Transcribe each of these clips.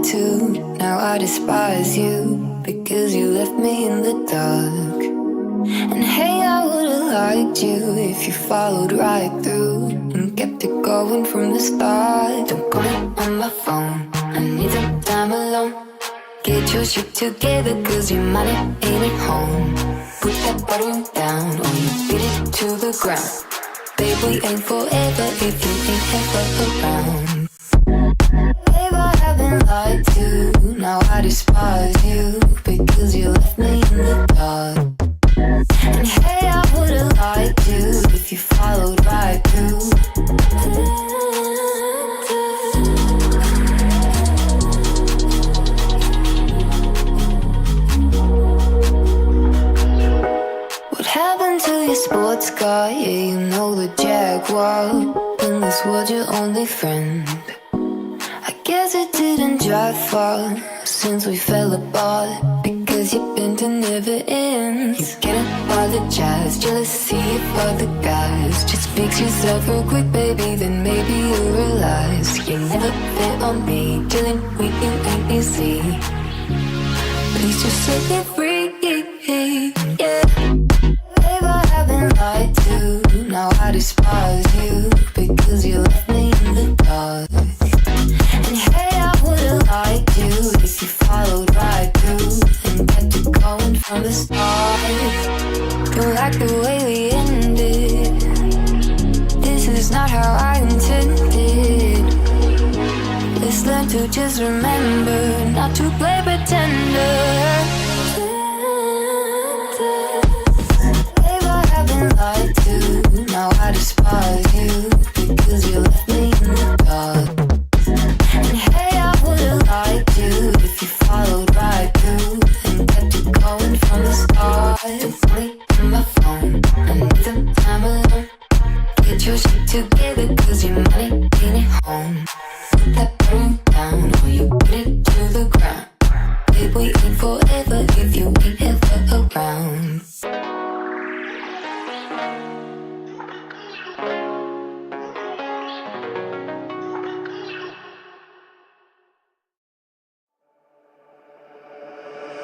lied to. Now I despise you because you left me in the dark. And hey, I would've liked you if you followed right through and kept it going from the start. Don't call me on my phone, I need some time alone. Get your shit together cause your money ain't at home. Put that bottle down or you beat it to the ground. Babe, we ain't forever if you ain't ever around. Babe, I haven't lied to. Now I despise you because you left me in the dark. And hey, I would've liked you if you followed right through. What happened to your sports car? Yeah, you know the Jaguar. In this world, your only friend. I guess it didn't drive far since we fell apart, because your bender never ends. You can't apologize, jealousy of other guys. Just fix yourself real quick, baby, then maybe you'll realize you never fit on me. Dealing with you ain't easy. Please just set me free, yeah. Babe, I haven't lied to. Now I despise you because you left me in the dark. And hey, I would've liked you if you followed right through and kept it going from the start. Don't like the way we ended. This is not how I intended. Let's learn to just remember not to play pretender. Babe, I haven't lied to. Now I despise you because you left me in the dark. And hey, I would've liked you if you followed right through and kept it going from the start. Don't call me on my phone, I need some time alone. Get your shit together cause your money ain't at home. Put that broom down or you put it to the ground. Babe, we ain't forever if you ain't ever around.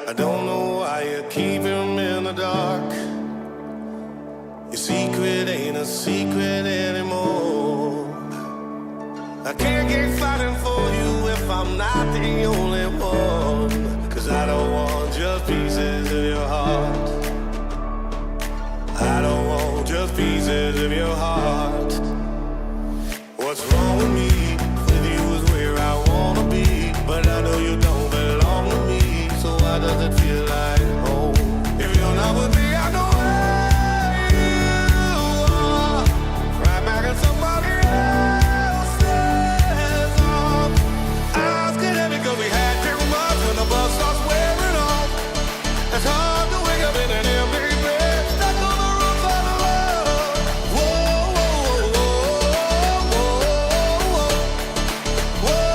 I don't know why you keep him in the dark. Your secret ain't a secret anymore. I can't get fighting for you if I'm not the only one. Cause I don't want just pieces of your heart. I don't want just pieces of your heart. What's wrong with me? With you is where I wanna be. But I know you don't belong to me. So why does it feel like home? If you're not with me, I know where you are. Right back at somebody else's arms. I was good at it cause we had too much. When the bus starts wearing off, it's hard to wake up in an empty bed, stuck on the roof of the love. Whoa, whoa, whoa, whoa, whoa, whoa, whoa,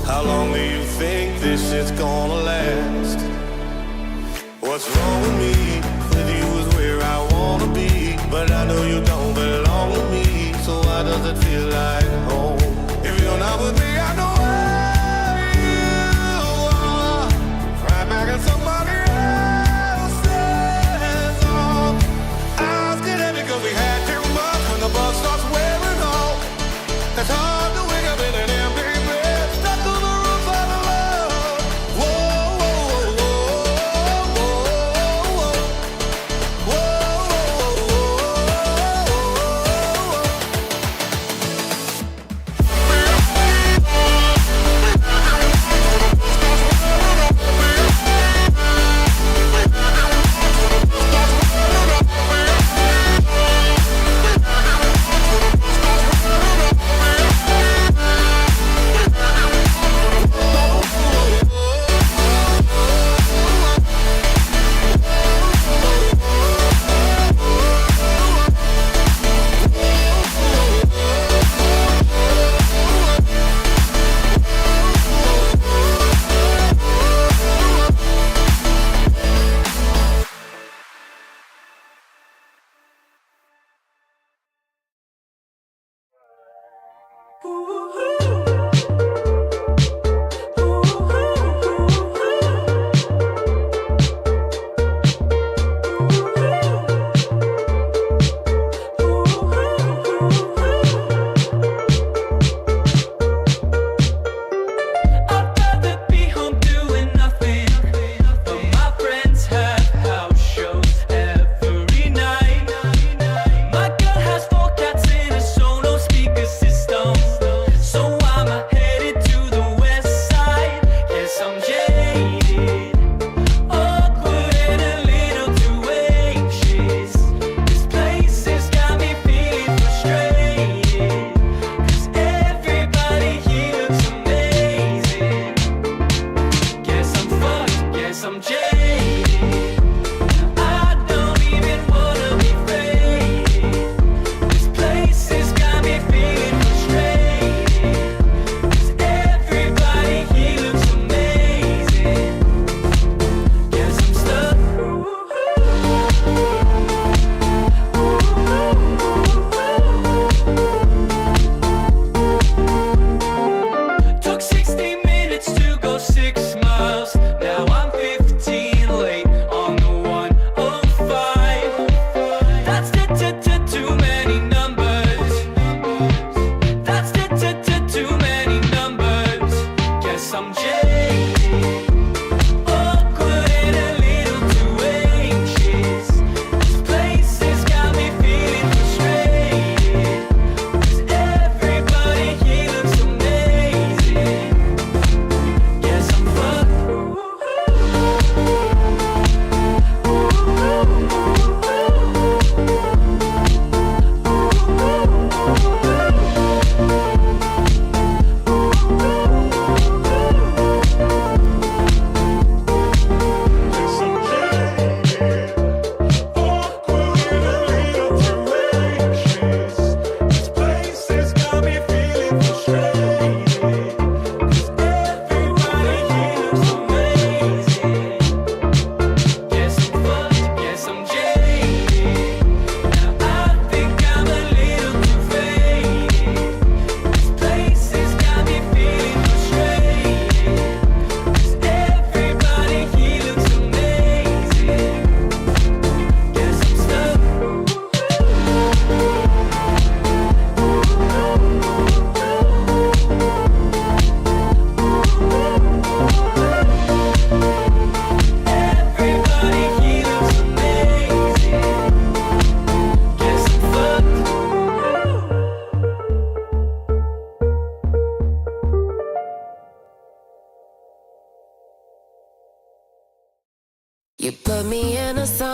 How long do you think this shit's gonna last? What's wrong with me? With you is where I wanna be. But I know you don't belong to me. So why does it feel like home? If you're not with me, I know where you are. Right back at somebody else's arms. I was good at it because we had too much. When the bus starts wearing off, it's hard to wake up in an empty bed, stuck on the roof of the love. Whoa, whoa, whoa, whoa, whoa, whoa.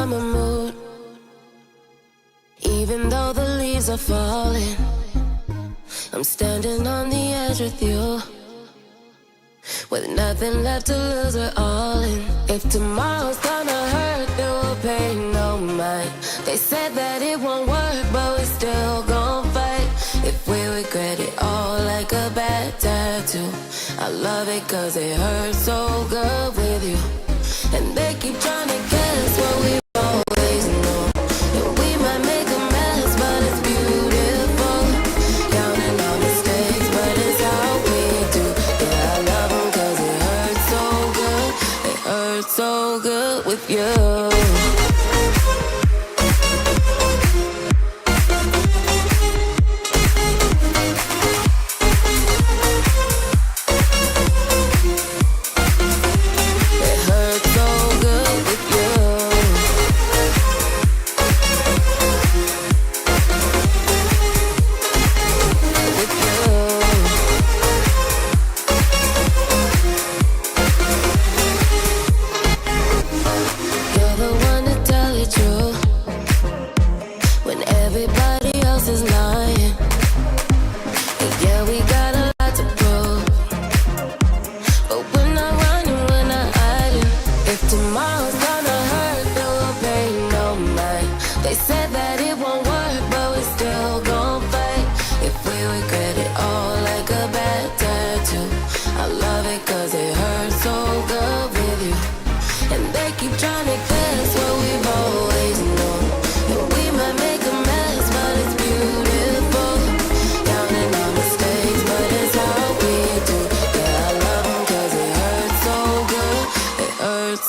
summer mood. Even though the leaves are falling, I'm standing on the edge with you. With nothing left to lose, we're all in. If tomorrow's gonna hurt, then we'll pay no mind. They said that it won't work, but we're still gon' fight. If we regret it all like a bad tattoo, I love it cause it hurts so good with you. And they keep trying to guess what we always know. And we might make a mess, but it's beautiful. Counting our mistakes, but it's how we do. Yeah, I love them cause it hurts so good. It hurts so good with you.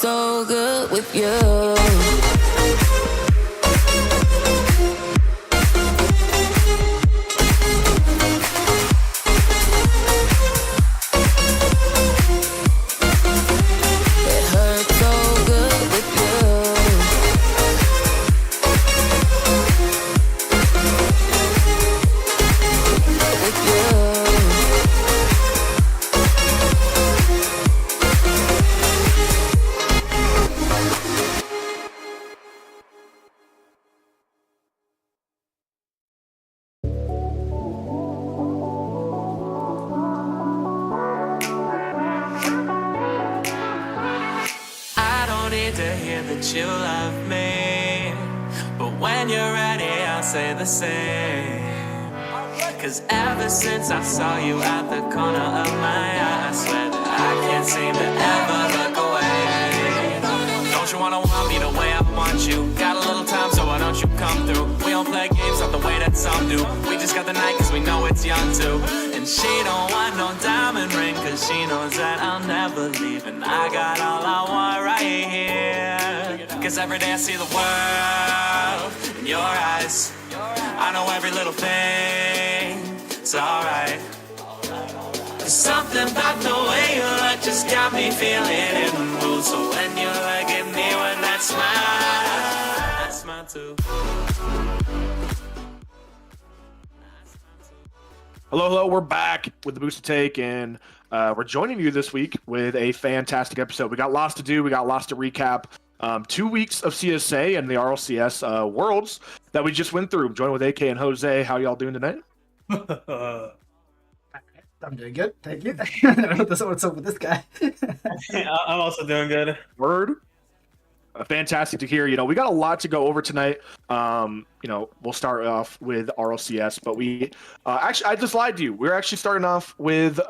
So good with you. To hear that you love me, but when you're ready I'll say the same. Cause ever since I saw you at the corner of my eye, I swear that I can't seem to ever look away. Don't you wanna want me the way I want you? Got a little time, so why don't you come through? We don't play games not the way that some do. We just got the night cause we know it's young too. And she don't want no diamond ring cause she knows that I'll never leave. And I got all I want right here. Cause every day I see the world in your eyes. I know every little thing, it's alright. There's something about the way you look just got me feeling in the mood. So when you look at me with that smile too. Hello, we're back with the Boosted Take, and we're joining you this week with a fantastic episode. We got lots to do, we got lots to recap. 2 weeks of CSA and the RLCS Worlds that we just went through. I'm joined with AK and Jose. How y'all doing tonight? I'm doing good, thank you. I don't know what's up with this guy. I'm also doing good. Word. Fantastic to hear. You know, we got a lot to go over tonight. You know, we'll start off with RLCS, but we actually, I just lied to you. We're actually starting off with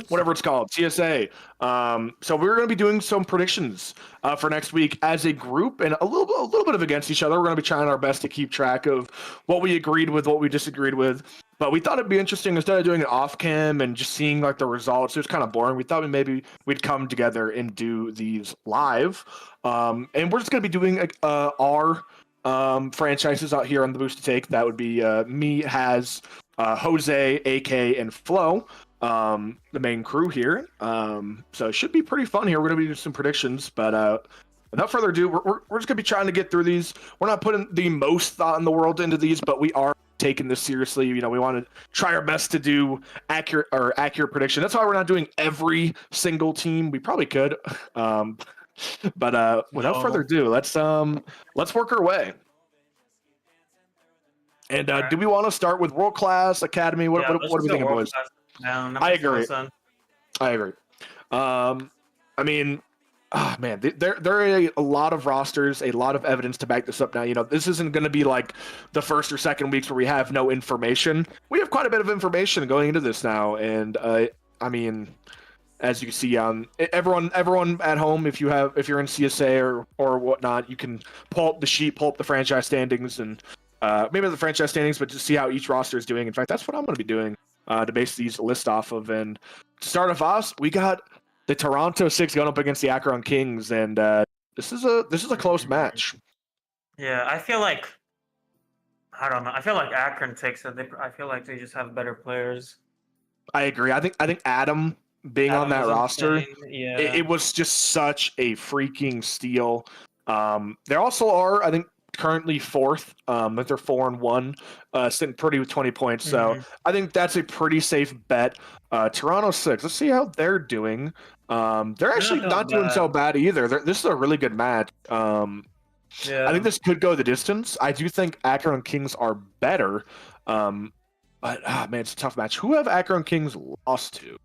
whatever it's called, CSA. So we're going to be doing some predictions for next week as a group, and a little bit of against each other. We're going to be trying our best to keep track of what we agreed with, what we disagreed with. But we thought it'd be interesting, instead of doing it off cam and just seeing like the results, it was kind of boring. We thought maybe we'd come together and do these live. And we're just going to be doing our franchises out here on the Boosted Take. That would be me, Has, Jose, AK, and Flo, the main crew here. So it should be pretty fun here. We're going to be doing some predictions, but without further ado, we're just going to be trying to get through these. We're not putting the most thought in the world into these, but we are taking this seriously. You know, we want to try our best to do accurate prediction. That's why we're not doing every single team. We probably could, But without further ado, let's work our way. And do we want to start with world class academy? What are we thinking, boys? I agree. I agree. I mean, oh man, there are a lot of rosters, a lot of evidence to back this up now. You know, this isn't going to be like the first or second weeks where we have no information. We have quite a bit of information going into this now, and I mean, as you can see, everyone at home, if you're in CSA or whatnot, you can pull up the sheet, pull up the franchise standings, and maybe the franchise standings, but just see how each roster is doing. In fact, that's what I'm going to be doing to base these lists off of. And to start off, we got the Toronto 6 going up against the Akron Kings, and this is a close match. Yeah, I feel like I don't know. I feel like Akron takes it. I feel like they just have better players. I agree. I think Adam being on that roster, yeah, it was just such a freaking steal. There also are, I think, currently fourth. But they're 4-1, sitting pretty with 20 points. So I think that's a pretty safe bet. Toronto 6. Let's see how they're doing. They're actually not doing so bad either. This is a really good match. yeah. I think this could go the distance. I do think Akron Kings are better. But man, it's a tough match. Who have Akron Kings lost to?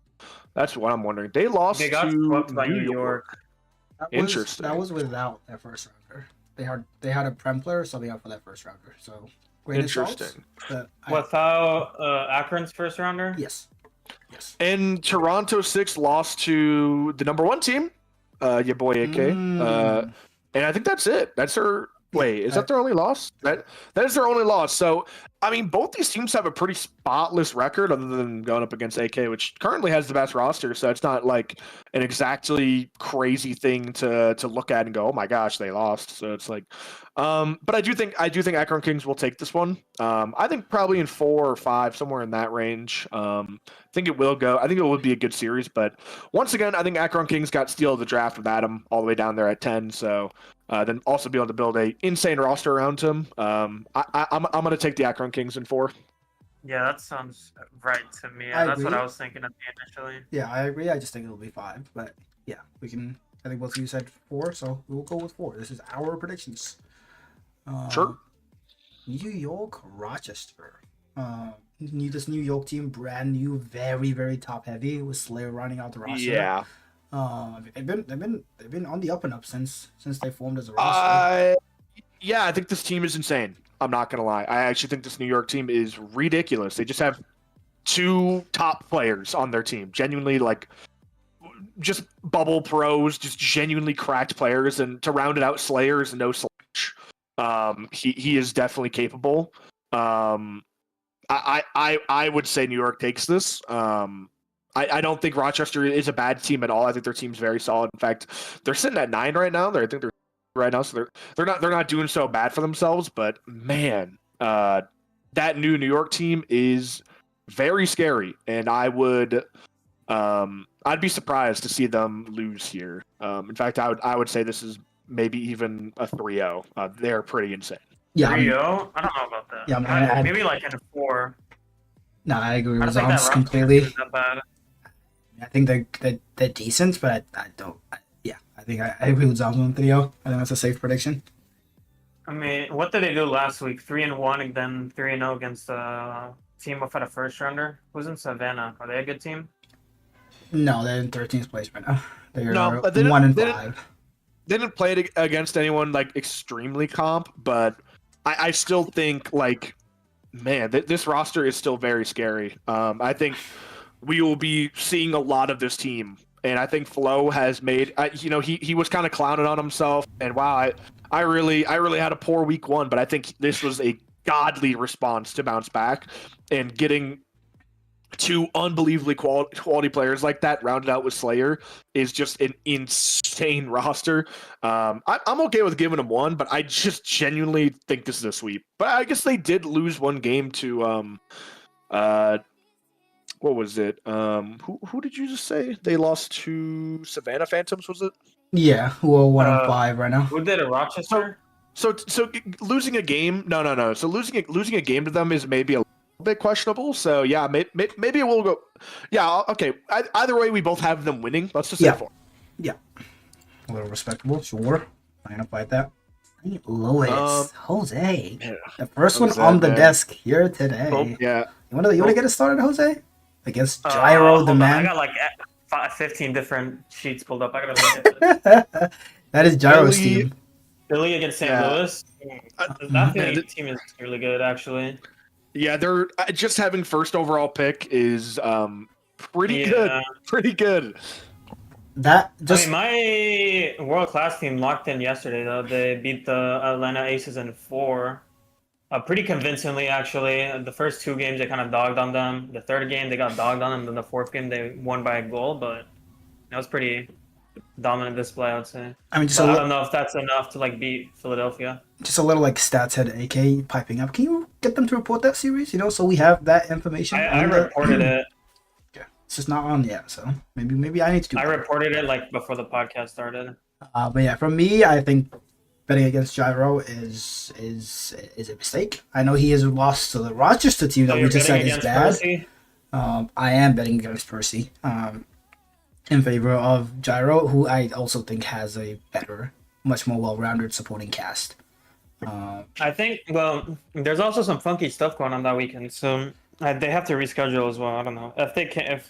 That's what I'm wondering. They lost got to swept by New York. Interesting. That was without their first rounder. They had a Prem player subbing out for that first rounder. So great interesting. Without Akron's first rounder? Yes. And Toronto 6 lost to the number 1 team, your boy AK. And I think that's it. That's their. Wait, is that their only loss? That is their only loss. So, I mean, both these teams have a pretty spotless record other than going up against AK, which currently has the best roster. So it's not like an exactly crazy thing to look at and go, oh my gosh, they lost. So it's like, but I do think Akron Kings will take this one. I think probably in 4 or 5, somewhere in that range. I think it will go. I think it would be a good series. But once again, I think Akron Kings got steal of the draft with Adam all the way down there at 10. So. Then also be able to build a insane roster around him. I'm going to take the Akron Kings in 4. Yeah, that sounds right to me. I That's agree. what I was thinking of initially. Yeah, I agree. I just think it'll be 5. But yeah, we can. I think both of you said 4, so we'll go with 4. This is our predictions. Sure. New York, Rochester. This New York team, brand new, very very top heavy with Slayer running out the roster. Yeah. They've been on the up and up since they formed as a roster. Yeah, I think this team is insane. I'm not gonna lie. I actually think this New York team is ridiculous. They just have 2 top players on their team, genuinely like just bubble pros, just genuinely cracked players, and to round it out, Slayer is no slouch. He is definitely capable. I would say New York takes this. I don't think Rochester is a bad team at all. I think their team's very solid. In fact, they're sitting at 9 right now. I think they're right now, so they're not doing so bad for themselves. But man, that new New York team is very scary, and I'd be surprised to see them lose here. In fact, I would say this is maybe even a 3-0. They're pretty insane. Yeah, 3-0? I don't know about that. Yeah, maybe like in a 4. No, I agree with I Zoms completely. that bad. I think they're decent, but I don't. I think I agree with Zoms on 3-0. I think that's a safe prediction. I mean, what did they do last week? 3-1 and then 3-0 against a team without a first rounder. Who's in Savannah? Are they a good team? No, they're in 13th place right now. They're No, 1-5. They didn't play it against anyone like extremely comp, but I still think like, man, this roster is still very scary. I think we will be seeing a lot of this team, and I think Flo has made. He was kind of clowning on himself, and wow, I really had a poor week 1, but I think this was a godly response to bounce back and getting 2 unbelievably quality players like that rounded out with Slayer is just an insane roster. I'm okay with giving them 1, but I just genuinely think this is a sweep. But I guess they did lose 1 game to what was it? Who did you just say they lost to? Savannah Phantoms, was it? Yeah, who are 1-5 right now. Who did it? Rochester? So losing a game? No. So losing a game to them is maybe a bit questionable. So yeah, maybe we'll go. Yeah, okay. Either way, we both have them winning. Let's just say 4. Yeah. A little respectable, sure. I'm gonna fight that. St. Louis, Jose. yeah. The first Jose, one on the man. desk here today. Oh, yeah. You wanna get it started, Jose? Against Hold Gyro, the on, man. I got like 15 different sheets pulled up. I gotta look at this. That is Gyro's Philly- team. Philly against St. Yeah. Louis. That man, Philly team is really good, actually. Yeah, they're just having first overall pick is pretty Yeah. good. Pretty good. That just My world class team locked in yesterday. Though they beat the Atlanta Aces in 4, pretty convincingly. Actually, the first 2 games they kind of dogged on them. The third game they got dogged on them. Then the fourth game they won by a goal. But that was pretty dominant display, I would say. I mean, just But I a don't know if that's enough to like beat Philadelphia. little like stats head AK piping up. Can you get them to report that series? So we have that information. I on the- reported it. Yeah, it's just not on yet. So maybe I need to do. I better. reported it like before the podcast started. But yeah, from me, I think betting against Gyro is a mistake. I know he has lost to the Rochester team that So we you're just said betting is against bad. Percy? I am betting against Percy in favor of Gyro, who I also think has a better, much more well-rounded supporting cast. I think. Well, there's also some funky stuff going on that weekend, so they have to reschedule as well. I don't know if they can't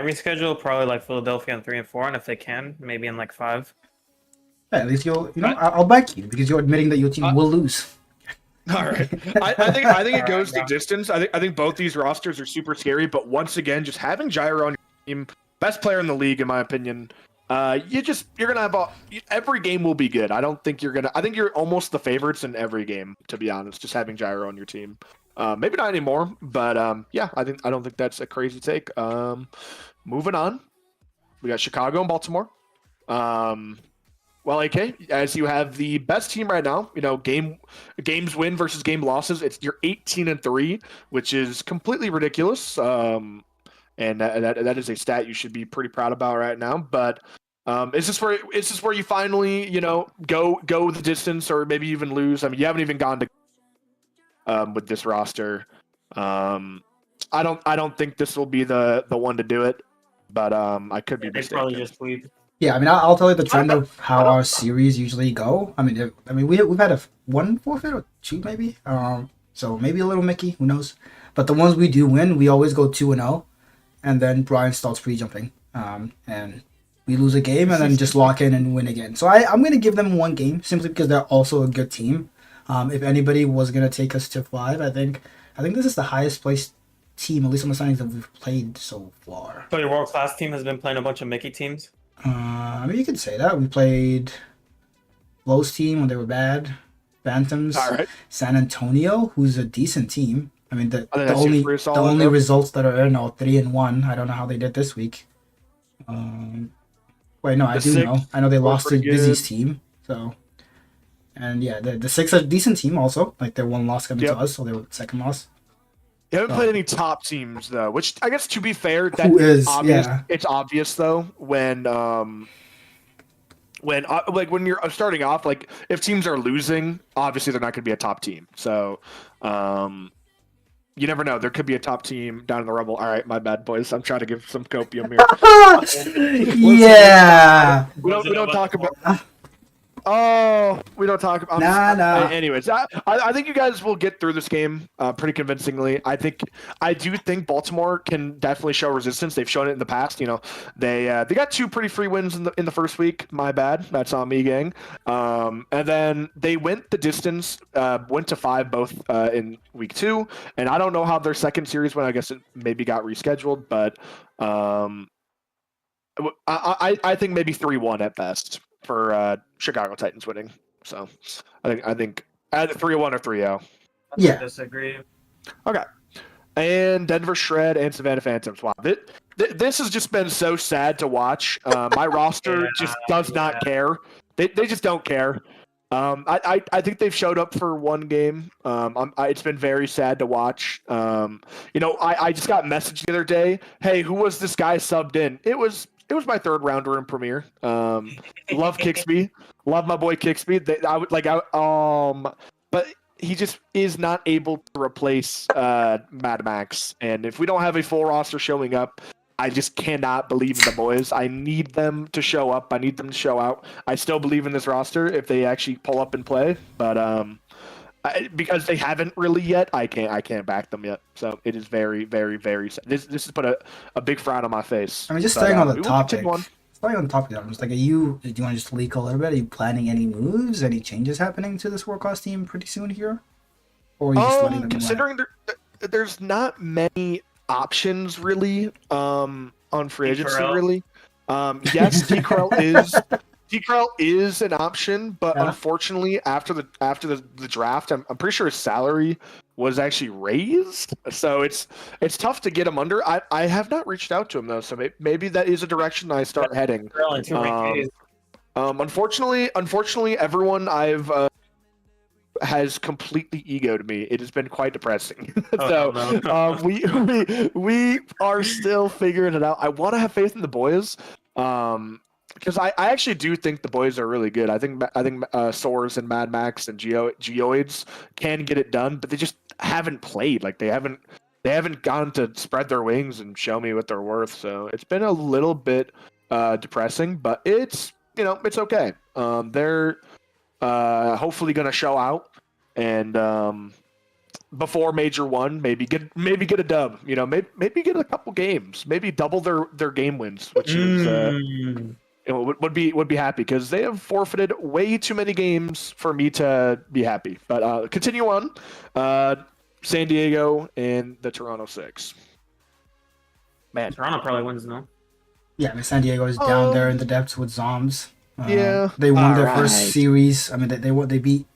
reschedule, probably like Philadelphia in 3 and 4, and if they can, maybe in like 5. At least I'll back you because you're admitting that your team will lose. All right. I think it goes Alright, the distance. I think both these rosters are super scary, but once again, just having Gyro on your team, best player in the league, in my opinion. You're gonna have every game will be good. I think you're almost the favorites in every game, to be honest. Just having Gyro on your team, maybe not anymore, but yeah, I don't think that's a crazy take. Moving on, we got Chicago and Baltimore. Well, AK, as you have the best team right now, games win versus game losses. You're 18-3, which is completely ridiculous. And that is a stat you should be pretty proud about right now. But is this where you finally go the distance or maybe even lose? I mean, you haven't even gone to with this roster. I don't think this will be the one to do it, but I could be They mistaken. probably just sweep. Yeah, I mean, I'll tell you the trend of how our series usually go. I mean, we've had one forfeit or 2 maybe. So maybe a little Mickey, who knows? But the ones we do win, we always go 2-0, and then Brian starts pre-jumping, and we lose a game and then just lock in and win again. So I'm gonna give them 1 game simply because they're also a good team. If anybody was gonna take us to 5, I think this is the highest placed team, at least on the signings that we've played so far. So your world class team has been playing a bunch of Mickey teams. I mean, you could say that. We played Lowe's team when they were bad. Phantoms. All right. San Antonio, who's a decent team. I mean, the that's only pretty the solid, only though. results that are in are 3-1. I don't know how they did this week. Wait, no, I The do Six know. I know they lost to pretty good. Busy's team. So, and yeah, the Six are a decent team also. Like their 1 loss coming Yep. to us, so they were second loss. You haven't played any top teams though, which I guess to be fair, that Who is, obvious. yeah. It's obvious though when you're starting off, like if teams are losing, obviously they're not going to be a top team. So, you never know. There could be a top team down in the rubble. All right, my bad, boys. I'm trying to give some copium here. Yeah. we don't talk about. Oh, we don't talk about. Nah. Anyways, I think you guys will get through this game pretty convincingly. I do think Baltimore can definitely show resistance. They've shown it in the past. They got 2 pretty free wins in the first week. My bad, that's on me, gang. And then they went the distance, went to 5 both in week 2. And I don't know how their second series went. I guess it maybe got rescheduled, but I think maybe 3-1 at best for Chicago Titans winning. So I think either 3-1 or 3-0. Yeah. Disagree. Okay. And Denver Shred and Savannah Phantoms. Wow. This has just been so sad to watch. My roster just does not care. They just don't care. I think they've showed up for 1 game. It's been very sad to watch. I just got a message the other day. Hey, who was this guy subbed in? It was my 3rd rounder in Premier. Love Kixby. Love my boy Kixby. But he just is not able to replace Mad Max. And if we don't have a full roster showing up, I just cannot believe in the boys. I need them to show up. I need them to show out. I still believe in this roster if they actually pull up and play, but because they haven't really yet, I can't back them yet. So it is very, very, very sad. This has put a big frown on my face. I mean, just But, staying on we the will topic. continue on. Staying on the topic, I'm just like, do you want to just leak a little bit? Are you planning any moves, any changes happening to this world class team pretty soon here, or are you just letting them Considering there's not many options really on free agency T-Corral? really. Yes, T-Corral is an option, but Yeah. unfortunately after the draft, I'm pretty sure his salary was actually raised, so it's tough to get him under. I have not reached out to him though, so maybe that is a direction I start heading. Girl in 2 days. Unfortunately, everyone I've has completely egoed me. It has been quite depressing. Oh, So no. we are still figuring it out. I want to have faith in the boys, because I actually do think the boys are really good. I think Soars and Mad Max and Geoids can get it done, but they just haven't played. Like they haven't gone to spread their wings and show me what they're worth. So it's been a little bit depressing, but it's okay. They're hopefully going to show out, and before Major 1, maybe get a dub. Maybe get a couple games, maybe double their game wins, which is would be happy because they have forfeited way too many games for me to be happy. But continue on. San Diego and the Toronto 6. Man, Toronto probably wins, no? Yeah, I mean, San Diego is down there in the depths with Zombs. Yeah. They won their Alright. first series. I mean, they beat.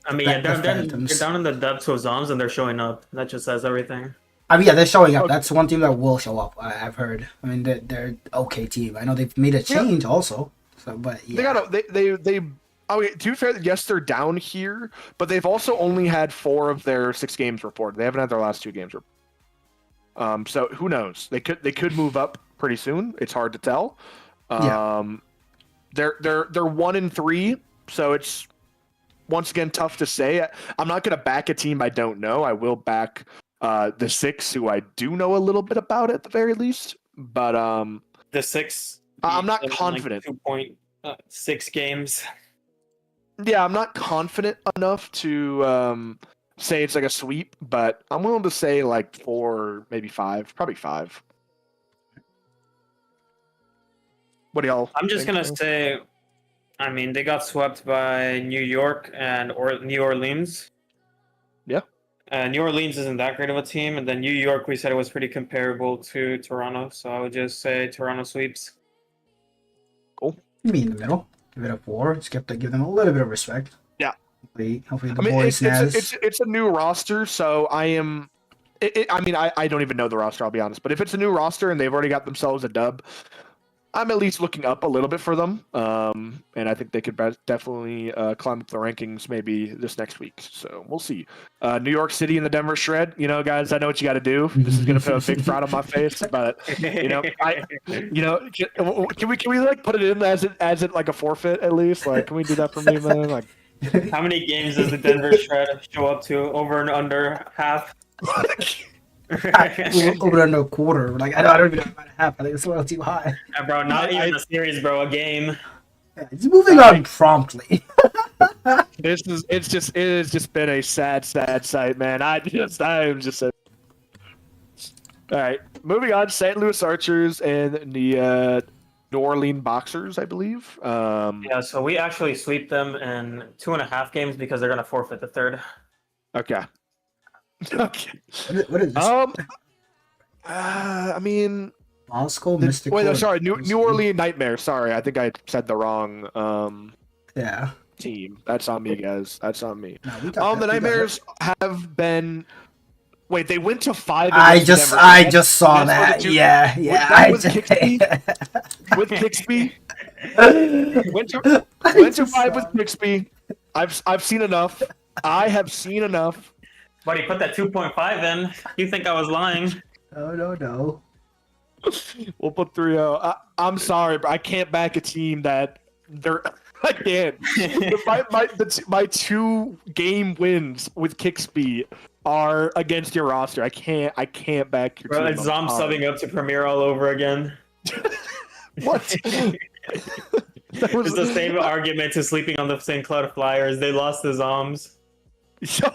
I mean, yeah, The they're Phantoms. down in the depths of Zoms and they're showing up. That just says everything. I mean, yeah, they're showing up. Okay. That's one team that will show up. I've heard. I mean, they're okay team. I know they've made a change also. So, but yeah, they. Okay, to be fair, yes, they're down here, but they've also only had 4 of their 6 games reported. They haven't had their last 2 games reported. So who knows? They could move up pretty soon. It's hard to tell. Yeah. They're 1-3, so it's once again tough to say. I'm not gonna back a team I don't know. I will back the 6 who I do know a little bit about at the very least. But The 6. I'm not beat them in, confident. Like 2.6 games. Yeah, I'm not confident enough to say it's like a sweep, but I'm willing to say like 4, maybe 5, probably 5. What do y'all? I'm just think? gonna say, I mean, they got swept by New York and New Orleans. Yeah. New Orleans isn't that great of a team, and then New York, we said it was pretty comparable to Toronto, so I would just say Toronto sweeps. be in the middle. Give it a 4. Just give them a little bit of respect. Yeah. Hopefully the I mean, boys it's a new roster, so I am. I mean, I don't even know the roster. I'll be honest, but if it's a new roster and they've already got themselves a dub, I'm at least looking up a little bit for them. And I think they could definitely climb up the rankings maybe this next week. So we'll see. New York City and the Denver Shred. Guys, I know what you got to do. This is gonna put a big frown on my face, but can we like put it in as it like a forfeit at least? Like, can we do that for me, man? Like, How many games does the Denver Shred show up to? Over and under half? over under a quarter. Like I don't even know about half. I think it's a little too high. Bro, not even a series, bro. A game. Yeah, it's moving on promptly. it has just been a sad sight, man. I am just all right. Moving on, St. Louis Archers and the New Orleans Boxers, I believe. Yeah, so we actually sweep them in 2.5 games because they're gonna forfeit the third. Okay. Okay. What is this? I mean, Moscow Mystic. wait, no, Core. sorry, New Orleans Nightmare. Sorry, I think I said the wrong Yeah. team. That's on me, guys. That's on me. No, we got that. The We got Nightmares have been. Wait, they went to 5. I against just Denver. saw That's that. what Yeah. with Kixby? Went to 5 with Kixby. I've seen enough. I have seen enough. Buddy, put that 2.5 in. You think I was lying? No. We'll put 3-0. I'm sorry, but I can't back a team that they're I can't. My 2 game wins with kick speed are against your roster. I can't back your Bro, team. it's Zom I'm sorry. subbing up to Premier all over again. What? That was It's the same argument to sleeping on the St. Cloud Flyers. They lost the Zoms.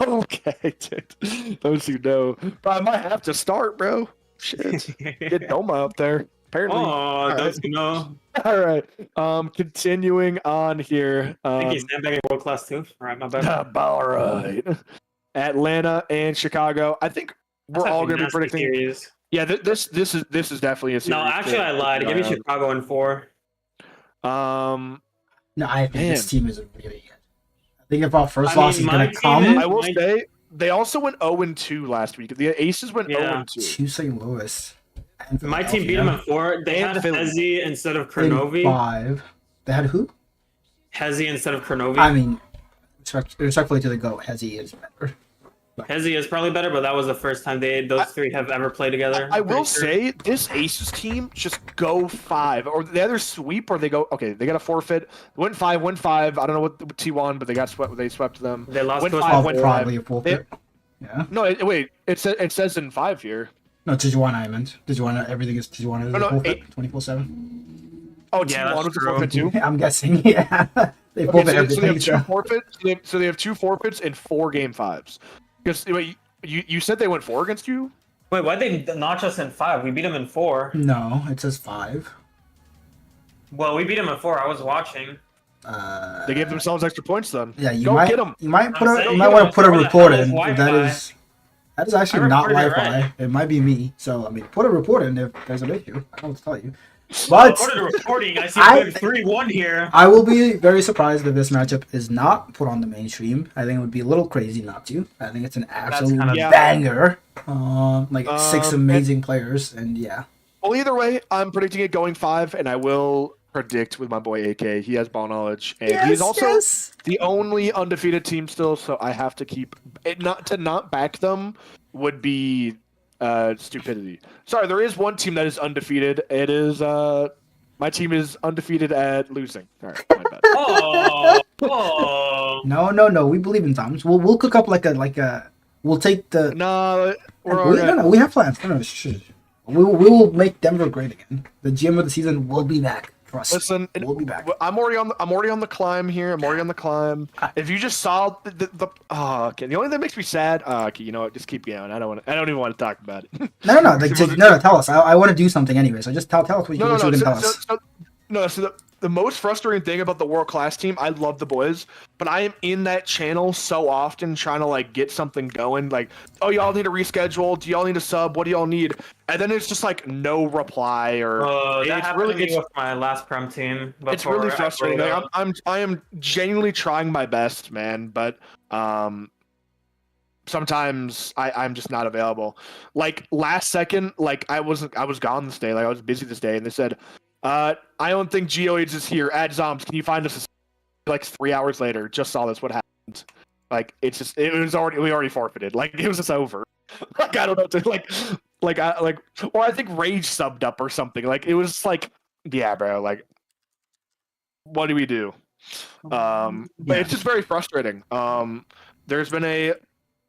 Okay, dude. Those who know. But I might have to start, bro. Shit. Get Doma up there. Apparently. Oh, those right. who know. All right. Continuing on here. I think he's sandbagging world class too. All right, my bad. All right. Atlanta and Chicago. I think we're all going to be predicting. Series. Yeah, this is definitely a series. No, actually, I lied. Give me Chicago in 4. No, I think Man. this team is really good. I think if our first loss is going to come, I will say they also went 0-2 last week. The Aces went 0-2 to St. Louis. My team beat them in 4. They had Hezi instead of In Kronovi. 5. They had who? Hezi instead of Kronovi. I mean, respectfully to the GOAT, Hezi is better. Hezi is probably better, but that was the first time those three have ever played together. I will say this Aces team just go 5, or they either sweep or they go. Okay, they got a forfeit. Went 5, went 5. I don't know what T1, but they got swept. They swept them. They lost. Went to 5, went 5. Probably a forfeit. Yeah. No, wait. It says in 5 here. No, Tijuana I meant. Tijuana, everything is Tijuana is a forfeit 24/7. Oh, Yeah, T1 was a true. forfeit too. I'm guessing, yeah. They forfeit So they everything. have 2 forfeits. So they have 2 forfeits and 4 game 5s. Because you said they went 4 against you. Wait, why'd they notch us in 5? We beat them in 4. No, it says 5. Well, we beat them in 4. I was watching. They gave themselves extra points then. Yeah, you Go might get them. you might put I'm a, saying you might you want to must put a put the report hell in. is If that is actually I not reported it Wi-Fi. right. It might be me. So I mean, put a report in if there's an issue. I don't know what to tell you. But But the reporting, I see I- a big 3-1 here. I will be very surprised if this matchup is not put on the mainstream. I think it would be a little crazy not to. I think it's an absolute kinda- Yeah. banger. Like 6 and- amazing players, and yeah. Well, either way, I'm predicting it going 5, and I will predict with my boy AK. He has ball knowledge, and he's also the only undefeated team still. So I have to keep it. Not back them would be stupidity. Sorry, there is one team that is undefeated. It is my team is undefeated at losing. All right, my bad. Oh. No. We believe in Toms. We'll cook up like a. We'll take the. No, we're all No, we have plans. No, we will make Denver great again. The GM of the season will be back. Trust. Listen, we'll be back. I'm already on the climb here. I'm already on the climb. If you just saw the okay, the only thing that makes me sad. Okay, you know what? Just keep going. I don't even want to talk about it. No. No. Tell us. I want to do something anyway. So just tell us what you're going to tell us. So the most frustrating thing about the world class team, I love the boys, but I am in that channel so often trying to like get something going. Like, oh, y'all need to reschedule. Do y'all need a sub? What do y'all need? And then it's just like no reply or. That it's happened really to me with my last prem team. it's really frustrating. Like, I am genuinely trying my best, man, but sometimes I'm just not available. Like last second, like I was gone this day. Like I was busy this day, and they said, I don't think GeoAge is here. Add Zoms. Can you find us? Like 3 hours later, just saw this. What happened? Like we already forfeited. Like it was just over. Like I don't know. Or I think Rage subbed up or something. Like it was like, yeah, bro. Like, what do we do? But it's just very frustrating. There's been a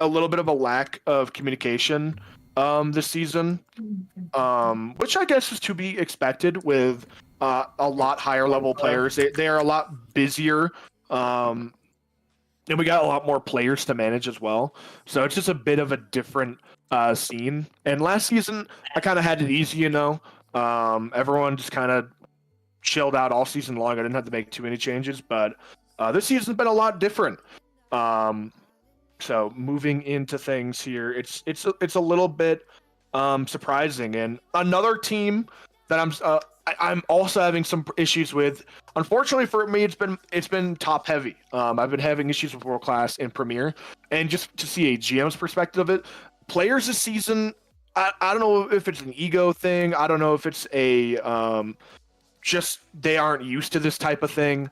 little bit of a lack of communication this season, which I guess is to be expected with a lot higher level players. They are a lot busier, and we got a lot more players to manage as well. So it's just a bit of a different scene. And last season, I kind of had it easy, you know. Everyone just kind of chilled out all season long. I didn't have to make too many changes, but this season's been a lot different. So moving into things here, it's a little bit surprising. And another team that I'm also having some issues with. Unfortunately for me, it's been top heavy. I've been having issues with World Class and Premier, and just to see a GM's perspective of it, players this season. I don't know if it's an ego thing. I don't know if it's a just they aren't used to this type of thing.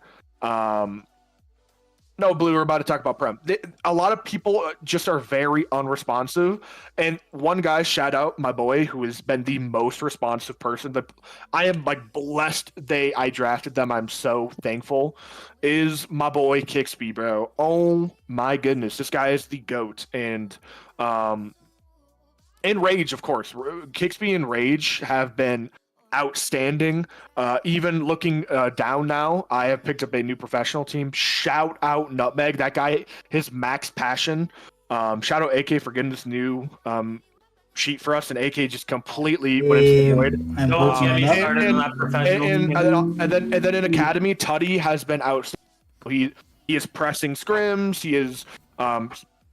No, Blue, we're about to talk about Prem. A lot of people just are very unresponsive. And one guy, shout out my boy, who has been the most responsive person that I am like blessed I drafted them. I'm so thankful. Is my boy Kixby, bro. Oh my goodness. This guy is the GOAT. And Rage, of course. Kixby and Rage have been outstanding. Even looking down now, I have picked up a new professional team. Shout out Nutmeg, that guy, his max passion. Shout out AK for getting this new sheet for us, and AK just completely went into the void. I'm Don't get me up. started on that professional team. And then in Academy, Tuddy has been outstanding. He is pressing scrims. He is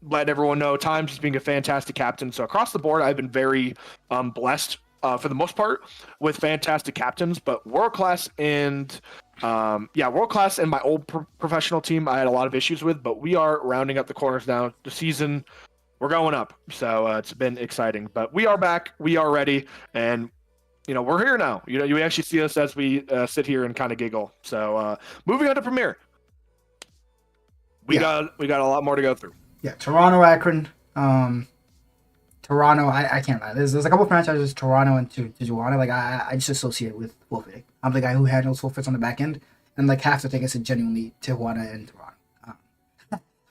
letting everyone know times he's being a fantastic captain. So across the board, I've been very blessed. For the most part, with fantastic captains, but world class and world class and my old professional team, I had a lot of issues with, but we are rounding up the corners now. The season, we're going up, so it's been exciting. But we are back, we are ready, and we're here now. You actually see us as we sit here and kind of giggle. So moving on to Premier, we got a lot more to go through. Yeah, Toronto, Akron. Toronto, I can't lie. There's a couple franchises, Toronto and Tijuana. Like I just associate with forfeiting. I'm the guy who handles forfeits on the back end, and like half the tickets are genuinely Tijuana and Toronto.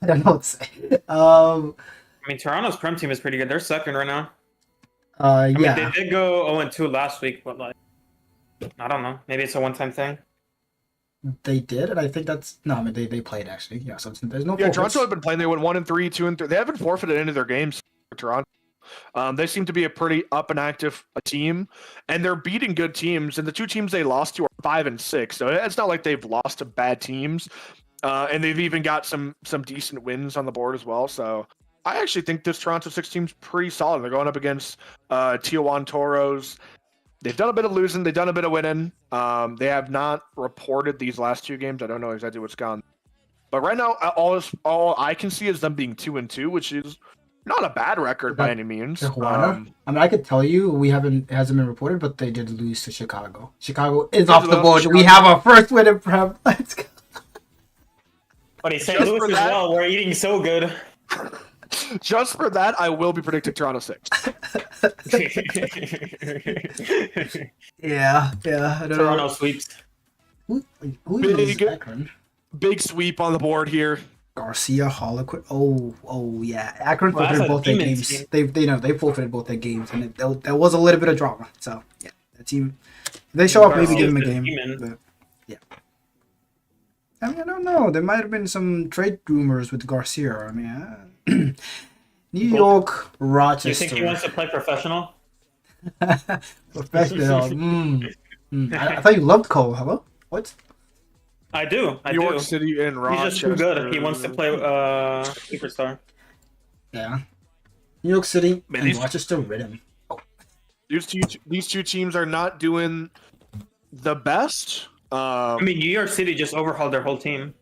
I don't know what to say. I mean, Toronto's Prem team is pretty good. They're second right now. I mean, they did go 0-2 last week, but like, I don't know. Maybe it's a one-time thing. They did, and I think that's no. I mean, they played actually. Yeah, so there's no. Yeah, forfeits. Toronto have been playing. They went 1-3, 2-3. They haven't forfeited any of their games for Toronto. They seem to be a pretty up and active team, and they're beating good teams. And the two teams they lost to are 5 and 6, so it's not like they've lost to bad teams. And they've even got some decent wins on the board as well. So I actually think this Toronto 6 team's pretty solid. They're going up against Tijuana Toros. They've done a bit of losing. They've done a bit of winning. They have not reported these last 2 games. I don't know exactly what's gone. But right now, all I can see is them being 2-2, which is not a bad record by any means. I mean, I could tell you it hasn't been reported, but they did lose to Chicago. Chicago is off the board. We have our first win in Prem. Let's go. But St. Louis as well. We're eating so good. Just for that, I will be predicting Toronto 6. Yeah. I don't Toronto know. sweeps. Who is Akron? Big sweep on the board here. Garcia, Harlequin. Oh yeah. Akron Well, forfeited both their Demons games. team. They forfeited both their games, and there was a little bit of drama. So yeah, that team. If they show up, maybe give them a game. But, yeah. I mean, I don't know. There might have been some trade rumors with Garcia. I mean, New York, Rochester. You think he wants to play professional? Professional. I thought you loved Cole. Hello? What? I do. New York City and Rochester. He's just too good. He wants to play superstar. Yeah. New York City Man, and Rochester Rhythm. Oh. These two teams are not doing the best. I mean, New York City just overhauled their whole team.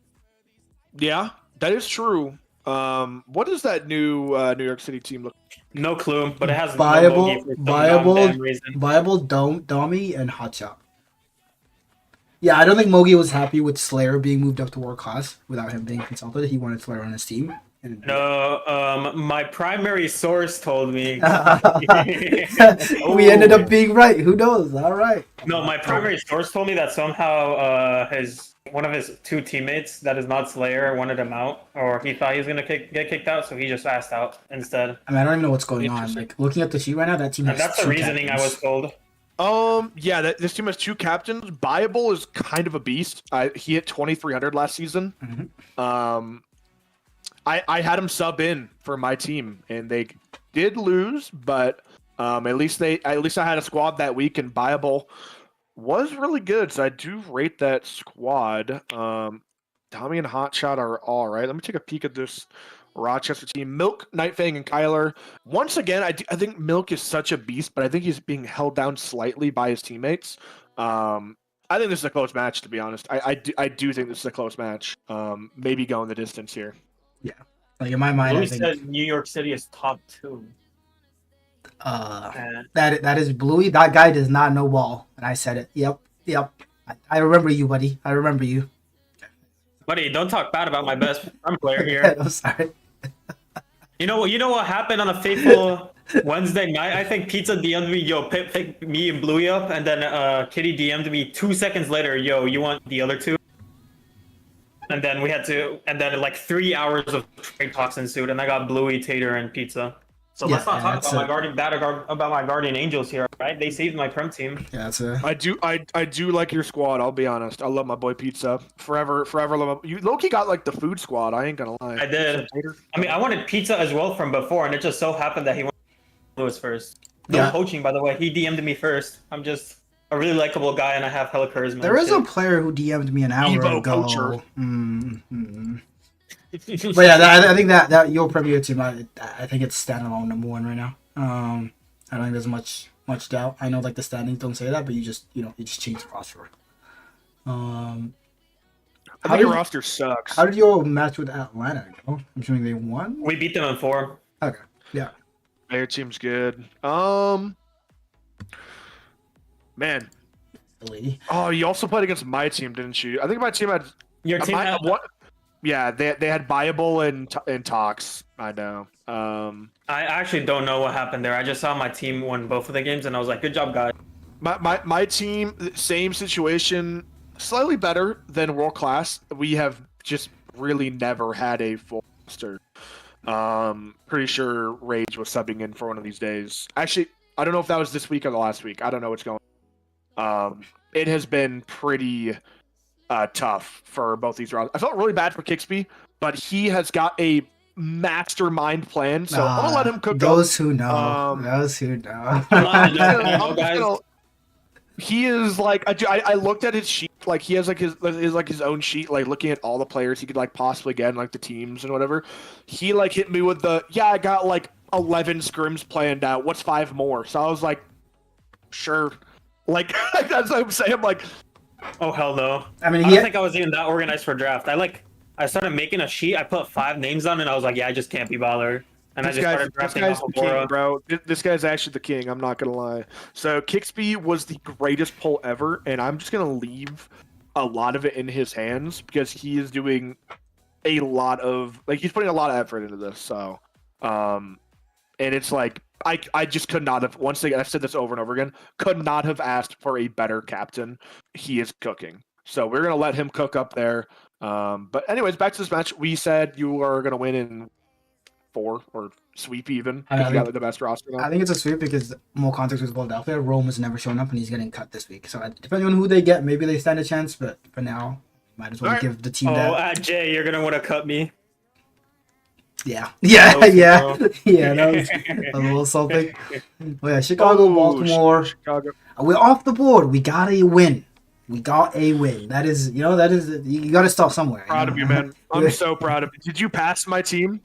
Yeah, that is true. What does that new New York City team look like? No clue, but it has Viable, no bogey for some goddamn reason. Domi, and Hotshot. Yeah, I don't think Mogi was happy with Slayer being moved up to world class without him being consulted. He wanted Slayer on his team. No, my primary source told me. We ended up being right. Who knows? All right. No, my primary source told me that somehow one of his 2 teammates that is not Slayer wanted him out, or he thought he was gonna get kicked out, so he just asked out instead. I mean, I don't even know what's going on. Like looking at the sheet right now, that team has And that's the 2 reasoning captains. I was told. Yeah, this team has 2 captains. Bible is kind of a beast. He hit 2,300 last season. Mm-hmm. I had him sub in for my team, and they did lose, but at least I had a squad that week, and Bible was really good, so I do rate that squad. Tommy and Hotshot are all right. Let me take a peek at this Rochester team. Milk, Nightfang, and Kyler. Once again, I think Milk is such a beast, but I think he's being held down slightly by his teammates. I think this is a close match, to be honest. I do think this is a close match. Maybe going the distance here. Yeah. Like in my mind, Louis I think said New York City is top 2. that is Bluey. That guy does not know ball, and I said it. Yep. I remember you, buddy. I remember you. Buddy, don't talk bad about my best friend player Yeah, here. I'm sorry. You know what happened on a fateful Wednesday night? I think Pizza DM'd me, yo, pick me and Bluey up, and then Kitty DM'd me 2 seconds later, yo, you want the other two? And then and then like 3 hours of trade talks ensued, and I got Bluey, Tater, and Pizza. So let's not talk about my guardian angels here, right? They saved my prem team. Yeah, that's a. I do like your squad. I'll be honest. I love my boy Pizza. Forever love him. You Loki got like the food squad. I ain't gonna lie. I did. I mean, I wanted Pizza as well from before, and it just so happened that he went Lewis first. No coaching, by the way. He DM'd me first. I'm just a really likable guy, and I have hella charisma. There is a player who DM'd me an hour Evo ago. culture. But yeah, I think that your Premier team, I think it's standalone number one right now. I don't think there's much doubt. I know like the standings don't say that, but you just change the roster. I think your roster sucks. How did your match with Atlanta go? I'm assuming they won. We beat them in 4. Okay, yeah. Their team's good. Man. Lady. Oh, you also played against my team, didn't you? I think my team had. Your team had what? Yeah, they had Bible and Tox. I know. I actually don't know what happened there. I just saw my team won both of the games, and I was like, "Good job, guys." My team, same situation, slightly better than world class. We have just really never had a full roster. Pretty sure Rage was subbing in for one of these days. Actually, I don't know if that was this week or the last week. I don't know what's going on. It has been pretty tough for both these rounds. I felt really bad for Kixby, but he has got a mastermind plan, so I'm gonna let him cook. Those who know. Those who know. He is like I looked at his sheet, like he has like his own sheet, like looking at all the players he could like possibly get, and, like the teams and whatever. He like hit me with I got like 11 scrims planned out. What's 5 more? So I was like, sure. Like that's what I'm saying. I'm like, oh hell no. I mean, I don't think I was even that organized for draft. I started making a sheet. I put 5 names on, and I was like, yeah, I just can't be bothered. And this I just started drafting guy's the king, Bora. bro. This guy's actually the king. I'm not gonna lie. So Kixby was the greatest pull ever, and I'm just gonna leave a lot of it in his hands because he is doing a lot of he's putting a lot of effort into this. So, and it's like I just could not have. Once again, I've said this over and over again. Could not have asked for a better captain. He is cooking. So we're gonna let him cook up there. But anyways, back to this match. We said you are gonna win in 4 or sweep even. You got the best roster now. I think it's a sweep because more context with Philadelphia. Rome has never shown up and he's getting cut this week. So depending on who they get, maybe they stand a chance. But for now, might as well give the team that. Oh, Jay, you're gonna want to cut me. Yeah. That was a little something. Oh yeah, Chicago, Baltimore. Chicago. We're off the board. We got a win. That is, you got to start somewhere. Proud of you, man. I'm so proud of you. Did you pass my team?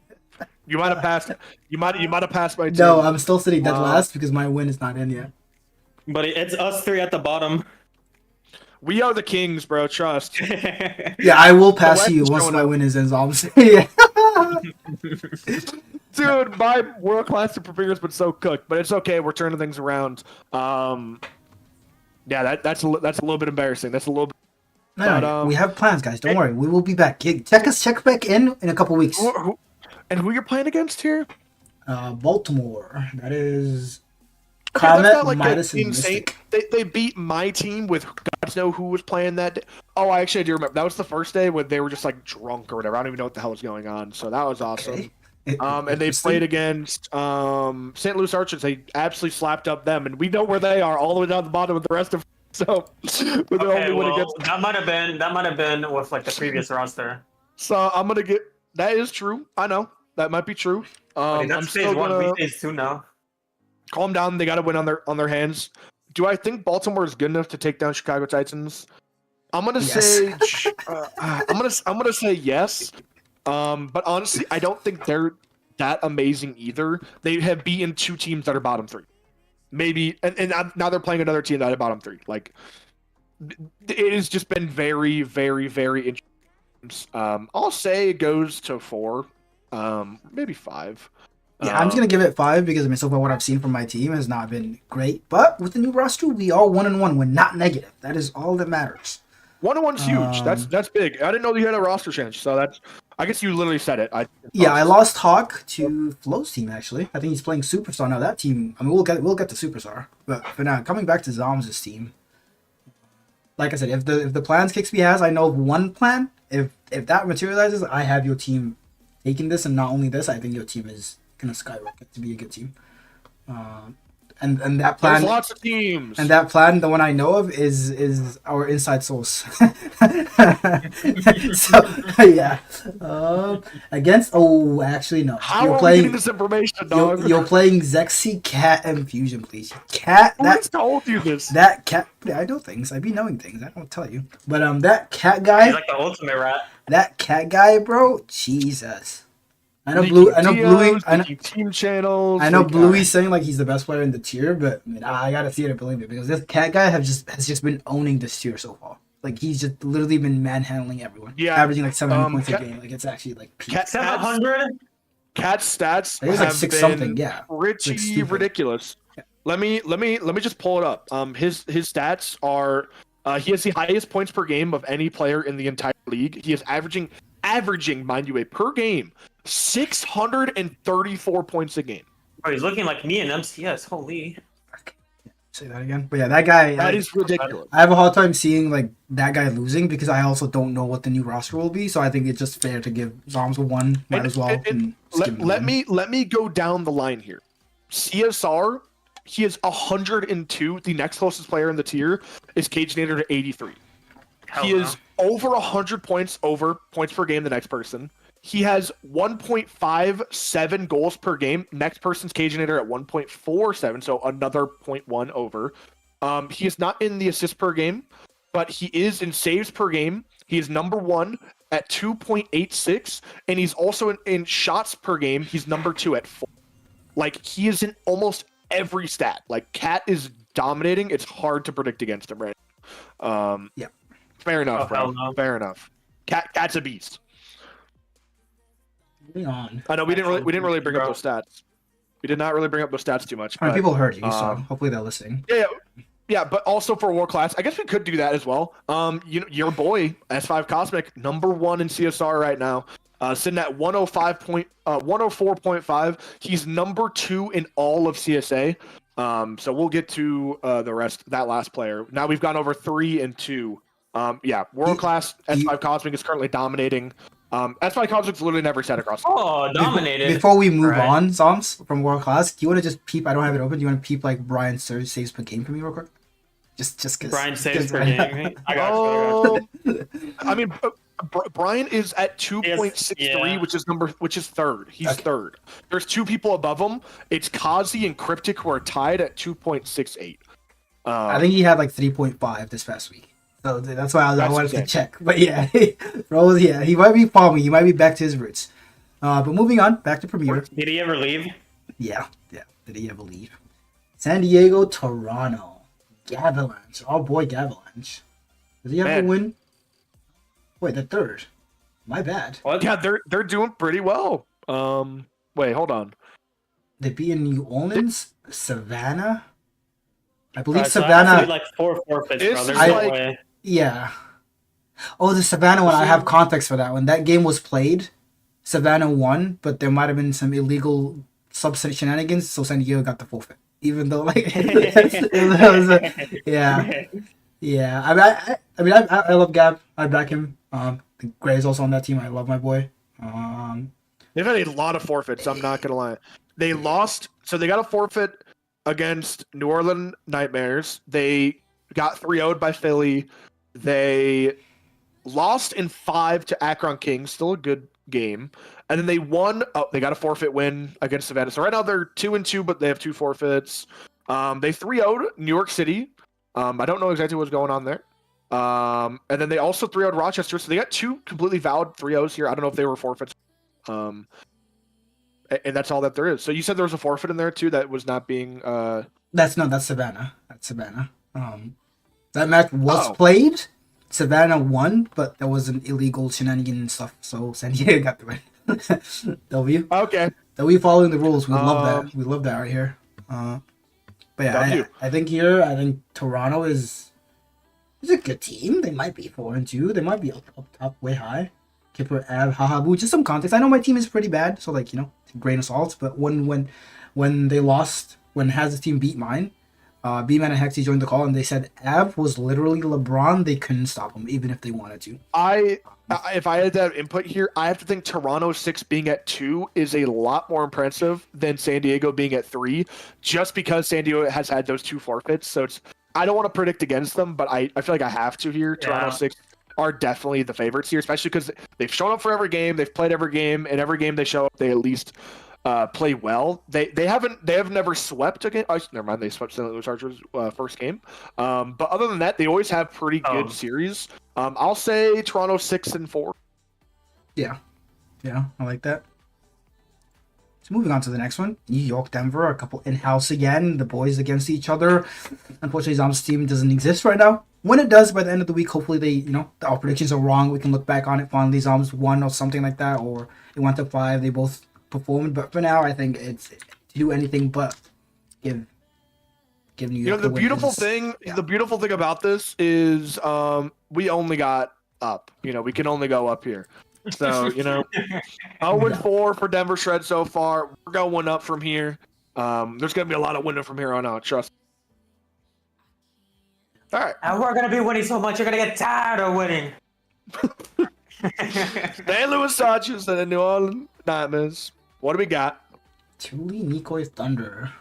You might have passed. You might have passed my team. No, I'm still sitting dead last because my win is not in yet. But it's us 3 at the bottom. We are the kings, bro. Trust. Yeah, I will pass you once my win is in. So I'm saying. Dude, my world class super figures been so cooked, but it's okay. We're turning things around. Yeah, that's a little bit embarrassing. That's a little bit. No, we have plans, guys. Don't worry. We will be back. Check back in a couple weeks. Who you're playing against here? Baltimore. That is. Comet like minus insane. They beat my team with God knows who was playing that day. Oh, I do remember. That was the first day when they were just like drunk or whatever. I don't even know what the hell was going on. So that was awesome. Okay. And they played against St. Louis Archers. They absolutely slapped up them, and we know where they are, all the way down the bottom of the rest of. So that might have been with like the previous roster. So I'm gonna get. That is true. I know that might be true. I'm still gonna. We phase 2 now. Calm down. They got to win on their hands. Do I think Baltimore is good enough to take down Chicago Titans? I'm gonna say. I'm gonna say yes. But honestly, I don't think they're that amazing either. They have beaten 2 teams that are bottom 3. Maybe, and now they're playing another team that are bottom 3. Like, it has just been very, very, very interesting. I'll say it goes to 4, maybe 5. Yeah, I'm just gonna give it 5 because so far what I've seen from my team has not been great. But with the new roster, we are 1-1. We're not negative. That is all that matters. 1-1's huge. That's big. I didn't know you had a roster change, so that's. I guess you literally said it. I lost Hawk to Flo's team actually. I think he's playing Superstar now. That team. I mean, we'll get to Superstar, but for now, coming back to Zom's team. Like I said, if the plans Kixby has, I know of one plan. If that materializes, I have your team taking this, and not only this, I think your team is gonna skyrocket to be a good team. And that plan. There's lots of teams. And that plan, the one I know of, is our inside source. So yeah, against actually no. How you're are playing, we getting this information, dog? You're playing Zexy, Cat, and Fusion, please. Cat. Who's told you this? That Cat. I know things. I be knowing things. I don't tell you. But that Cat guy. He's like the ultimate rat. That Cat guy, bro. Jesus. I know Blue. I know Bluey. I know team channels. I know Bluey's saying like he's the best player in the tier, but I mean, I gotta see it to believe it because this Cat guy has just been owning this tier so far. Like he's just literally been manhandling everyone. Yeah, averaging like 700 points a game. Like it's actually like peak. 700. Cat's stats He's like 6 something. Yeah, pretty ridiculous. Yeah. Let me just pull it up. His stats are he has the highest points per game of any player in the entire league. He is averaging, mind you, per game 634 points a game. Oh, he's looking like me in MCS. Holy. Say that again. But yeah, that guy. That is ridiculous. I have a hard time seeing like that guy losing because I also don't know what the new roster will be. So I think it's just fair to give Zoms a 1. Might as well. Let me go down the line here. CSR, he is 102. The next closest player in the tier is Caginator to 83. He is over 100 points per game the next person. He has 1.57 goals per game. Next person's Caginator at 1.47, so another 0.1 over. He is not in the assists per game, but he is in saves per game. He is number 1 at 2.86, and he's also in shots per game. He's number 2 at 4. Like, he is in almost every stat. Like, Cat is dominating. It's hard to predict against him right now. Yeah. Fair enough, bro. No. Fair enough. Cat's a beast. On. I know we didn't really bring up those stats. We did not really bring up those stats too much. But, people heard you, so hopefully they're listening. Yeah, but also for World Class, I guess we could do that as well. Your boy S5 Cosmic, number 1 in CSR right now, sitting at 104.5. He's number 2 in all of CSA. So we'll get to the rest. That last player. Now we've gone over 3 and 2. World Class S5 Cosmic is currently dominating. S5 Cosmic's literally never set across. Oh, dominated. Before we move on, Zoms, from World Class, do you want to just peep? I don't have it open. Do you want to peep like Brian's saves per game for me real quick? Just because. Brian saves per game. I got you. I mean, Brian is at 2.63, which is third. He's third. There's 2 people above him. It's Kazi and Cryptic who are tied at 2.68. I think he had like 3.5 this past week. So that's why I wanted to check. But yeah, bro, he might be farming. He might be back to his roots. But moving on, back to Premier. Did he ever leave? Yeah. Did he ever leave? San Diego, Toronto, Gavalanche. Oh boy, Gavalanche. Does he ever win? Wait, the third. My bad. What? Yeah, they're doing pretty well. Wait, hold on. They beat in New Orleans, Savannah. I believe So Savannah. like 4 forfeits, bro. There's no way. Yeah. Oh, the Savannah one. I have context for that one. That game was played. Savannah won, but there might have been some illegal subset shenanigans, so San Diego got the forfeit. Even though, like, yeah. I mean, I love Gab. I back him. Gray's also on that team. I love my boy. They've had a lot of forfeits. I'm not gonna lie. They lost, so they got a forfeit against New Orleans Nightmares. They got 3-0'd by Philly. They lost in 5 to Akron Kings. Still a good game. And then they won. Oh, they got a forfeit win against Savannah. So right now they're 2-2, but they have 2 forfeits. They 3-0'd New York City. I don't know exactly what's going on there. And then they also 3-0'd Rochester. So they got 2 completely valid 3-0s here. I don't know if they were forfeits. And that's all that there is. So you said there was a forfeit in there too that was not being. That's Savannah. That's Savannah. That match was played. Savannah won, but there was an illegal shenanigan and stuff. So San Diego got the win. W. Okay. W following the rules. We love that. We love that right here. But yeah, I think Toronto is It's a good team. They might be 4-2. They might be up top, way high. Kipper, Ab, Hahabu. Just some context. I know my team is pretty bad, so like grain of salt. But when they lost, when Haz's team beat mine, B-Man and Hexy joined the call, and they said Ab was literally LeBron. They couldn't stop him, even if they wanted to. If I had that input here, I have to think Toronto 6 being at 2 is a lot more impressive than San Diego being at 3, just because San Diego has had those 2 forfeits. So I don't want to predict against them, but I feel like I have to here. Toronto 6 are definitely the favorites here, especially because they've shown up for every game, they've played every game, and every game they show up, they at least play well. They have never swept a game. Oh, never mind, they swept St. Louis Archers first game. But other than that, they always have pretty good series. I'll say Toronto 6-4. Yeah, I like that. So moving on to the next one, New York, Denver, a couple in-house again. The boys against each other. Unfortunately, Zom's team doesn't exist right now. When it does, by the end of the week, hopefully they, our predictions are wrong. We can look back on it fondly. Zoms won or something like that, or it went to 5. They both performed, but for now, I think it's to do anything but give New York the beautiful thing. Yeah. The beautiful thing about this is we only got up. We can only go up here. So 0-4 for Denver Shred so far. We're going up from here. There's gonna be a lot of winning from here on out. Trust. All right. And we're gonna be winning so much, you're gonna get tired of winning. St. Louis Dodgers and the New Orleans Nightmares. What do we got? Tuli Nikoi Thunder.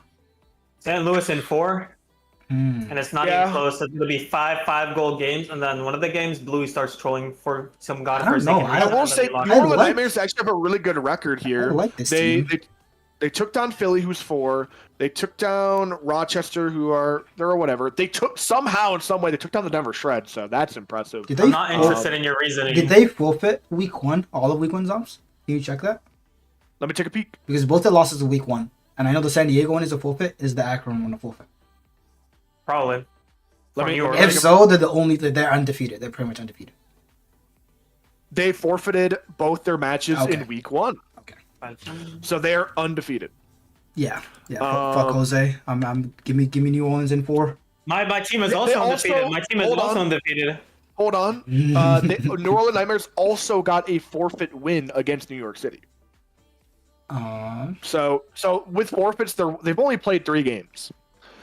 St. Louis in 4. And it's not even close. It's going to be 5 goal games, and then one of the games, Bluey starts trolling for some godforsaken reason. I will say, New Orleans Nightmares actually have a really good record here. I like this team. They took down Philly, who's 4. They took down Rochester, who are there or whatever. They took somehow in some way they took down the Denver Shred, so that's impressive. I'm not interested in your reasoning. Did they forfeit week 1? All of week 1 Zoms? Can you check that? Let me take a peek. Because both the losses of week 1, and I know the San Diego one is a forfeit. Is the Akron one a forfeit? Probably. If so, they're undefeated. They're pretty much undefeated. They forfeited both their matches in week 1. Okay. So they're undefeated. Yeah. Fuck Jose. Give me New Orleans in 4. My team is also undefeated. My team is also undefeated. Hold on. New Orleans Nightmares also got a forfeit win against New York City. So with forfeits, they've only played 3 games.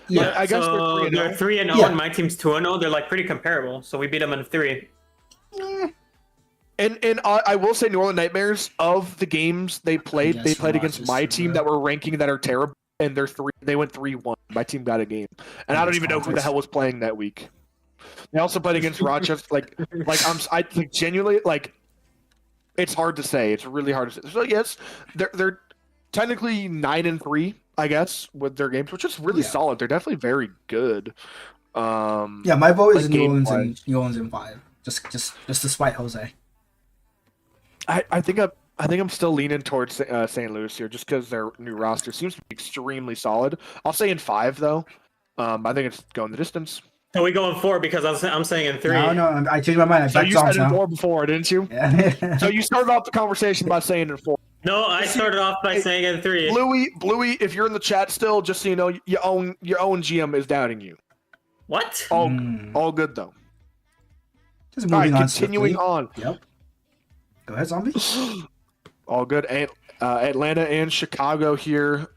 Yeah, I guess they're 3-0, and my team's 2-0. They're like pretty comparable. So we beat them in 3. And I will say, New Orleans Nightmares, of the games they played against my team that were ranking that are terrible, and they went 3-1. My team got a game, and I don't even know who the hell was playing that week. They also played against Rochester. I genuinely it's hard to say. It's really hard to say. So yes, they're technically 9-3. I guess, with their games, which is really solid. They're definitely very good. My vote is New Orleans in 5. Just to spite Jose. I think I'm still leaning towards St. Louis here, just because their new roster seems to be extremely solid. I'll say in 5 though. I think it's going the distance. So we go in 4 because I'm saying in 3. No, I changed my mind. So you said in 4 before, didn't you? Yeah. So you started off the conversation by saying in 4. No, I started off by saying in 3. Bluey, if you're in the chat still, just so you know, your own GM is doubting you. What? All good though. Just moving on. Continuing on. Yep. Go ahead, Zombie. All good. Atlanta and Chicago here.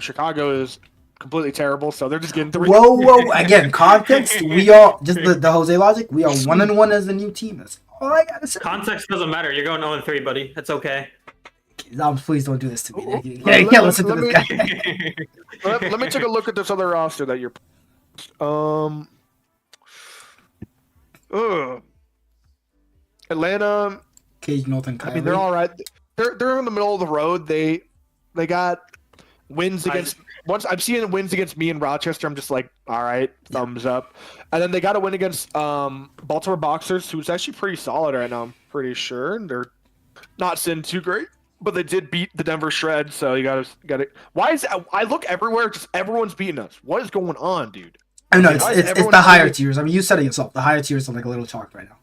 Chicago is completely terrible, so they're just getting 3. Whoa! Again, context. We are just the Jose logic. We are 1-1 as a new team. That's all I gotta say. Context doesn't matter. You're going 0-3, buddy. That's okay. Please don't do this to me. You can't listen to this guy. Let me take a look at this other roster that you're. Atlanta. Cage North and Kylie. I mean, they're all right. They're in the middle of the road. They got wins against. Once I'm seeing wins against me and Rochester, I'm just like, all right, thumbs up. And then they got a win against Baltimore Boxers, who's actually pretty solid right now. I'm pretty sure they're not sitting too great. But they did beat the Denver Shred, so you got to. Why is I look everywhere? Just everyone's beating us. What is going on, dude? I know it's the higher tiers. I mean, you said it yourself. The higher tiers are like a little chalked right now.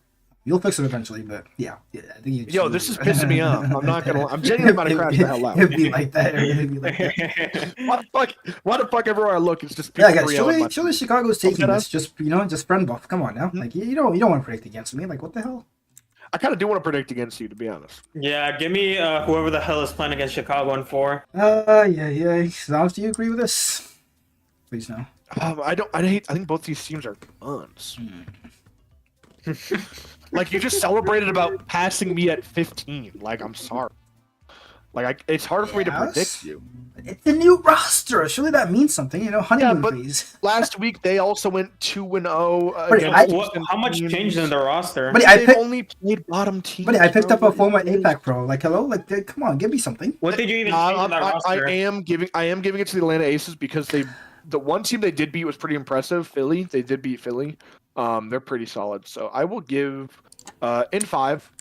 You'll fix it eventually, but yeah, I think you. Yo, this is pissing me off. I'm not gonna. I'm genuinely about to crash the hell out. It'd be like that. It really be like that. Why the fuck? Everywhere I look, it's just Yeah, people guys. 3-0. Surely Chicago's taking Okay, this. Just just friend buff. Come on now. Like you don't want to predict against me. Like what the hell? I kind of do want to predict against you, to be honest. Yeah, give me whoever the hell is playing against Chicago in 4. Yeah. Sounds, do you agree with this? Please no. I don't. I think both these teams are buns. Like you just celebrated about passing me at 15. Like I'm sorry. Like it's hard for me to predict you. It's a new roster. Surely that means something. Honeymoon but phase. last week they also went 2-0. How much changed in the roster? But They've only played bottom teams. But I picked up bro. a former APAC pro. Like hello, like come on, give me something. What did you even change in that roster? I am giving it to the Atlanta Aces because the one team they did beat was pretty impressive. Philly, they did beat Philly. They're pretty solid. So I will give in 5.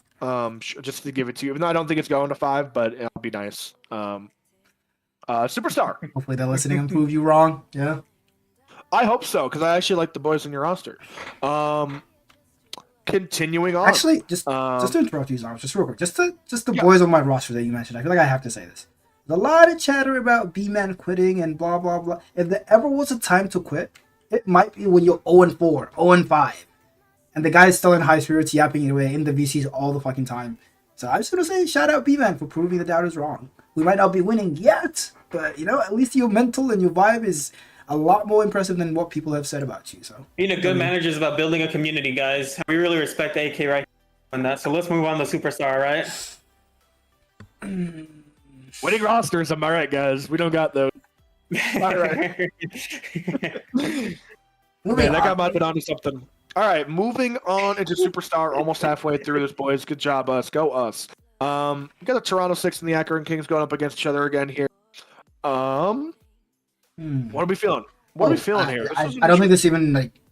Just to give it to you, even though I don't think it's going to 5, but it'll be nice. Superstar. Hopefully they're listening and prove you wrong. Yeah. I hope so, because I actually like the boys in your roster. Continuing on. Actually, just to interrupt you, Zara, just real quick, just the boys on my roster that you mentioned. I feel like I have to say this. There's a lot of chatter about B-Man quitting and blah blah blah. If there ever was a time to quit, it might be when you're 0-4, 0-5. And the guy's still in high spirits, yapping it away in the VCs all the fucking time. So I'm just gonna say, shout out B-Man for proving the doubters wrong. We might not be winning yet, but at least your mental and your vibe is a lot more impressive than what people have said about you. So Being a good manager is about building a community, guys. We really respect AK right on that. So let's move on to Superstar, right? Winning rosters, am I right, guys? We don't got those. All right. Man, that guy might have been onto something. All right, moving on into Superstar, almost halfway through this, boys. Good job, us. Go us. We got the Toronto 6 and the Akron Kings going up against each other again here. What are we feeling? What are we feeling here? I don't think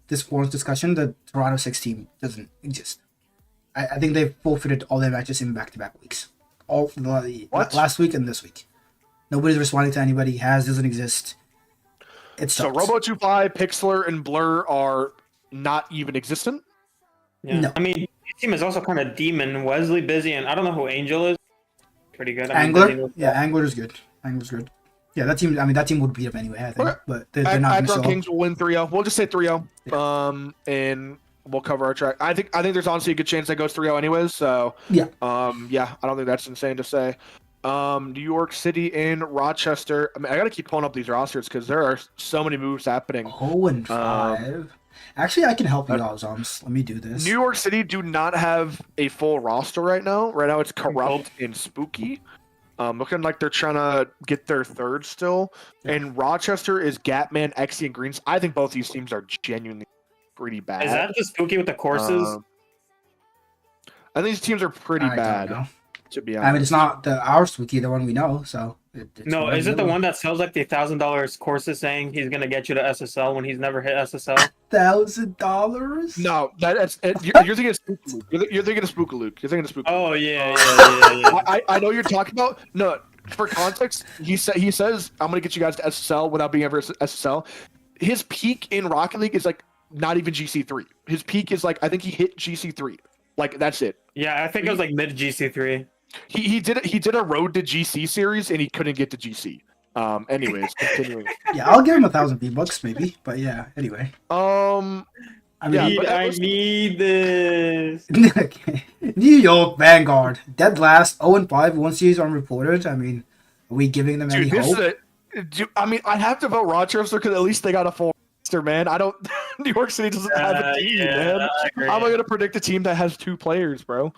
this warrants discussion. The Toronto 6 team doesn't exist. I think they've forfeited all their matches in back-to-back weeks. All last week and this week. Nobody's responding to anybody. Doesn't exist. It's so Robo25, Pixlr, and Blur are not even existent? Yeah. No. I mean, this team is also kind of demon. Wesley, Busy, and I don't know who Angel is. Pretty good. Angler? Yeah, Angler's good. Angler's good. Yeah, that team would beat them anyway, I think. Okay. But they're not Akron Kings will win 3-0. We'll just say 3-0. Yeah. And we'll cover our track. I think there's honestly a good chance that goes 3-0 anyways. So yeah. I don't think that's insane to say. New York City and Rochester. I mean, I gotta keep pulling up these rosters because there are so many moves happening. 0-5. Actually, I can help you out, Zoms. Let me do this. New York City do not have a full roster right now. Right now, it's Corrupt and Spooky. Looking like they're trying to get their third still. Yeah. And Rochester is Gatman, Exy, and Greens. I think both these teams are genuinely pretty bad. Is that the Spooky with the courses? I think these teams are pretty bad. To be honest. I mean, it's not our Spooky, the one we know. So no, is it the one that sells like the $1,000 courses saying he's gonna get you to SSL when he's never hit SSL? $1,000? No, that's you're thinking of Spookaloo. You're thinking of Spookaloo. You're thinking of Spookaloo. Oh yeah. I know you're talking about. No, for context, he says I'm gonna get you guys to SSL without being ever SSL. His peak in Rocket League is like not even GC3. His peak is like I think he hit GC3. Like that's it. Yeah, I think it was like mid GC3. He did a road to GC series and he couldn't get to GC. Anyways, continuing. Yeah, I'll give him 1,000 V-Bucks maybe, but yeah. Anyway. I need this. New York Vanguard, dead last, 0-5, one series unreported. I mean, are we giving them any hope? I have to vote Rochester because at least they got a full roster, man. I don't. New York City doesn't have a team, man. How am I gonna predict a team that has 2 players, bro?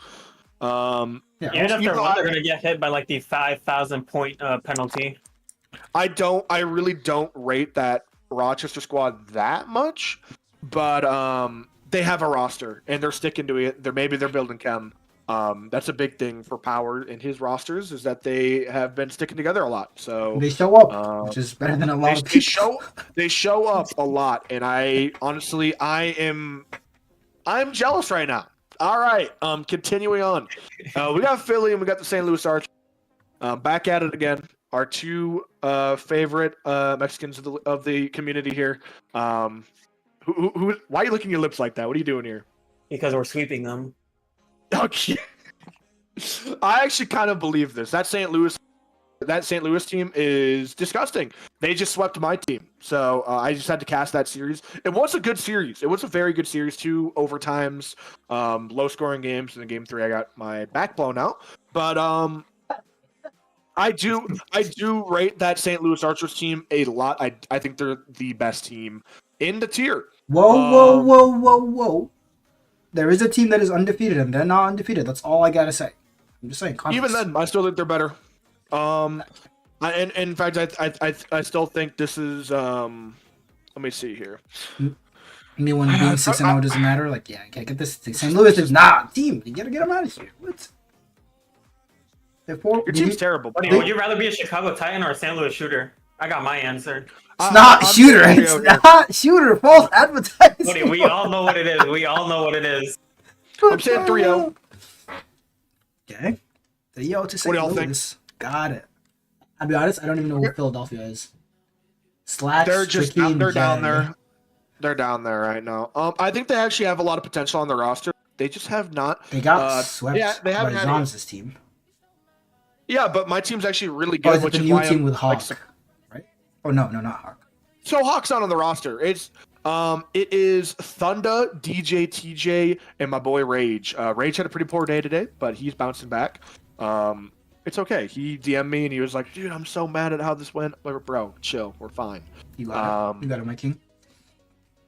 Even if they're gonna get hit by like the 5,000 point penalty. I really don't rate that Rochester squad that much, but they have a roster and they're sticking to it. They're building chem. That's a big thing for Power in his rosters is that they have been sticking together a lot. So they show up, which is better than a lot of people. They show up a lot, and I'm jealous right now. All right, continuing on. We got Philly and we got the St. Louis Arch. Back at it again. Our 2 favorite Mexicans of the community here. Why are you licking your lips like that? What are you doing here? Because we're sweeping them. Okay. I actually kind of believe this. That St. Louis team is disgusting. They just swept my team, so I just had to cast that series. It was a good series. It was a very good series. 2 overtimes, low-scoring games. And in Game 3, I got my back blown out. But I do rate that St. Louis Archers team a lot. I think they're the best team in the tier. Whoa. There is a team that is undefeated, and they're not undefeated. That's all I gotta say. I'm just saying. Confidence. Even then, I still think they're better. And in fact, I still think this is. Let me see here. I mean, when being 6-0 doesn't matter. Like, yeah, I can't get this. St. Louis is not team. You gotta get them out of here. What? Your team's terrible. Would you rather be a Chicago Titan or a St. Louis Shooter? I got my answer. It's not shooter. It's not shooter. False advertising. Buddy, we all know what it is. We all know what it is. I'm saying 3-0. Okay. 3-0 to St. What do y'all Louis. Got it. I'll be honest, I don't even know who Philadelphia is. Slash, They're just Tricky, they're down there. They're down there right now. I think they actually have a lot of potential on their roster. They just have not. They got swept they haven't by had Johns' team. Yeah, but my team's actually really Oh, good. it's Which the is new why team I'm, with Hawk, like, right? Oh no, not Hawk. so Hawk's not on the roster. It is Thunder, DJ, TJ, and my boy Rage. Rage had a pretty poor day today, but he's bouncing back. It's okay. He DM'd me and he was like, "Dude, I'm so mad at how this went." Like, bro, chill. We're fine. You got it, my king.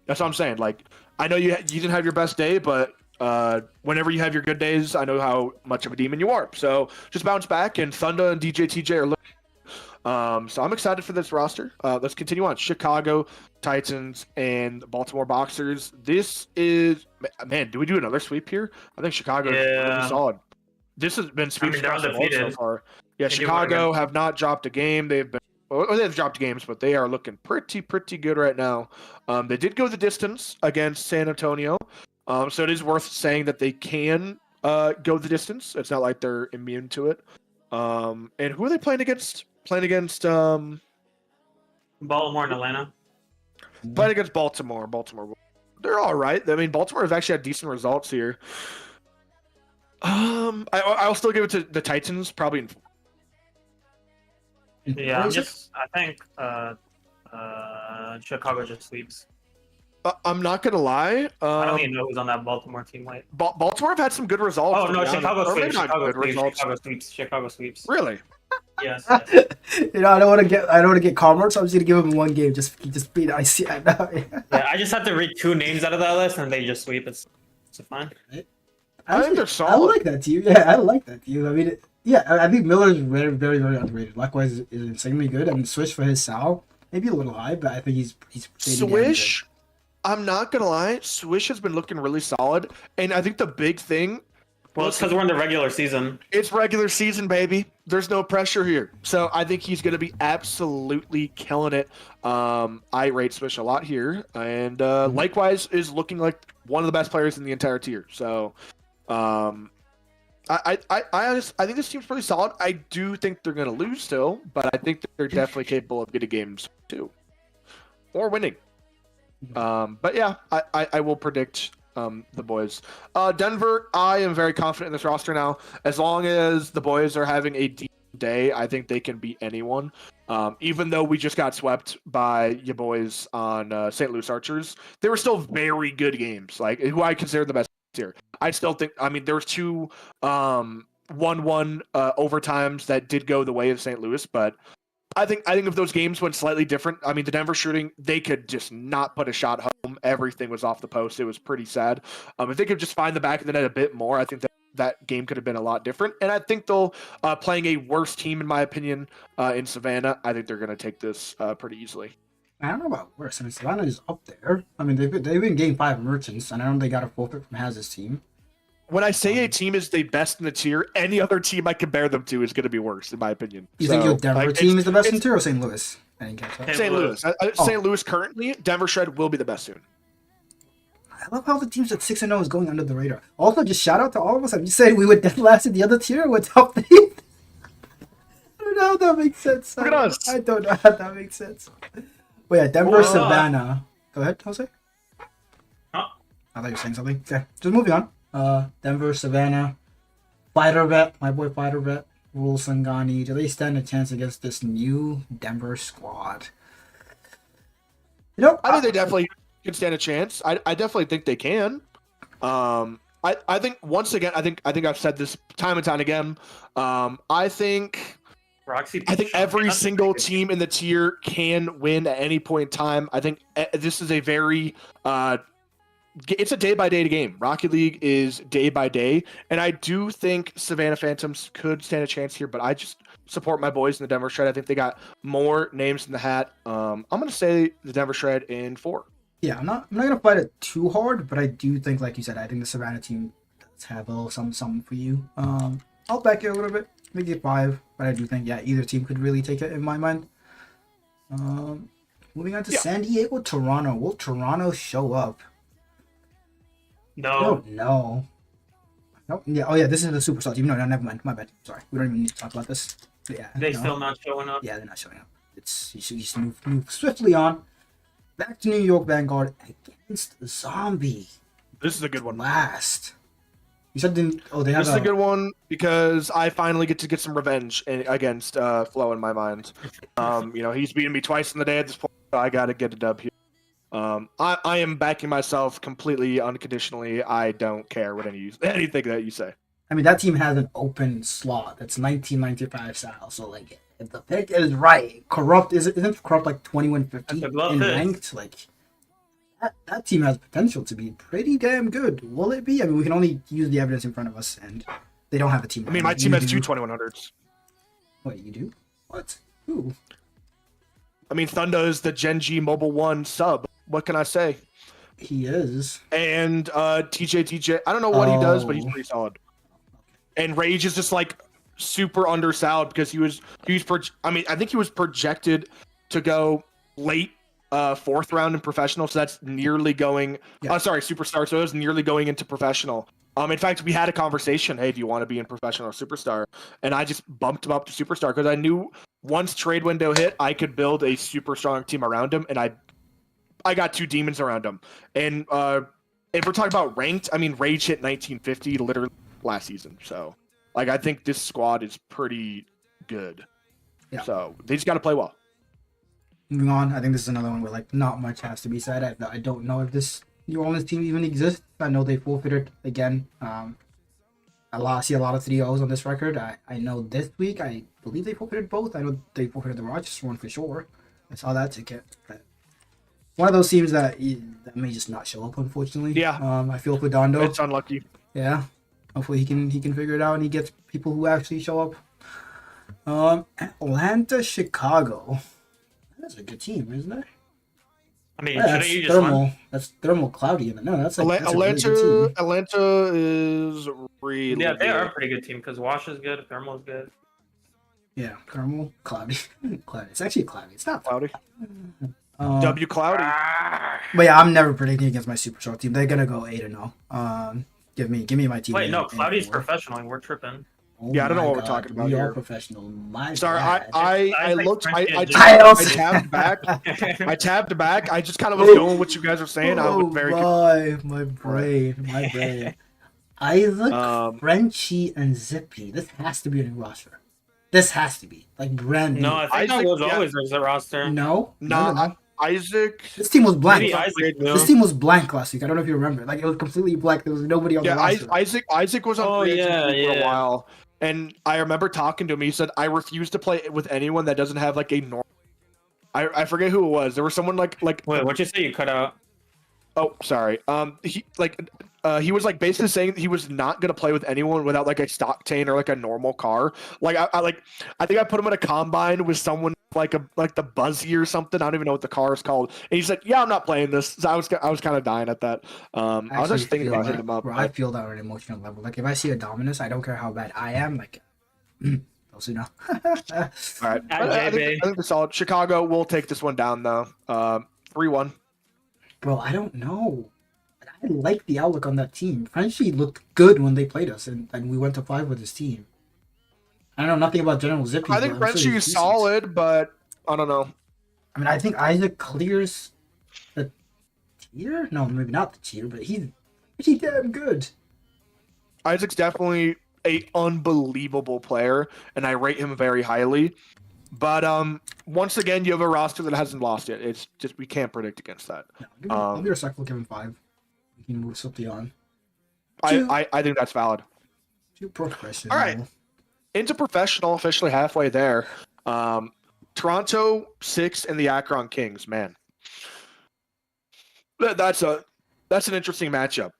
That's what I'm saying. Like, I know you didn't have your best day, but whenever you have your good days, I know how much of a demon you are. So just bounce back, and Thunder and DJ TJ are looking. So I'm excited for this roster. Let's continue on. Chicago Titans and Baltimore Boxers. This is, man, do we do another sweep here? I think Chicago is really solid. This has been sweeps across the board so far. Yeah, Chicago have not dropped a game. They've dropped games, but they are looking pretty good right now. They did go the distance against San Antonio. So it is worth saying that they can go the distance. It's not like they're immune to it. And who are they playing against? Playing against Baltimore and Atlanta. Playing against Baltimore. They're all right. I mean, Baltimore has actually had decent results here. I'll still give it to the Titans, probably. Yeah, I think Chicago just sweeps. I'm not gonna lie. I don't even know who's on that Baltimore team. Like Baltimore have had some good results. Oh no, Chicago sweeps. Chicago Chicago sweeps. Really? Yes. You know, I don't want to get Commerce, so I'm just gonna give him one game. Just beat IC. Yeah, I just have to read 2 names out of that list, and they just sweep. It's fine. I think they're solid. I like that team. Yeah, I like that team. I mean, I think Miller is very, very, very underrated. Likewise, is insanely good, and Swish for his Sal maybe a little high, but I think he's Swish. I'm not gonna lie, Swish has been looking really solid, and I think the big thing. Well, it's because we're in the regular season. It's regular season, baby. There's no pressure here, so I think he's gonna be absolutely killing it. I rate Swish a lot here, and likewise is looking like one of the best players in the entire tier. So, I think this team's pretty solid. I do think they're gonna lose still, but I think they're definitely capable of getting games too, or winning. But yeah, I will predict the boys. Denver, I am very confident in this roster now. As long as the boys are having a deep day, I think they can beat anyone. Even though we just got swept by your boys on St. Louis Archers, they were still very good games, like who I consider the best here. I still think, I mean, there was 2 1-1 overtimes that did go the way of St. Louis, but I think if those games went slightly different, I mean, the Denver shooting, they could just not put a shot home. Everything was off the post. It was pretty sad. If they could just find the back of the net a bit more, I think that game could have been a lot different. And I think they'll, playing a worse team, in my opinion, in Savannah, I think they're going to take this pretty easily. I don't know about worse. I mean, Savannah is up there. I mean, they've been Game 5 Merchants, and I know they got a forfeit from Haz's team. When I say a team is the best in the tier, any other team I compare them to is going to be worse, in my opinion. You think your Denver team is the best in the tier, or St. Louis? I didn't catch that. St. Louis. St. Louis currently, Denver Shred will be the best soon. I love how the teams at 6-0 is going under the radar. Also, just shout out to all of us. I'm just saying we were dead last in the other tier. We're top 3. I don't know how that makes sense. Look at us. I don't know how that makes sense. But yeah, Denver, Savannah. Go ahead, Jose. Huh? I thought you were saying something. Okay, just moving on. Denver, Savannah, Fighter Vet, my boy Fighter Vet, Rule Sangani. Do they stand a chance against this new Denver squad? You know, I think they definitely can stand a chance. I definitely think they can. I think once again, I think I've said this time and time again. I think Roxy. every single team in the tier can win at any point in time. I think this is a very it's a day by day game. Rocket League is day by day, and I do think Savannah Phantoms could stand a chance here. But I just support my boys in the Denver Shred. I think they got more names in the hat. I'm gonna say the Denver Shred in 4. Yeah, I'm not gonna fight it too hard, but I do think, like you said, I think the Savannah team does have a little something for you. I'll back you a little bit, maybe 5, but I do think either team could really take it in my mind. Moving on to San Diego, Toronto. Will Toronto show up? No. No. Nope. Yeah. Oh yeah, this is the superstar team. No, never mind. My bad. Sorry, we don't even need to talk about this. But yeah. They still not showing up. Yeah, they're not showing up. It's you just move swiftly on. Back to New York Vanguard against Zombie. This is a good one. Last. You said they have. This is a good one because I finally get to get some revenge against Flo in my mind. He's beaten me twice in the day at this point. So I got to get a dub here. I am backing myself completely unconditionally. I don't care what anything that you say. I mean, that team has an open slot that's 1995 style. So like, if the pick is right, Corrupt isn't Corrupt like 2150 in ranked? Like that team has potential to be pretty damn good. Will it be? I mean, we can only use the evidence in front of us, and they don't have a team. I mean, my team has 2 2100s. Wait, you do? What? Who? I mean, Thunda is the Gen G Mobile 1 sub. What can I say? He is. And TJ, I don't know what he does, but he's pretty solid. And Rage is just like super undersold because I think he was projected to go late 4th round in professional, so that's nearly going superstar, so it was nearly going into professional. In fact, we had a conversation, hey, do you want to be in professional or superstar? And I just bumped him up to superstar because I knew once trade window hit, I could build a super strong team around him, and I got 2 demons around him. And if we're talking about ranked, I mean, Rage hit 1950 literally last season. So, like, I think this squad is pretty good. Yeah. So they just got to play well. Moving on, I think this is another one where like not much has to be said. I don't know if this New Orleans team even exists. I know they forfeited again. I see a lot of 3-0s on this record. I know this week, I believe they forfeited both. I know they forfeited the Rochester one for sure. I saw that ticket. But one of those teams that may just not show up, unfortunately. Yeah. I feel for Dondo. It's unlucky. Yeah. Hopefully he can figure it out and he gets people who actually show up. Atlanta, Chicago. That's a good team, isn't it? I mean, that's you just Thermal. That's Thermal Cloudy. No, that's a Atlanta. really good team. Atlanta is really they are a good. pretty good team because Wash is good, Thermal is good. Yeah, Thermal, Cloudy. Cloudy. It's actually Cloudy. It's not Cloudy. W Cloudy. But yeah, I'm never predicting against my Superstar team. They're gonna go 8-0. Give me my team. Wait, no, Cloudy's professional and we're tripping. Oh yeah, I don't know what God. we're talking about We here. are professional. My Sorry, bad. I looked. I tabbed back. I tabbed back. I just kind of was going what you guys were saying. I was very. My brain. Isaac, Frenchie, and Zippy. This has to be a new roster. This has to be like brand new. No, I think that was always the roster. No. Isaac. This team was blank. Maybe Isaac This team was blank last week. I don't know if you remember. Like it was completely blank. There was nobody on the roster. Isaac was on free agency for a while, and I remember talking to him. He said, "I refuse to play with anyone that doesn't have like a normal." I forget who it was. There was someone like. Wait, what'd you say? You cut out. Oh, sorry. He was like basically saying he was not gonna play with anyone without like a stock tank or like a normal car. Like I think I put him in a combine with someone like the Buzzy or something. I don't even know what the car is called. And he's like, "Yeah, I'm not playing this." So I was kind of dying at that. I was just thinking about hitting him up. Bro, I feel that on an emotional level. Like if I see a Dominus, I don't care how bad I am. Like, those who know. All right, I think it's solid. Chicago will take this one down though. 3-1. Bro, I don't know. I like the outlook on that team. Frenchie looked good when they played us, and we went to 5 with his team. I know nothing about General Zippy. I think Frenchie is solid, but I don't know. I mean, I think Isaac clears the tier. No, maybe not the tier, but he's pretty damn good. Isaac's definitely a unbelievable player, and I rate him very highly. But once again, you have a roster that hasn't lost yet. It's just we can't predict against that. No, I'll be respectful. Give him 5. We can move something on. I think that's valid. Too professional. All right. Into professional, officially halfway there. Toronto 6 and the Akron Kings. Man, that's an interesting matchup.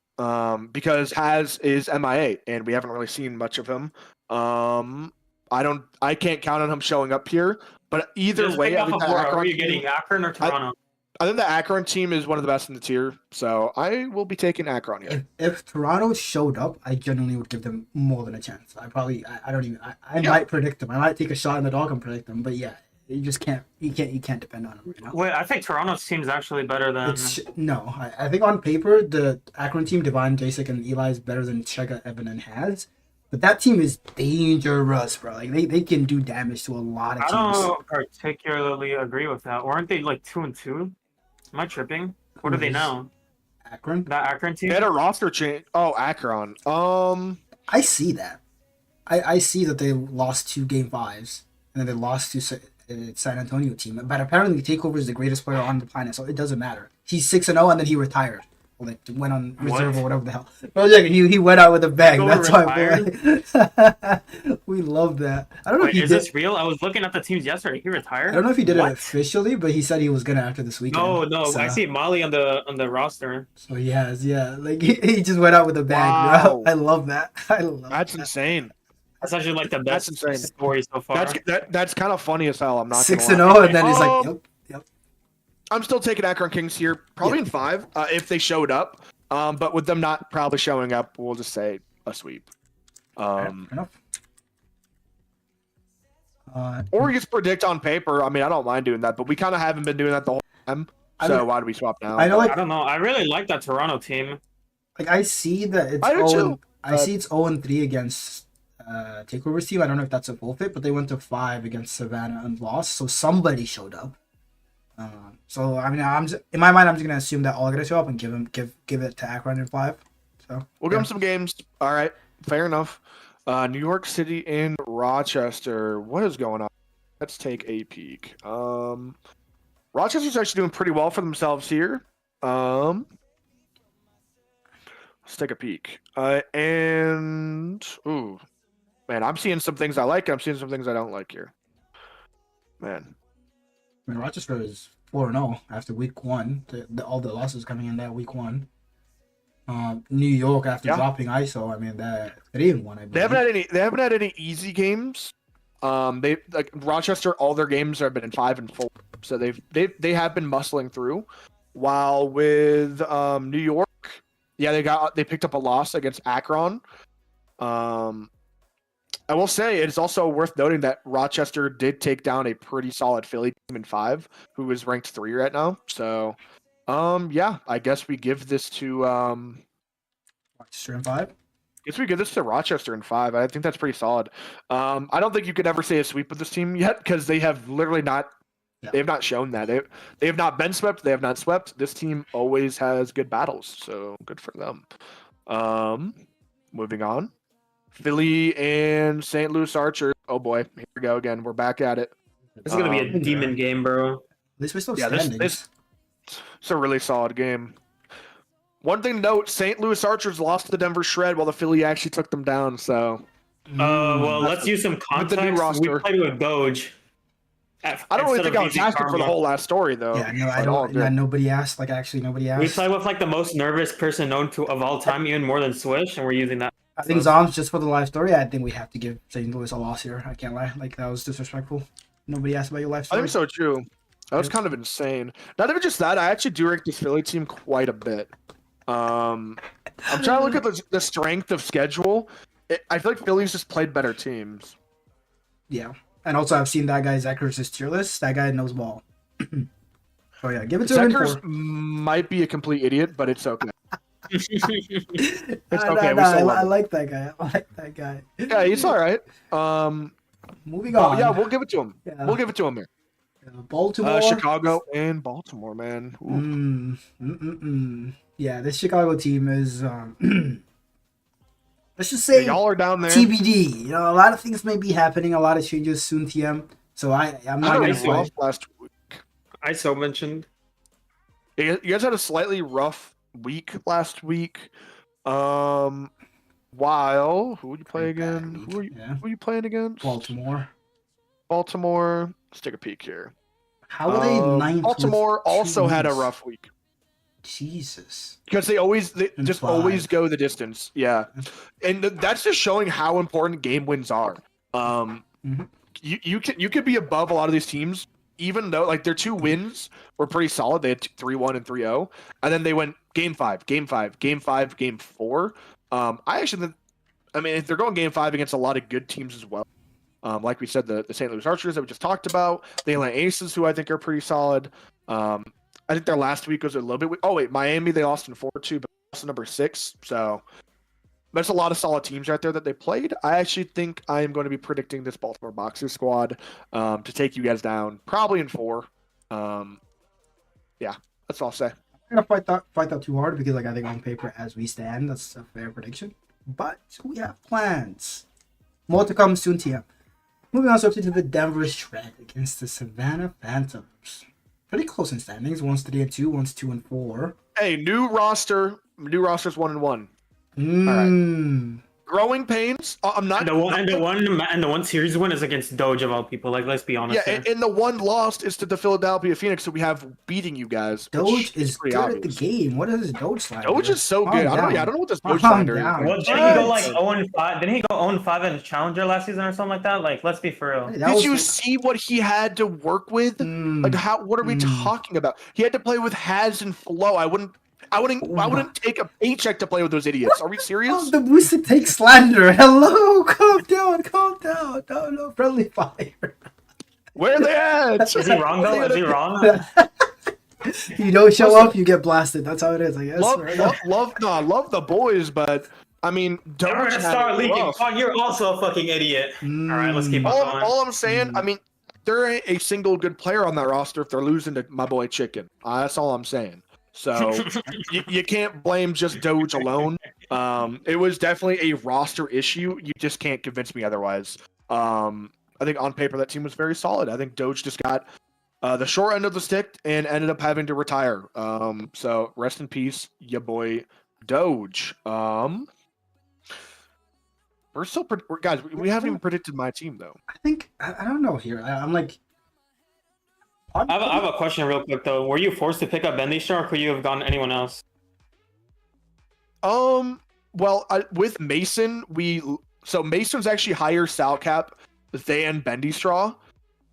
Because Haz is MIA and we haven't really seen much of him. I can't count on him showing up here. But either way, I think are you getting Akron or Toronto? I think the Akron team is one of the best in the tier, so I will be taking Akron here. If Toronto showed up, I genuinely would give them more than a chance. I might predict them. I might take a shot in the dog and predict them, but yeah, you just can't. You can't depend on them right now. Wait, I think Toronto's team is actually better than. I think on paper the Akron team, Divine, Jacek, and Eli is better than Chega, Evan, and Haz. But that team is dangerous, bro. Like they can do damage to a lot of teams. I don't particularly agree with that. Weren't they like 2-2? Am I tripping? What are they now? Akron? That Akron team? They had a roster change. Oh, Akron. I see that. I see that they lost 2 Game 5s, and then they lost to San Antonio team. But apparently Takeover is the greatest player on the planet, so it doesn't matter. He's 6-0, and then he retired. Well, they went on reserve or whatever the hell. Bro, he went out with a bang. That's why we love that. I don't know if he is this real? I was looking at the teams yesterday. He retired. I don't know if he did it officially, but he said he was gonna after this weekend. No, so, I see Molly on the roster. So he has, yeah. Like he just went out with a bang, bro. I love that. That's insane. That's actually like the best story so far. That's kind of funny as hell. I'm not 6-0, and then he's like, yep. I'm still taking Akron Kings here, probably in 5 if they showed up. But with them not probably showing up, we'll just say a sweep. Or we just predict on paper. I mean, I don't mind doing that, but we kind of haven't been doing that the whole time. So why do we swap now? I don't know. I really like that Toronto team. Like I see that it's I see it's 0-3 against Takeover's team. I don't know if that's a full fit, but they went to 5 against Savannah and lost. So somebody showed up. So I mean, in my mind, I'm just gonna assume that all are gonna show up and give it to Akron in 5. So we'll give them some games. All right, fair enough. New York City and Rochester. What is going on? Let's take a peek. Rochester's actually doing pretty well for themselves here. Let's take a peek. And ooh, man, I'm seeing some things I like. I'm seeing some things I don't like here. Man. I mean, Rochester is 4-0 after week 1. All the losses coming in that week 1. New York after dropping ISO. I mean, that 3-1. I believe. They haven't had any easy games. They like Rochester. All their games have been in 5 and 4, so they have been muscling through. While with New York, they picked up a loss against Akron. I will say it's also worth noting that Rochester did take down a pretty solid Philly team in 5, who is ranked 3 right now. So, I guess we give this to Rochester in 5. Guess we give this to Rochester in 5. I think that's pretty solid. I don't think you could ever say a sweep with this team yet because they have literally not. Yeah. They have not shown that they have not been swept. They have not swept. This team always has good battles, so good for them. Moving on. Philly and St. Louis Archers. Oh boy, here we go again. We're back at it. This is gonna be a demon game, bro. At least we're still standing. This it's a really solid game. One thing to note: St. Louis Archers lost to the Denver Shred while the Philly actually took them down. So, let's use some context. We played with Doge. I don't really think I was asking for the whole last story though. Yeah, no, I don't. Yeah, nobody asked. Like actually, nobody asked. We played with like the most nervous person known to of all time, even more than Swish, and we're using that. I think Zoms, just for the live story, I think we have to give St. Louis a loss here. I can't lie. Like, that was disrespectful. Nobody asked about your live story. I think so, too. That was kind of insane. Not even just that, I actually do rank this Philly team quite a bit. I'm trying to look at the strength of schedule. I feel like Philly's just played better teams. Yeah. And also, I've seen that guy, Zekers' tier list. That guy knows ball. Oh, yeah. Give it to him. Zekers might be a complete idiot, but it's okay. It's okay. I like that guy. Yeah, he's all right. Moving on. Yeah, we'll give it to him. Yeah. We'll give it to him here. Baltimore, Chicago, and Baltimore, man. Yeah, this Chicago team is let's just say y'all are down there. TBD. You know, a lot of things may be happening, a lot of changes soon. TM. So I'm not gonna off say. last week. ISO mentioned. You guys had a slightly rough week last week. While who would you play again? Who are you playing against? Baltimore. Let's take a peek here. How are they ninth? Baltimore also had a rough week. Jesus. Because they just always go the distance. Yeah. And that's just showing how important game wins are. You could be above a lot of these teams, even though like their 2 wins were pretty solid. They had 3-1 and 3-0. And then they went game 5, game 5, game 5, game 4. If they're going game 5 against a lot of good teams as well. Like we said, the St. Louis Archers that we just talked about, the Atlanta Aces, who I think are pretty solid. I think their last week was a little bit. Oh wait, Miami they lost in 4-2, but lost number 6. So there's a lot of solid teams right there that they played. I actually think I am going to be predicting this Baltimore Boxer squad to take you guys down probably in 4. Yeah, that's all I'll say. I'm not gonna fight that too hard because like I think on paper as we stand, that's a fair prediction. But we have plans. More to come soon, TM. Moving on swiftly to the Denver Shred against the Savannah Phantoms. Pretty close in standings. One's 3-2, one's 2-4. Hey, new roster's 1-1. All right. Growing pains. I'm not. And the one series win is against Doge of all people. Like, let's be honest. Yeah, and the one lost is to the Philadelphia Phoenix, so we have beating you guys. Doge is good at the game. What is his Doge slander? Doge is so good. I don't know what this Doge slander is. Well, didn't he go like 0-5? Didn't he go 0-5 in Challenger last season or something like that? Like, let's be for real. Did you see what he had to work with? Like, what are we talking about? He had to play with Haz and Flo. I wouldn't take a paycheck to play with those idiots. Are we serious? Oh, the Booster takes slander. Hello, calm down. No, friendly fire. Where are they at? Is he wrong though? Is he wrong? You don't show up, you get blasted. That's how it is, I guess. Love the boys, but I mean, don't We're gonna start leaking. Oh, you're also a fucking idiot. All right, let's keep on going. All I'm saying, I mean, there ain't a single good player on that roster if they're losing to my boy Chicken. That's all I'm saying. So you can't blame just Doge alone. It was definitely a roster issue. You just can't convince me otherwise. I think on paper that team was very solid. I think Doge just got the short end of the stick and ended up having to retire. So rest in peace, ya boy Doge. We're still guys. We haven't even predicted my team though. I think I don't know here. I'm like. I have a question real quick though. Were you forced to pick up Bendystar or could you have gone anyone else? Well, with Mason, Mason's actually higher sal cap than Bendystraw.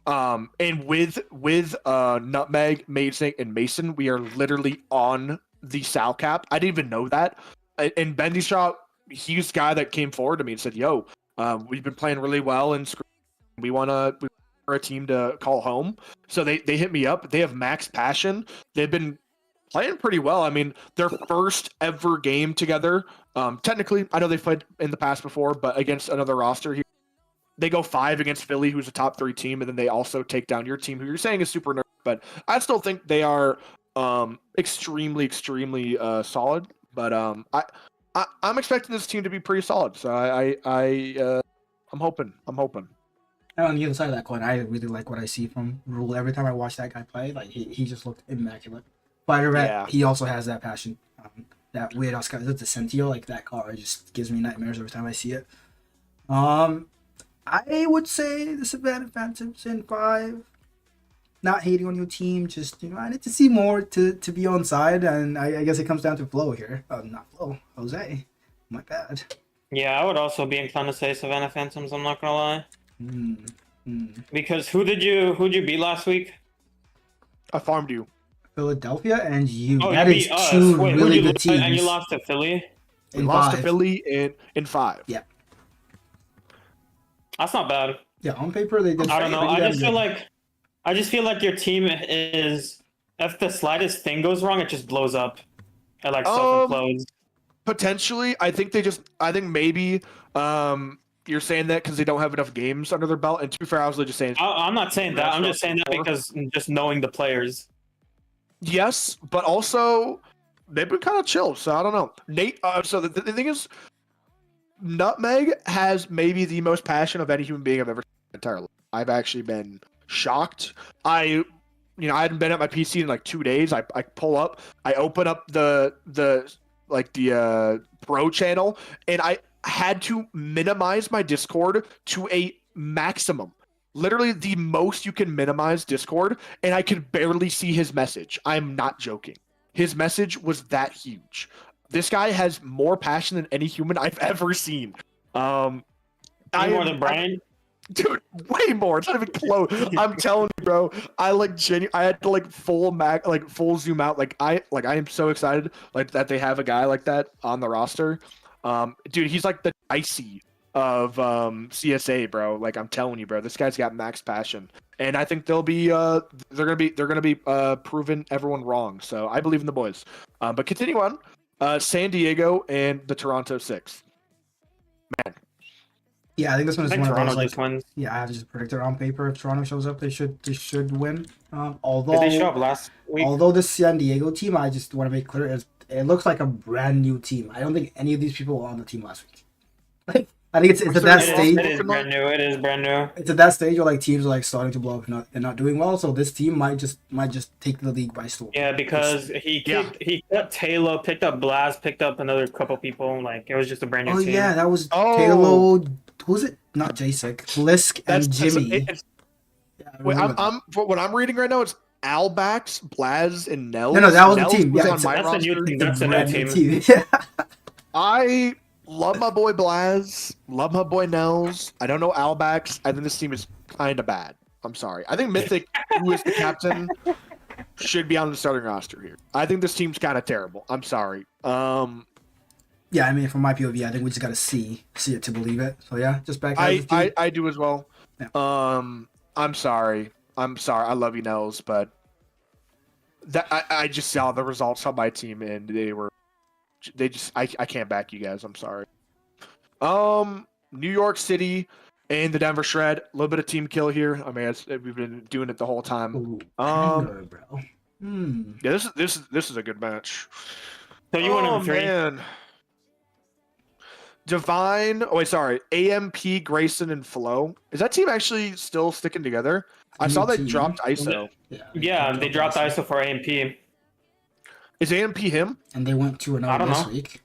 And with Nutmeg, Mason, and Mason, we are literally on the sal cap. I didn't even know that. And Bendystraw, he's the guy that came forward to me and said, "Yo, we've been playing really well and we want a team to call home." So they hit me up. They have max passion. They've been playing pretty well. I mean, their first ever game together. Technically, I know they've played in the past before, but against another roster here, they go 5 against Philly, who's a top 3 team, and then they also take down your team, who you're saying is super nervous. But I still think they are extremely solid. But I'm expecting this team to be pretty solid. So I'm hoping. On the other side of that coin, I really like what I see from Rule. Every time I watch that guy play, like he just looked immaculate. Fighter Rat, he also has that passion. That weird ass guy, the Centio, like that car just gives me nightmares every time I see it. I would say the Savannah Phantoms in 5. Not hating on your team, just I need to see more to be on side, and I guess it comes down to Flo here. Not Flo, Jose. My bad. Yeah, I would also be inclined to say Savannah Phantoms. I'm not gonna lie. Because who'd you beat last week? I farmed you. Philadelphia and you. Oh, that you is beat us. two Wait, really who'd you good lose teams. and you lost to Philly? We lost to Philly in 5. Yeah. That's not bad. Yeah, on paper they did. I don't know. I just feel like your team is, if the slightest thing goes wrong, it just blows up. It like self-implodes. Potentially, I think maybe you're saying that because they don't have enough games under their belt. And to be fair, I was just saying. I'm not saying that. I'm just saying that because just knowing the players. Yes, but also they've been kind of chill, so I don't know. Nate. So the thing is, Nutmeg has maybe the most passion of any human being I've ever seen in my entire life. I've actually been shocked. I hadn't been at my PC in like 2 days. I pull up, I open up the pro channel, and I had to minimize my Discord to a maximum. Literally the most you can minimize Discord, and I could barely see his message. I'm not joking. His message was that huge. This guy has more passion than any human I've ever seen. More than Brian? Dude, way more. It's not even close. I'm telling you, bro. I had to full zoom out. I am so excited that they have a guy like that on the roster. Dude, he's like the Dicey of CSA, bro. Like, I'm telling you, bro. This guy's got max passion, and I think they're gonna be proving everyone wrong. So I believe in the boys. But continue on. San Diego and the Toronto Six. Man. Yeah, I think this one is one Toronto of those. just wins. Yeah, I have to just predict it on paper. If Toronto shows up, they should win. Although Did they show up last week? Although the San Diego team, I just want to make clear, it looks like a brand new team. I don't think any of these people were on the team last week. Like, I think it's at that stage. It is brand new. It is brand new. It's at that stage where like teams are like starting to blow up and not doing well. So this team might just take the league by storm. Yeah, because he cut Taylor, picked up Blast, picked up another couple people. Like, it was just a brand new team. Oh yeah, that was Taylor. Who was it? Not Jacek, Blisk, and Jimmy. Wait, what I'm reading right now, it's Albax, Blaz, and Nels. No, that was Nels the team. Yeah, on my that's a new roster. team. That's a new team. Yeah. I love my boy Blaz. Love my boy Nels. I don't know Albax. I think this team is kind of bad. I'm sorry. I think Mythic, who is the captain, should be on the starting roster here. I think this team's kind of terrible. I'm sorry. Yeah, I mean, from my POV, I think we just got to see it to believe it. So yeah, just back. I do as well. Yeah. I'm sorry. I love you, Nels, but I just saw the results on my team, and I can't back you guys. I'm sorry. New York City and the Denver Shred, a little bit of team kill here. I mean, we've been doing it the whole time. Ooh, bro. Yeah, this is a good match. So you won in 3. Man. Divine. Oh wait, sorry. AMP, Grayson, and Flo. Is that team actually still sticking together? I saw they dropped ISO. Yeah, they dropped ISO for AMP. Is AMP him? And they went 2-0 this know. week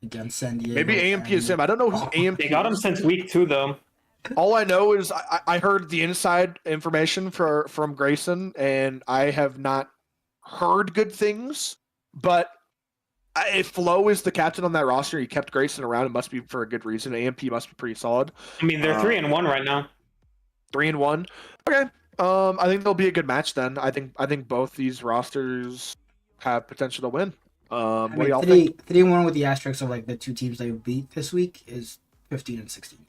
against San Diego. Maybe AMP is him. I don't know who AMP They got him since week 2, though. All I know is I heard the inside information from Grayson, and I have not heard good things. But if Flo is the captain on that roster, he kept Grayson around. It must be for a good reason. AMP must be pretty solid. I mean, they're 3-1 right now. 3-1. Okay. I think there'll be a good match then. I think both these rosters have potential to win. What do y'all think? 3-1 with the asterisks of like the two teams they beat this week is 15 and 16.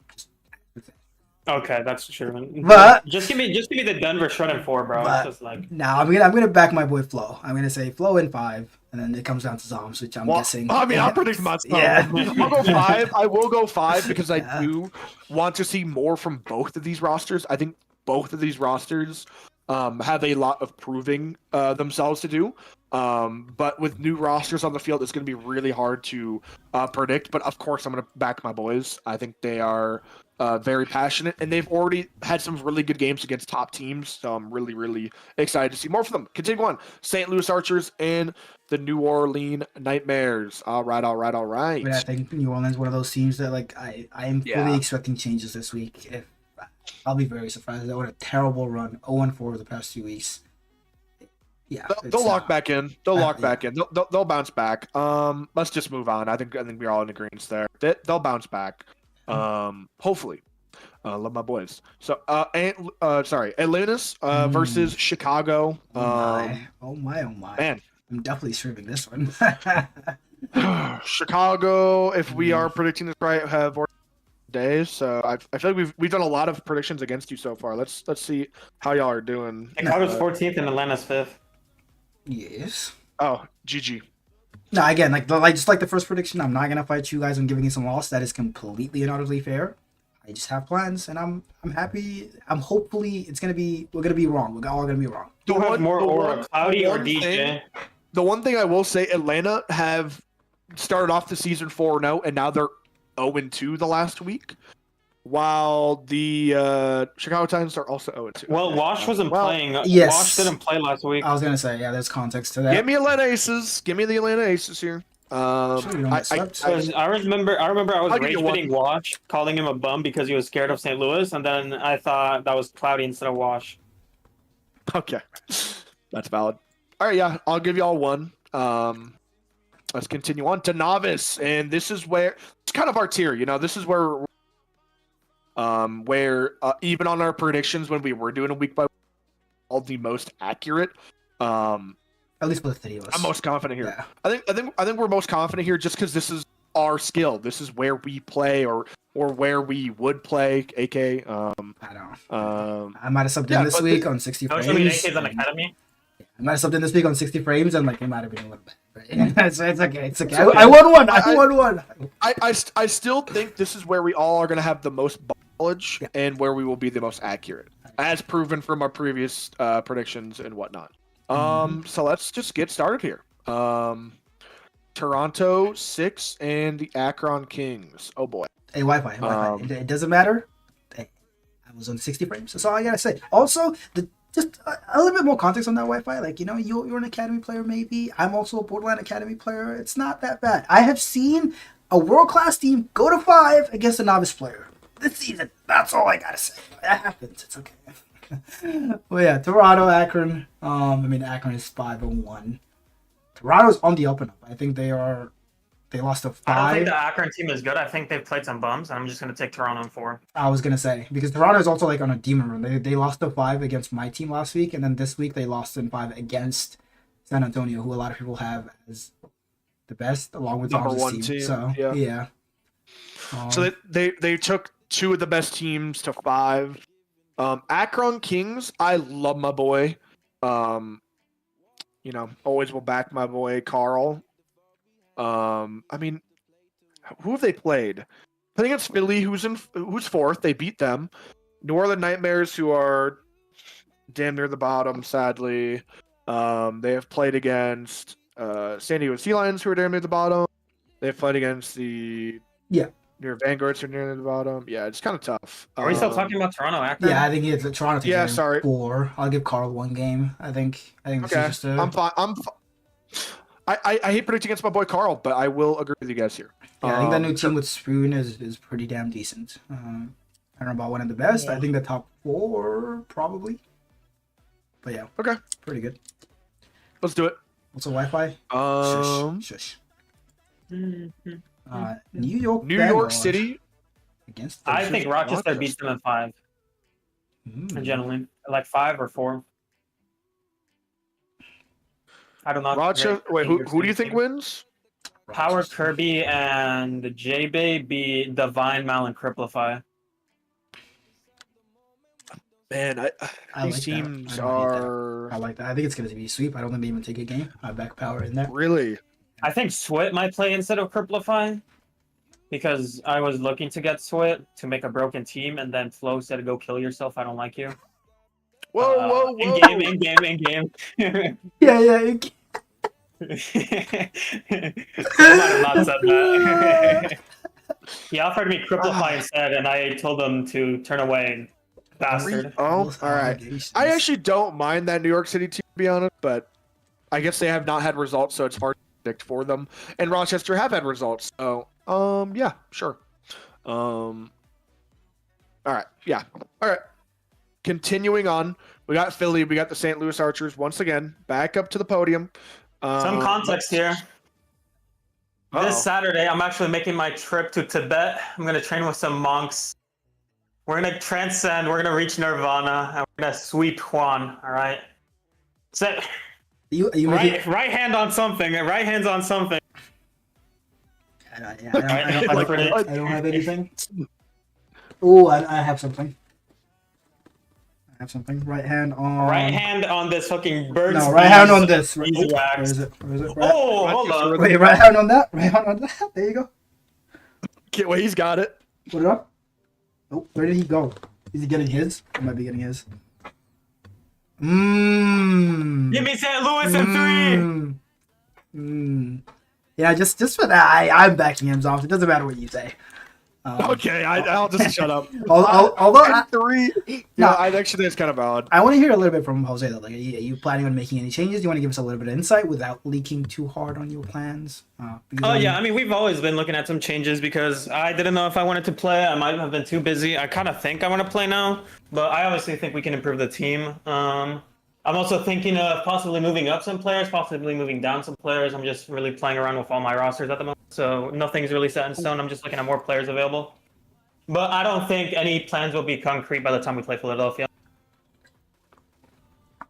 Okay, that's true. But just give me the Denver Shred in 4, bro. It's just like I'm gonna back my boy Flo. I'm gonna say Flo in 5, and then it comes down to Zoms, which I'm guessing. I mean, I'll predict myself. Yeah. I'll go 5. I will go 5 because I do want to see more from both of these rosters. I think both of these rosters have a lot of proving themselves to do. But with new rosters on the field, it's going to be really hard to predict. But of course, I'm going to back my boys. I think they are very passionate, and they've already had some really good games against top teams. So I'm really, really excited to see more from them. Continue on. St. Louis Archers and the New Orleans Nightmares. All right. But I think New Orleans is one of those teams that like I am fully expecting changes this week. I'll be very surprised. They went a terrible run, 0-4 the past 2 weeks. Yeah, they'll lock back in. They'll lock back in. They'll bounce back. Let's just move on. I think we're all in agreement there. They'll bounce back. Hopefully. Love my boys. So, Atlantis versus Chicago. Oh my. Man, I'm definitely streaming this one. Chicago. If we are predicting this right, have days. So I feel like we've done a lot of predictions against you so far. Let's see how y'all are doing. Chicago's 14th and Atlanta's 5th. Yes. Oh, GG. No, again, like just like the first prediction, I'm not gonna fight you guys on giving you some loss. That is completely and utterly fair. I just have plans, and I'm happy. We're gonna be wrong. We're all gonna be wrong. Cloudy or DJ. The one thing I will say, Atlanta have started off the season 4-0, and now they're 0-2 the last week, while the Chicago Titans are also 0-2. Well, Wash wasn't playing. yes. Wash didn't play last week. I was gonna say, yeah, there's context to that. Give me Atlanta Aces. Give me the Atlanta Aces here. Sure, you don't get swept. I remember I was I'll give rage you one. quitting Wash, calling him a bum because he was scared of St. Louis, and then I thought that was Cloudy instead of Wash. Okay, that's valid. All right, yeah, I'll give y'all one. Let's continue on to Novice, and this is where it's kind of our tier. You know, this is where even on our predictions when we were doing a week by week, all the most accurate. At least with videos. I'm most confident here. Yeah. I think we're most confident here just because this is our skill. This is where we play or where we would play. AK. I know. I might have subbed in this week on 60 Don't frames. you mean AK's on Academy? I might have subbed in this week on 60 frames, and like it might have been a little bit. Right? it's okay. It's okay. I won one. I won one. I still think this is where we all are going to have the most knowledge and where we will be the most accurate, as proven from our previous predictions and whatnot. So let's just get started here. Toronto 6 and the Akron Kings. Oh boy. Hey, Wi-Fi. It doesn't matter. Hey, I was on 60 frames. That's all I gotta say. Also, just a little bit more context on that Wi-Fi. Like, you know, you're an Academy player, maybe. I'm also a Borderline Academy player. It's not that bad. I have seen a world-class team go to 5 against a novice player this season. That's all I gotta say. That happens. It's okay. Well, yeah, Toronto, Akron. Akron is 5-1. Toronto's on the up and up. I think they lost to 5. I don't think the Akron team is good. I think they've played some bums, and I'm just going to take Toronto in 4. I was gonna say because Toronto is also like on a demon run. They lost to 5 against my team last week, and then this week they lost in 5 against San Antonio, who a lot of people have as the best, along with number Tom's one team. So yeah. So they took 2 of the best teams to 5. Akron Kings, I love my boy. Always will back my boy Carl. Who have they played? Playing against Philly, who's 4th. They beat them. New Orleans Nightmares, who are damn near the bottom, sadly. They have played against San Diego Sea Lions, who are damn near the bottom. They've played against the near Vanguards, who are near the bottom. Yeah, it's kind of tough. Are we still talking about Toronto, Akron? Yeah, I think it's Toronto. Yeah, sorry. 4. I'll give Carl 1 game. I think this is just a... I'm fine. I hate predicting against my boy Carl, but I will agree with you guys here. Yeah, I think that new team with Spoon is pretty damn decent. I don't know about one of the best. I think the top 4 probably. But yeah, okay, pretty good. Let's do it. What's a Wi-Fi? Shush. New York City against. I think Rochester beats them in 5. Generally, like 5 or 4. I don't know. Rochester. Wait, who do you think wins? Power Kirby and the J-Bay beat Divine Mal and Cripplify. Man, these teams are. I like that. I think it's going to be a sweep. I don't think they even take a game. I back Power in there. Really? I think Swit might play instead of Cripplify because I was looking to get Swit to make a broken team, and then Flo said, "Go kill yourself. I don't like you." Whoa! In game. Yeah. I might have not said that. He offered me Cripplify instead, and I told him to turn away. Bastard. Oh, all right. I actually don't mind that New York City team, to be honest, but I guess they have not had results, so it's hard to predict for them. And Rochester have had results, so yeah, sure. All right, yeah, all right. Continuing on, we got Philly, we got the St. Louis Archers once again back up to the podium. Some context here. This Saturday, I'm actually making my trip to Tibet. I'm going to train with some monks. We're going to transcend. We're going to reach Nirvana. And we're going to sweep Juan. All right? Set. Right hand on something. Right hand's on something. I don't have anything. Oh, I have something. Right hand on this fucking bird. No, right hand on this. Where is it? Oh, hold on. Wait, right hand on that. There you go. Wait, he's got it. Put it up. Oh, where did he go? Is he getting his? He might be getting his. Give me St. Louis in 3. Yeah, just for that, I'm backing him off. It doesn't matter what you say. Okay, I'll just shut up. Although I, 3. No. Yeah, I actually think it's kind of valid. I want to hear a little bit from Jose though. Like, are you planning on making any changes? Do you want to give us a little bit of insight without leaking too hard on your plans? Yeah, I mean, we've always been looking at some changes because I didn't know if I wanted to play. I might have been too busy. I kind of think I want to play now, but I obviously think we can improve the team. I'm also thinking of possibly moving up some players, possibly moving down some players. I'm just really playing around with all my rosters at the moment, so nothing's really set in stone. I'm just looking at more players available. But I don't think any plans will be concrete by the time we play Philadelphia.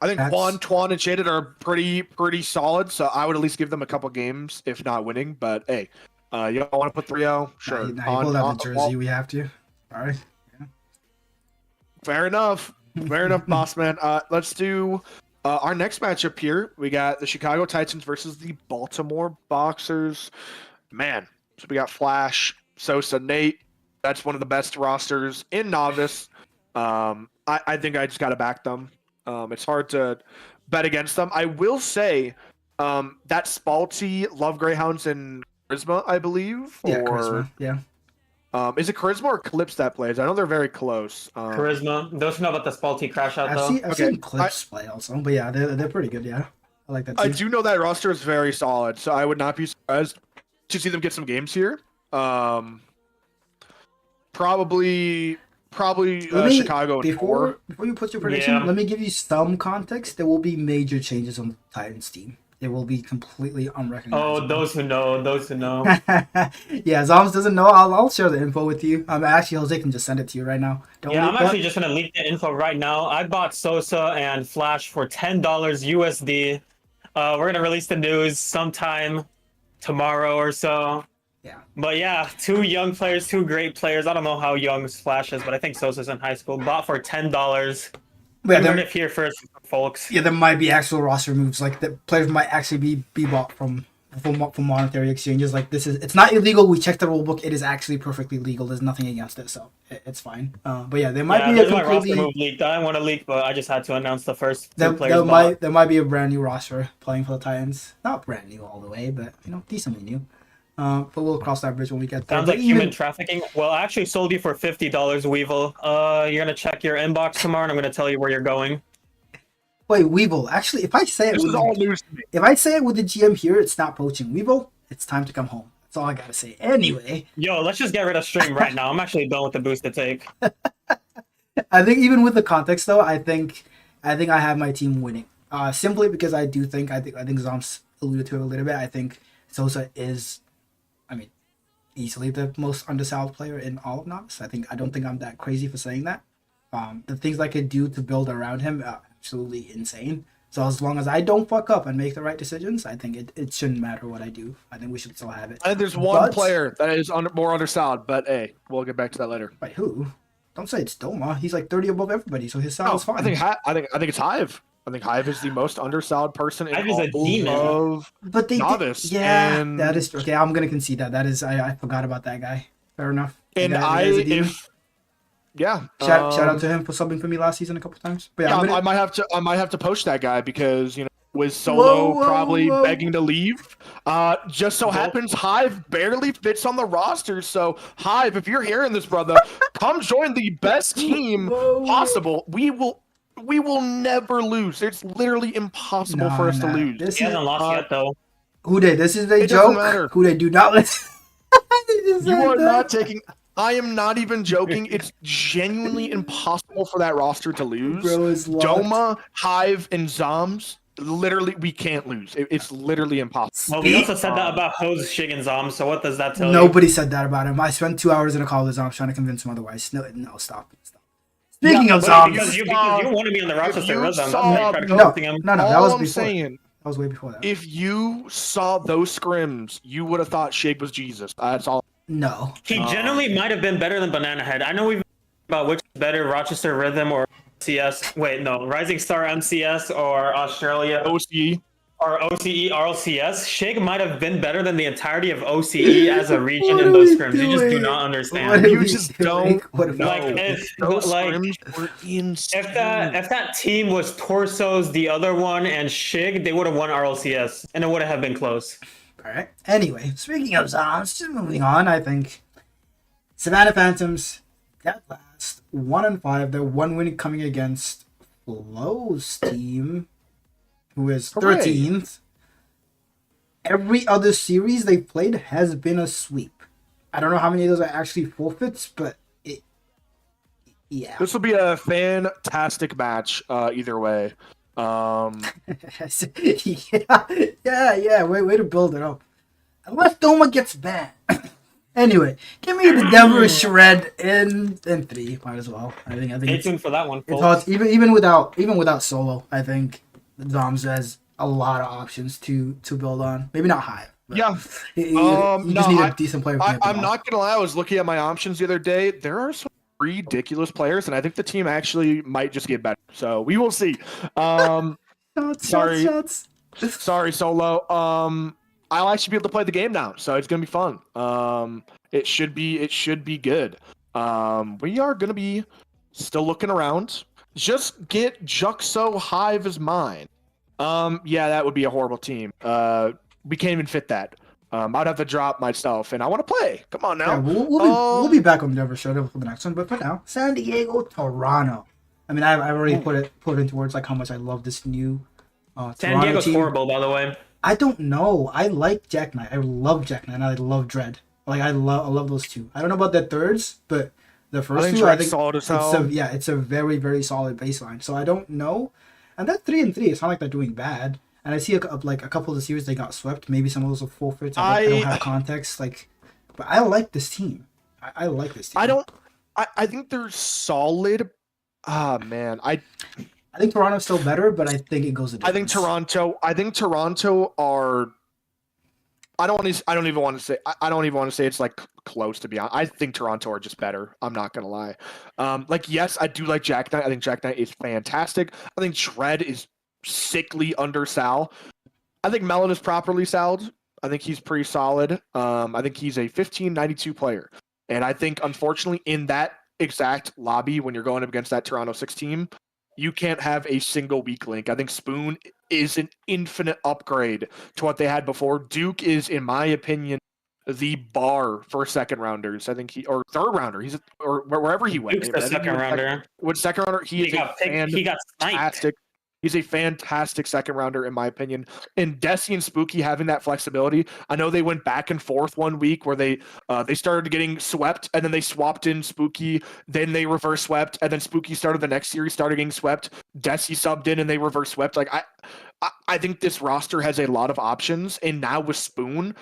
I think Juan, Tuan, and Shaded are pretty solid, so I would at least give them a couple games, if not winning. But hey, you don't want to put 3-0? Sure. Now you pulled out the jersey. We have to. All right. Yeah. Fair enough. Fair enough, boss man. Let's do our next matchup here. We got the Chicago Titans versus the Baltimore Boxers. Man, so we got Flash, Sosa, Nate. That's one of the best rosters in Novice. I think I just got to back them. It's hard to bet against them. I will say that Spalty, Love Greyhounds, and Charisma, I believe. Yeah, Charisma. Yeah. Is it Charisma or Clips that plays? I know they're very close. Charisma. Don't know about the Spalty crash out though. I've seen Clips play also, but yeah, they're pretty good. Yeah, I like that too. I do know that roster is very solid, so I would not be surprised to see them get some games here. Probably Chicago in 4. Before you put your prediction, let me give you some context. There will be major changes on the Titans team. It will be completely unrecognizable. Oh, those who know. Yeah, Zoms doesn't know. I'll share the info with you. Actually, Jose can just send it to you right now. I'm actually just going to leak the info right now. I bought Sosa and Flash for $10 USD. We're going to release the news sometime tomorrow or so. Yeah. But yeah, 2 young players, 2 great players. I don't know how young Flash is, but I think Sosa's in high school. Bought for $10. Yeah, you heard it here first, folks. Yeah, there might be actual roster moves. Like the players might actually be bought from monetary exchanges. Like it's not illegal. We checked the rule book. It is actually perfectly legal. There's nothing against it, so it's fine. But yeah, there might be a completely. My roster move leaked. I didn't want to leak, but I just had to announce the first 2 players. There might be a brand new roster playing for the Titans. Not brand new all the way, but decently new. But we'll cross that bridge when we get there. Sounds like human trafficking. Well, I actually sold you for $50, Weevil. You're gonna check your inbox tomorrow, and I'm gonna tell you where you're going. Wait, Weevil. Actually, if I say it, this is all news to me. If I say it with the GM here, it's not poaching. Weevil, it's time to come home. That's all I gotta say. Anyway. Yo, let's just get rid of stream right now. I'm actually done with the boost to take. I think even with the context though, I think I have my team winning. Simply because I think Zoms alluded to it a little bit. I think Sosa is, easily the most undersold player in all of Novice. I don't think I'm that crazy for saying that. The things I could do to build around him are absolutely insane. So as long as I don't fuck up and make the right decisions, I think it shouldn't matter what I do. I think we should still have it. And there's one player that is more undersold, but hey, we'll get back to that later. Wait, who? Don't say it's Doma. He's like 30 above everybody, so his sound is fine. I think it's Hive. I think Hive is the most undersold person in all of Novice. That is true. Okay, I'm gonna concede that. That is, I forgot about that guy. Fair enough. And shout out to him for subbing for me last season a couple times. But I might have to poach that guy because with Solo probably begging to leave. Just so happens Hive barely fits on the roster. So Hive, if you're hearing this, brother, come join the best team possible. We will never lose. It's literally impossible for us to lose. He hasn't lost yet, though. Hude, this is a joke. Hude, do not listen. You are not taking... I am not even joking. It's genuinely impossible for that roster to lose. Bro is locked. Doma, Hive, and Zoms, literally, we can't lose. It's literally impossible. Well, we also said that about Hose, Shig, and Zoms, so what does that tell you? Nobody said that about him. I spent 2 hours in a call with Zoms trying to convince him otherwise. No, stop. Speaking of Zoms, because you want to be on the roster for Rhythm. No, that was before. That was way before that. If you saw those scrims, you would have thought Shake was Jesus. That's all. No. He generally might have been better than Banana Head. I know we've about which is better, Rochester Rhythm or CS. Wait, no, Rising Star MCS or Australia OCE. Or OCE, RLCS. Shig might have been better than the entirety of OCE as a region in those scrims. You just do not understand. You just don't know. Scrims were insane. If that team was Torsos, the other one, and Shig, they would have won RLCS, and it would have been close. All right. Anyway, speaking of Zoms, just moving on, I think Savannah Phantoms, dead last, 1-5. Their one win coming against Flow's team, who is 13th. Every other series they've played has been a sweep. I don't know how many of those are actually forfeits, but yeah. This will be a fantastic match either way. Yeah. Way to build it up. Unless Doma gets banned. Anyway, give me the Denver Shred in 3. Might as well. I think Stay tuned for that one, it's folks. hard, even without solo. I think Doms has a lot of options to build on. Maybe not high. Yeah. You just need a decent player. I'm not gonna lie. I was looking at my options the other day. There are some ridiculous players, and I think the team actually might just get better. So we will see. Shots. Sorry, Solo. I'll actually be able to play the game now, so it's gonna be fun. It should be good. We are gonna be still looking around. Just get Juxo Hive as mine. Yeah, that would be a horrible team. We can't even fit that. I'd have to drop myself, and I want to play. Come on now. Yeah, we'll be back on the Denver show for the next one, but for now, San Diego, Toronto. I mean, I've already put into words like how much I love this new San Diego's horrible, by the way. I don't know. I like Jack Knight. I love Jack Knight. And I love Dread. Like I love those two. I don't know about the thirds, but the first two, I think solid as hell. it's a very, very solid baseline. So I don't know. And that 3-3, it's not like they're doing bad. And I see a couple of the series they got swept. Maybe some of those are forfeits. I don't have context. But I like this team. I like this team. I think they're solid. Ah man, I think Toronto's still better, but I think it goes a difference. I think Toronto are. I don't even want to say it's like close, to be honest. I think Toronto are just better. I'm not gonna lie. Yes, I do like Jack Knight. I think Jack Knight is fantastic. I think Shred is sickly under Sal. I think Melon is properly Sal'd. I think he's pretty solid. I think he's a 1592 player, and I think unfortunately in that exact lobby when you're going up against that Toronto 6 team, you can't have a single weak link. I think Spoon is an infinite upgrade to what they had before. Duke is, in my opinion, the bar for second rounders. I think or third rounder. Or wherever he went. Duke's the second rounder. With second rounder, he got fantastic. He's a fantastic second rounder, in my opinion. And Desi and Spooky having that flexibility. I know they went back and forth one week where they started getting swept, and then they swapped in Spooky, then they reverse swept, and then Spooky started the next series, started getting swept. Desi subbed in, and they reverse swept. Like I think this roster has a lot of options, and now with Spoon,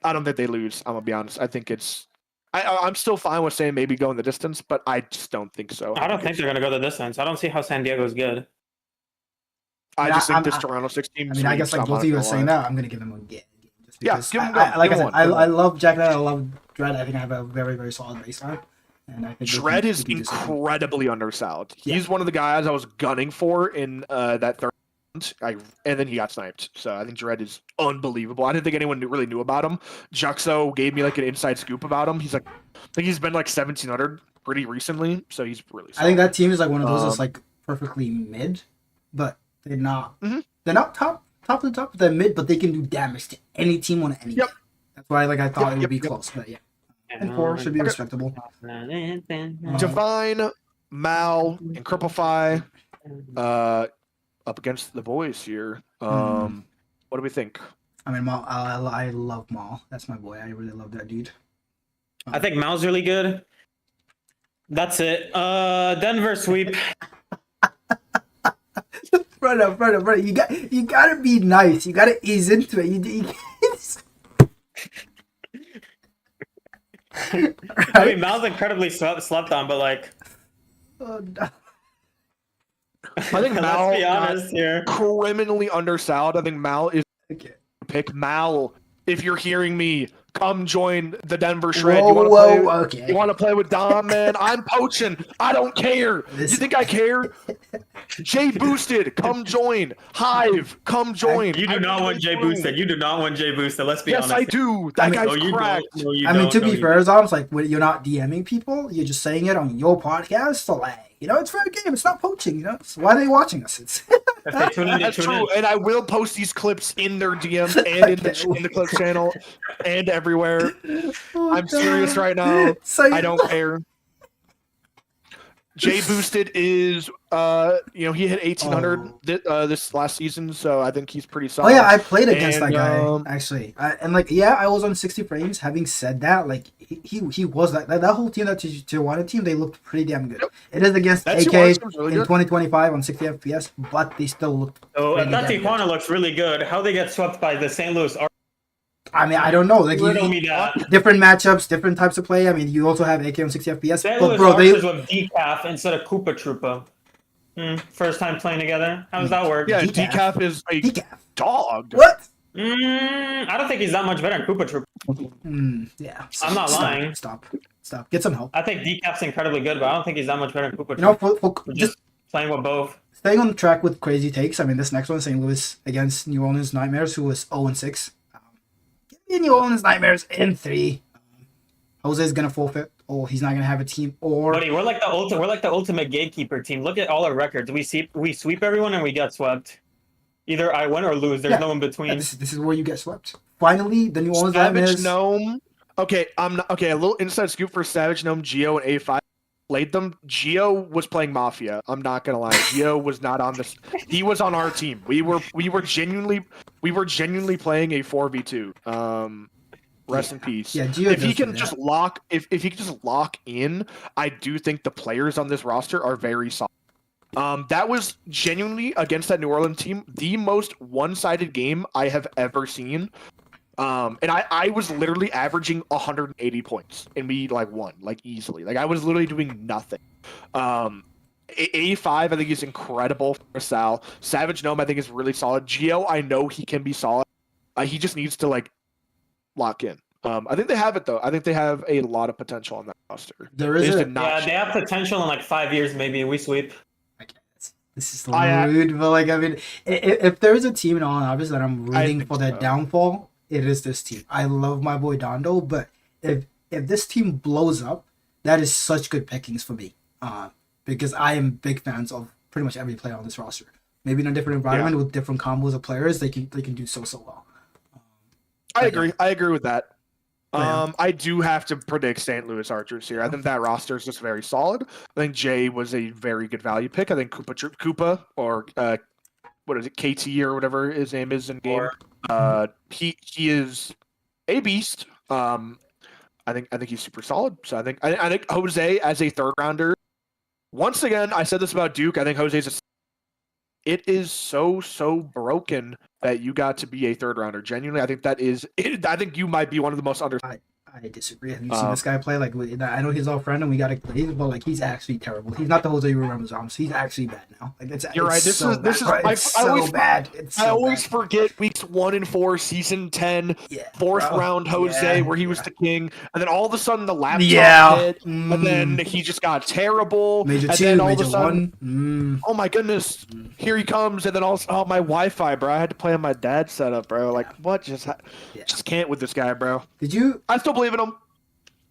I don't think they lose. I'm gonna be honest. I think it's. I'm still fine with saying maybe going the distance, but I just don't think so. I don't think they're gonna go the distance. I don't see how San Diego's good. I just think this Toronto 6 team. I mean, I guess like both of you are saying that, I'm going to give them a game. Just give them I love Jack Knight. I love Dread. I think I have a very, very solid baseline. And I think Dread is incredibly undersold. He's one of the guys I was gunning for in that third round, and then he got sniped. So I think Dread is unbelievable. I didn't think anyone really knew about him. Juxo gave me like an inside scoop about him. I think he's been like 1700 pretty recently, so he's really solid. I think that team is like one of those that's like perfectly mid, but they're not. Mm-hmm. They're not top of the top. They're mid, but they can do damage to any team on anything. Yep. That's why I thought it would be close. But yeah, and 4 should be respectable. Divine, Mal, and Cripplify, up against the boys here. What do we think? I mean, Mal. I love Mal. That's my boy. I really love that dude. I think Mal's really good. That's it. Denver sweep. Brother. You gotta be nice. You gotta ease into it. I mean, Mal's incredibly slept on, but like. Oh, no. I think Mal. Let's be honest here. Criminally undersold. I think Mal is. Okay. Pick Mal. If you're hearing me, come join the Denver Shred. You want to play with Dom, man? I'm poaching. I don't care. You think I care? Jay Boosted, come join. Hive, come join. You do not want Jay Boosted. You do not want Jay Boosted. Let's be honest. Yes, I do. That guy's cracked. To be fair, Zom, it's like when you're not DMing people, you're just saying it on your podcast. So like, You know, it's fair game. It's not poaching. You know, so why are they watching us? It's If they tune in, they That's tune true, in. and I will post these clips in their DMs and in the clips channel and everywhere. Oh, I'm serious right now. So I don't care. Jay boosted is he hit 1800 this last season, so I think he's pretty Oh solid. yeah, I played against And, that guy actually, I was on 60 frames. Having said that, like he was that whole team, that tier 1 team, they looked pretty damn good. Yep. It is against That AK Tijuana team's really in good. 2025 on 60 FPS, but they still looked. So pretty that damn good. Tijuana looks really good. How they get swept by the St. Louis? I mean, I don't know. Like Riddle me that. different matchups, different types of play. I mean, you also have AK on 60 FPS, St. but Louis bro, Archers with decaf instead of Koopa Troopa. First time playing together. How does that work? Yeah, Decaf. Decaf is a Decaf. dog. What? I don't think he's that much better than Koopa Troopa. Yeah. I'm not lying. Stop. Get some help. I think decaf's incredibly good, but I don't think he's that much better than Koopa Troopa. You know, for We're just just playing with both. staying on track with crazy takes. I mean, this next one, St. Louis against New Orleans Nightmares, who was 0-6. Give me New Orleans Nightmares in 3. Jose's gonna forfeit. Oh, he's not gonna have a team. Or Buddy, we're like the ultimate gatekeeper team. Look at all our records. We sweep everyone and we get swept. Either I win or lose. There's no in between. this is where you get swept. Finally, the New Orleans Savage Nightmares. Gnome. Okay, a little inside scoop for Savage Gnome, Geo, and A5. Played them. Geo was playing Mafia. I'm not gonna lie. Geo was not on this. He was on our team. We were genuinely playing a 4v2. Rest in peace. Yeah, Geo if he does can do just that. lock in, I do think the players on this roster are very solid. That was genuinely against that New Orleans team the most one-sided game I have ever seen. And I was literally averaging 180 points, and we won easily. I was literally doing nothing. A5 I think is incredible for Sal. Savage Gnome I think is really solid. Geo I know he can be solid. He just needs to lock in. I think they have it though. I think they have a lot of potential on that roster. There is They just a- did not Yeah, they have potential in 5 years maybe. We sweep. This is I- rude, but I mean, if there is a team in all obvious that I'm rooting think for their so. downfall, it is this team. I love my boy Dondo, but if this team blows up, that is such good pickings for me. Because I am big fans of pretty much every player on this roster. Maybe in a different environment with different combos of players, they can do so well. I agree with that. Yeah. I do have to predict St. Louis Archers here. I think that roster is just very solid. I think Jay was a very good value pick. I think Koopa or what is it, KT or whatever his name is in game. He is a beast. I think he's super solid. So I think Jose as a third rounder. Once again, I said this about Duke. I think Jose's it is so broken that you got to be a third rounder. Genuinely, I think I think you might be one of the most under. I disagree. Have you seen this guy play? I know he's our friend and we got to play, but he's actually terrible. He's not the Jose you remember. He's actually bad now. You're right. This is bad. I always forget weeks 1 and 4, season 10, fourth round Jose, where he was the king, and then all of a sudden the laptop hit, and then he just got terrible. Major and 2, then all Major of a sudden, 1. oh my goodness, here he comes, and then also my Wi-Fi, bro. I had to play on my dad's setup, bro. What? Just can't with this guy, bro. Did you? I still believe in him.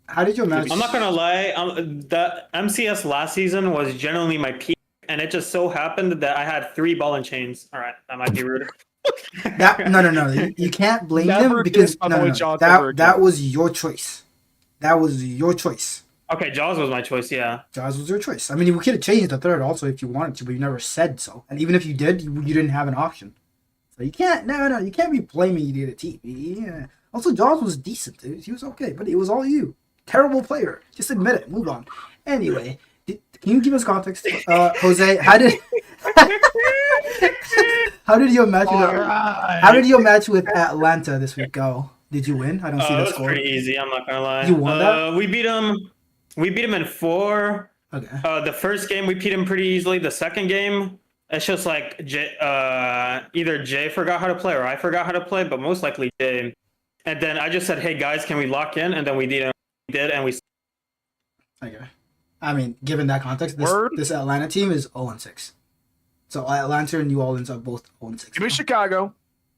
How did you imagine? I'm not gonna lie. The MCS last season was generally my peak, and it just so happened that I had 3 ball and chains. All right, that might be rude. No. You can't blame him because that was your choice. That was your choice. Okay, Jaws was my choice. Yeah, Jaws was your choice. I mean, we could have changed the third also if you wanted to, but you never said so. And even if you did, you didn't have an option. So you can't. No. You can't be blaming you the team. Yeah. Also, Jaws was decent, dude. He was okay, but it was all you. Terrible player. Just admit it. Move on. Anyway, can you give us context, Jose? How did your match with Atlanta this week go? Did you win? I don't see it the was score. pretty easy. I'm not gonna lie. You won that? We beat him. We beat him in 4. Okay. The first game we beat him pretty easily. The second game, it's just either Jay forgot how to play or I forgot how to play, but most likely Jay. And then I just said, "Hey guys, can we lock in?" And then we did, and we. Okay. I mean, given that context, this Atlanta team is 0-6. So Atlanta and New Orleans are both 0-6. Give me Chicago.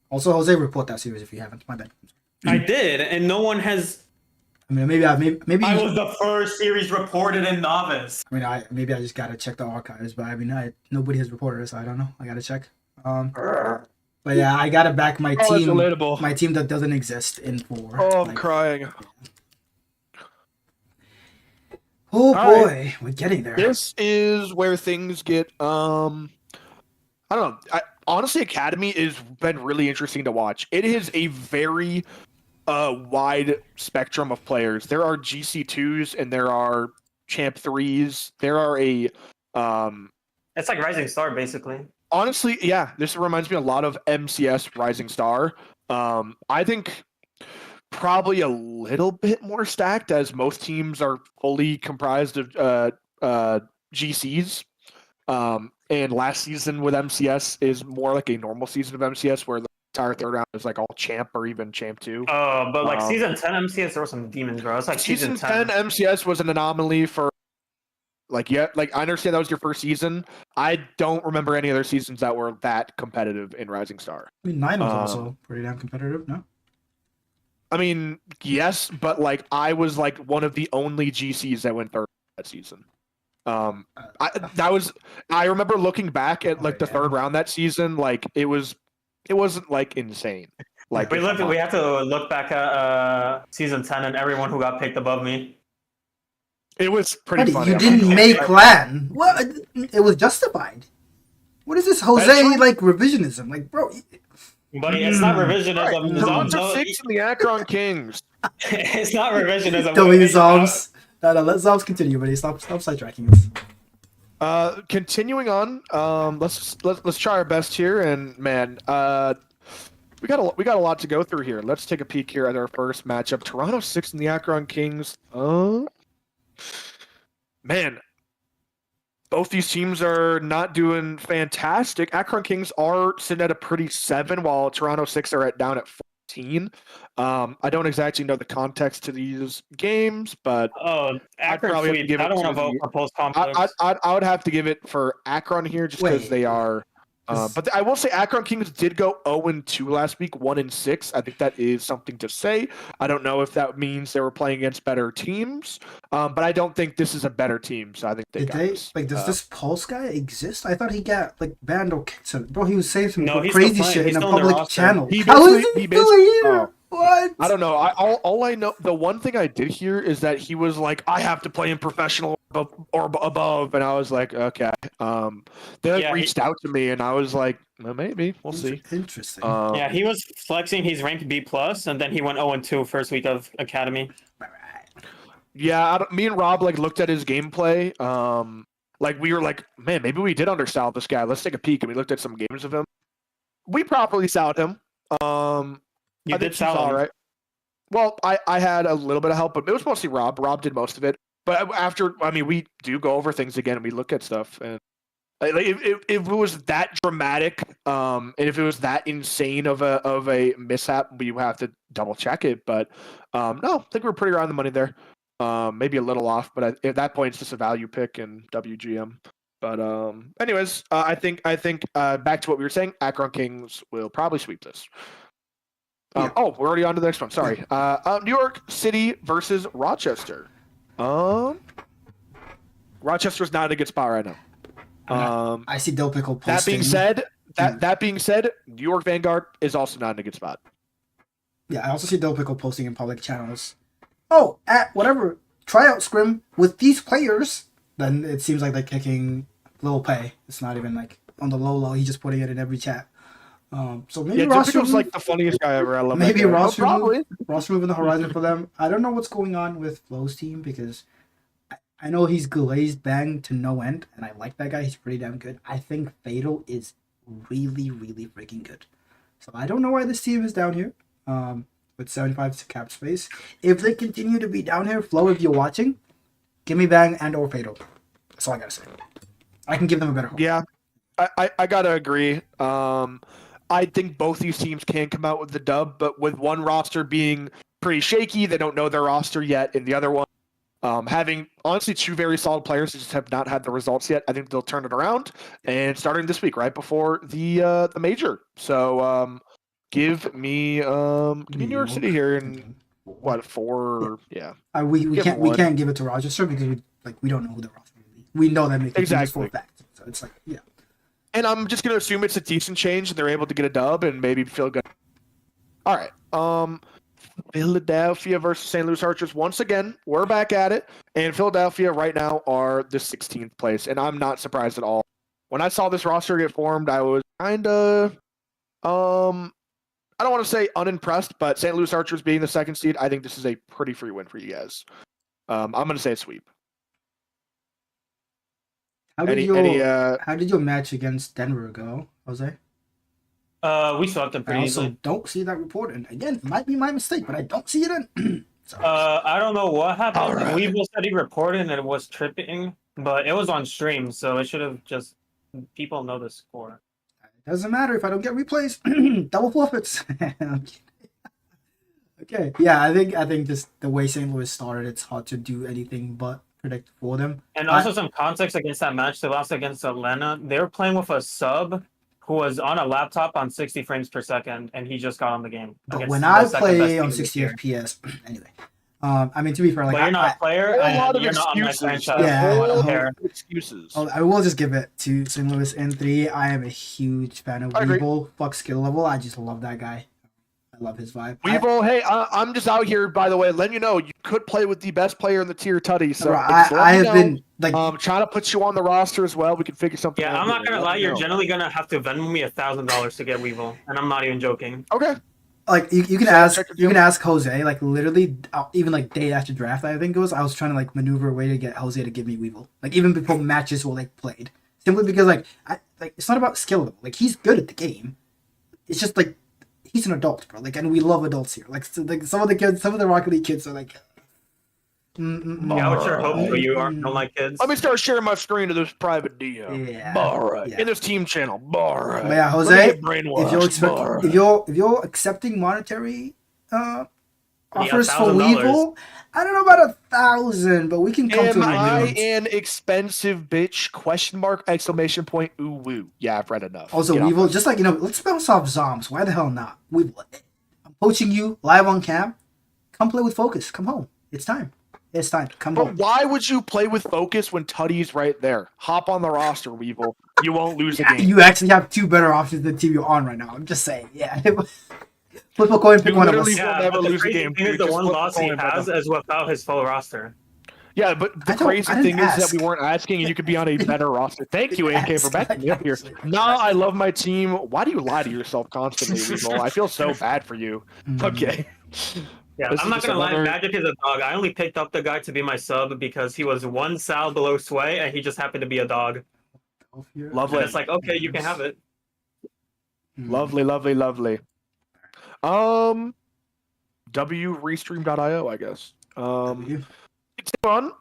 Also, Jose, report that series if you haven't. My bad. I did, and no one has. I mean, maybe I was the first series reported in Novice. I mean, maybe I just gotta check the archives, but I mean, nobody has reported it, so I don't know. I gotta check. But yeah, I gotta back my Oh, that's team. relatable. My team that doesn't exist in 4. Oh, I'm Like, crying. oh All boy, right. we're getting there. This is where things get I don't know. Honestly, Academy has been really interesting to watch. It is a very wide spectrum of players. There are GC2s and there are Champ 3s. There are It's like Rising Star, basically. honestly, yeah, this reminds me a lot of MCS Rising Star. I think probably a little bit more stacked as most teams are fully comprised of GCs. And last season with MCS is more like a normal season of MCS where the entire third round is like all champ or even champ 2. But like season 10 MCS, there were some demons, bro. It's like Season 10 MCS was an anomaly for like I understand that was your first season. I don't remember any other seasons that were that competitive in Rising Star. I mean, 9 was also pretty damn competitive, no? I mean, yes, but like I was like one of the only GCs that went third that season. I remember looking back at like the third round that season, like it wasn't like insane. Like we have to look back at season 10 and everyone who got picked above me. It was pretty funny. You didn't make clan. What? It was justified. What is this Jose like revisionism? Like, bro. Buddy, it's not revisionism. Right. Those are 6 in the Akron Kings. It's not revisionism. W Zoms. No, let Zoms continue, buddy. Stop sidetracking us. Continuing on, let's try our best here, and man, we got a lot to go through here. Let's take a peek here at our first matchup. Toronto 6 and the Akron Kings. Man, both these teams are not doing fantastic. Akron Kings are sitting at a pretty 7, while Toronto 6 are down at 14. I don't exactly know the context to these games, but Akron sweep. I don't want to vote for post complex. I would have to give it for Akron here just because they are. But I will say Akron Kings did go 0-2 last week, 1-6. I think that is something to say. I don't know if that means they were playing against better teams, but I don't think this is a better team. So I think they got this. Like, does this Pulse guy exist? I thought he got like banned or kicked him. Bro, he was saying some crazy shit in a public channel. How is he still here? What? I don't know. All I know, the one thing I did hear is that he was like, I have to play in professional or above, and I was like, okay. They reached out to me, and I was like, well, maybe we'll see. Interesting. Yeah, he was flexing. He's ranked B+, and then he went 0-2 first week of Academy. Yeah, me and Rob like looked at his gameplay. Like we were like, man, maybe we did undersell this guy. Let's take a peek, and we looked at some games of him. We properly sold him. You did sell all right. Well, I had a little bit of help, but it was mostly Rob. Rob did most of it. But we do go over things again, and we look at stuff. And like, if it was that dramatic, and if it was that insane of a mishap, we have to double check it. But no, I think we're pretty around the money there. Maybe a little off, but at that point, it's just a value pick in WGM. But anyways, I think back to what we were saying. Akron Kings will probably sweep this. We're already on to the next one. Sorry. New York City versus Rochester. Rochester's not in a good spot right now. I see Dill Pickle posting. That being said, New York Vanguard is also not in a good spot. Yeah, I also see Dill Pickle posting in public channels. Oh, at whatever tryout scrim with these players, then it seems like they're kicking Lil Pay. It's not even like on the low. He's just putting it in every chat. So maybe Ross like the funniest guy ever. I love maybe Ross moving the horizon for them. I don't know what's going on with Flo's team because I know he's glazed bang to no end, and I like that guy. He's pretty damn good. I think Fatal is really, really freaking good. So I don't know why this team is down here with 75 cap space. If they continue to be down here, Flo, if you're watching, give me Bang and or Fatal. That's all I gotta say. I can give them a better hope. Yeah, I gotta agree. I think both these teams can come out with the dub, but with one roster being pretty shaky, they don't know their roster yet, and the other one having honestly 2 very solid players who just have not had the results yet. I think they'll turn it around, and starting this week, right before the major. So give me New York City here, and what 4? Yeah. We Give can't one. give it to Rochester because we don't know who the roster will be. We know that Mickey Exactly. is for a fact. So it's like yeah. And I'm just gonna assume it's a decent change, and they're able to get a dub and maybe feel good. All right. Philadelphia versus St. Louis Archers. Once again, we're back at it, and Philadelphia right now are the 16th place, and I'm not surprised at all. When I saw this roster get formed, I was kind of, I don't want to say unimpressed, but St. Louis Archers being the 2nd seed, I think this is a pretty free win for you guys. I'm going to say a sweep. How did your match against Denver go, Jose? We swept them I pretty also easily. don't see that report, and again, it might be my mistake, but I don't see it in. I don't know what happened. All right. Weevil said he reported and it was tripping, but it was on stream, so it should have just people know the score. Doesn't matter if I don't get replays. Double forfeits. Okay, yeah, I think just the way St. Louis started, it's hard to do anything but predict for them. And also some context against that match they lost against Atlanta. They were playing with a sub who was on a laptop on 60 frames per second, and he just got on the game. But against when the I second play best on team this 60 year. FPS, anyway. I mean, to be fair, like But you're not a player, A lot and of you're not on my excuses. franchise. Yeah. so I don't care. Excuses. I will just give it to St. Louis in 3. I am a huge fan of I agree. Weevil. Fuck skill level. I just love that guy. I love his vibe. Weevil, hey, I'm just out here, by the way, letting you know you could play with the best player in the tier, Tutty. So I have been like trying to put you on the roster as well. We can figure something out. Yeah, I'm not gonna here. lie. Let me You're know. generally gonna have to Venmo me $1,000 to get Weevil, and I'm not even joking. Okay. like you can So ask check the you can deal. ask Jose, like literally even like day after draft I think it was, I was trying to like maneuver a way to get Jose to give me Weevil, like even before matches were like played, simply because like it's not about skill level. Like he's good at the game, it's just like he's an adult, bro. Like, and we love adults here. Like, some of the kids, some of the Rocket League kids are like Yeah, what's your hope for you don't like kids? Let me start sharing my screen to this private DM. Yeah. Alright. Yeah. In this team channel. Alright. But yeah, Let me Jose, get brainwashed. if you're accepting monetary offers for $1,000. Weevil, I don't know about 1,000, but we can come Am to an I agreement. an expensive bitch? Question mark, exclamation point, ooh woo. Yeah, I've read enough. Also, Get off Weevil, my- just like, let's bounce off Zoms. Why the hell not? Weevil, I'm coaching you live on cam. Come play with Focus. Come home. It's time. It's time. Come But home. why would you play with Focus when Tutty's right there? Hop on the roster, Weevil. You won't lose the game. You actually have 2 better options than the team you're on right now. I'm just saying. Yeah. Flip a coin, pick You one of us. literally- Yeah, never but the lose a crazy game, thing is dude. the Just one flip the loss he coin, has brother. is without his full roster. Yeah, but the I don't- crazy I didn't thing is that ask. we weren't asking, and you could be on a better roster. Thank you, AK, for ask. backing me up here. Nah, I love my team. Why do you lie to yourself constantly, Weevil? I feel so bad for you. Okay. Yeah, This I'm is not just gonna lie. another- Magic is a dog. I only picked up the guy to be my sub because he was 1 sal below Sway, and he just happened to be a dog. Lovely. And it's like, okay, you can have it. Lovely, lovely, lovely. Restream.io, I guess. Continue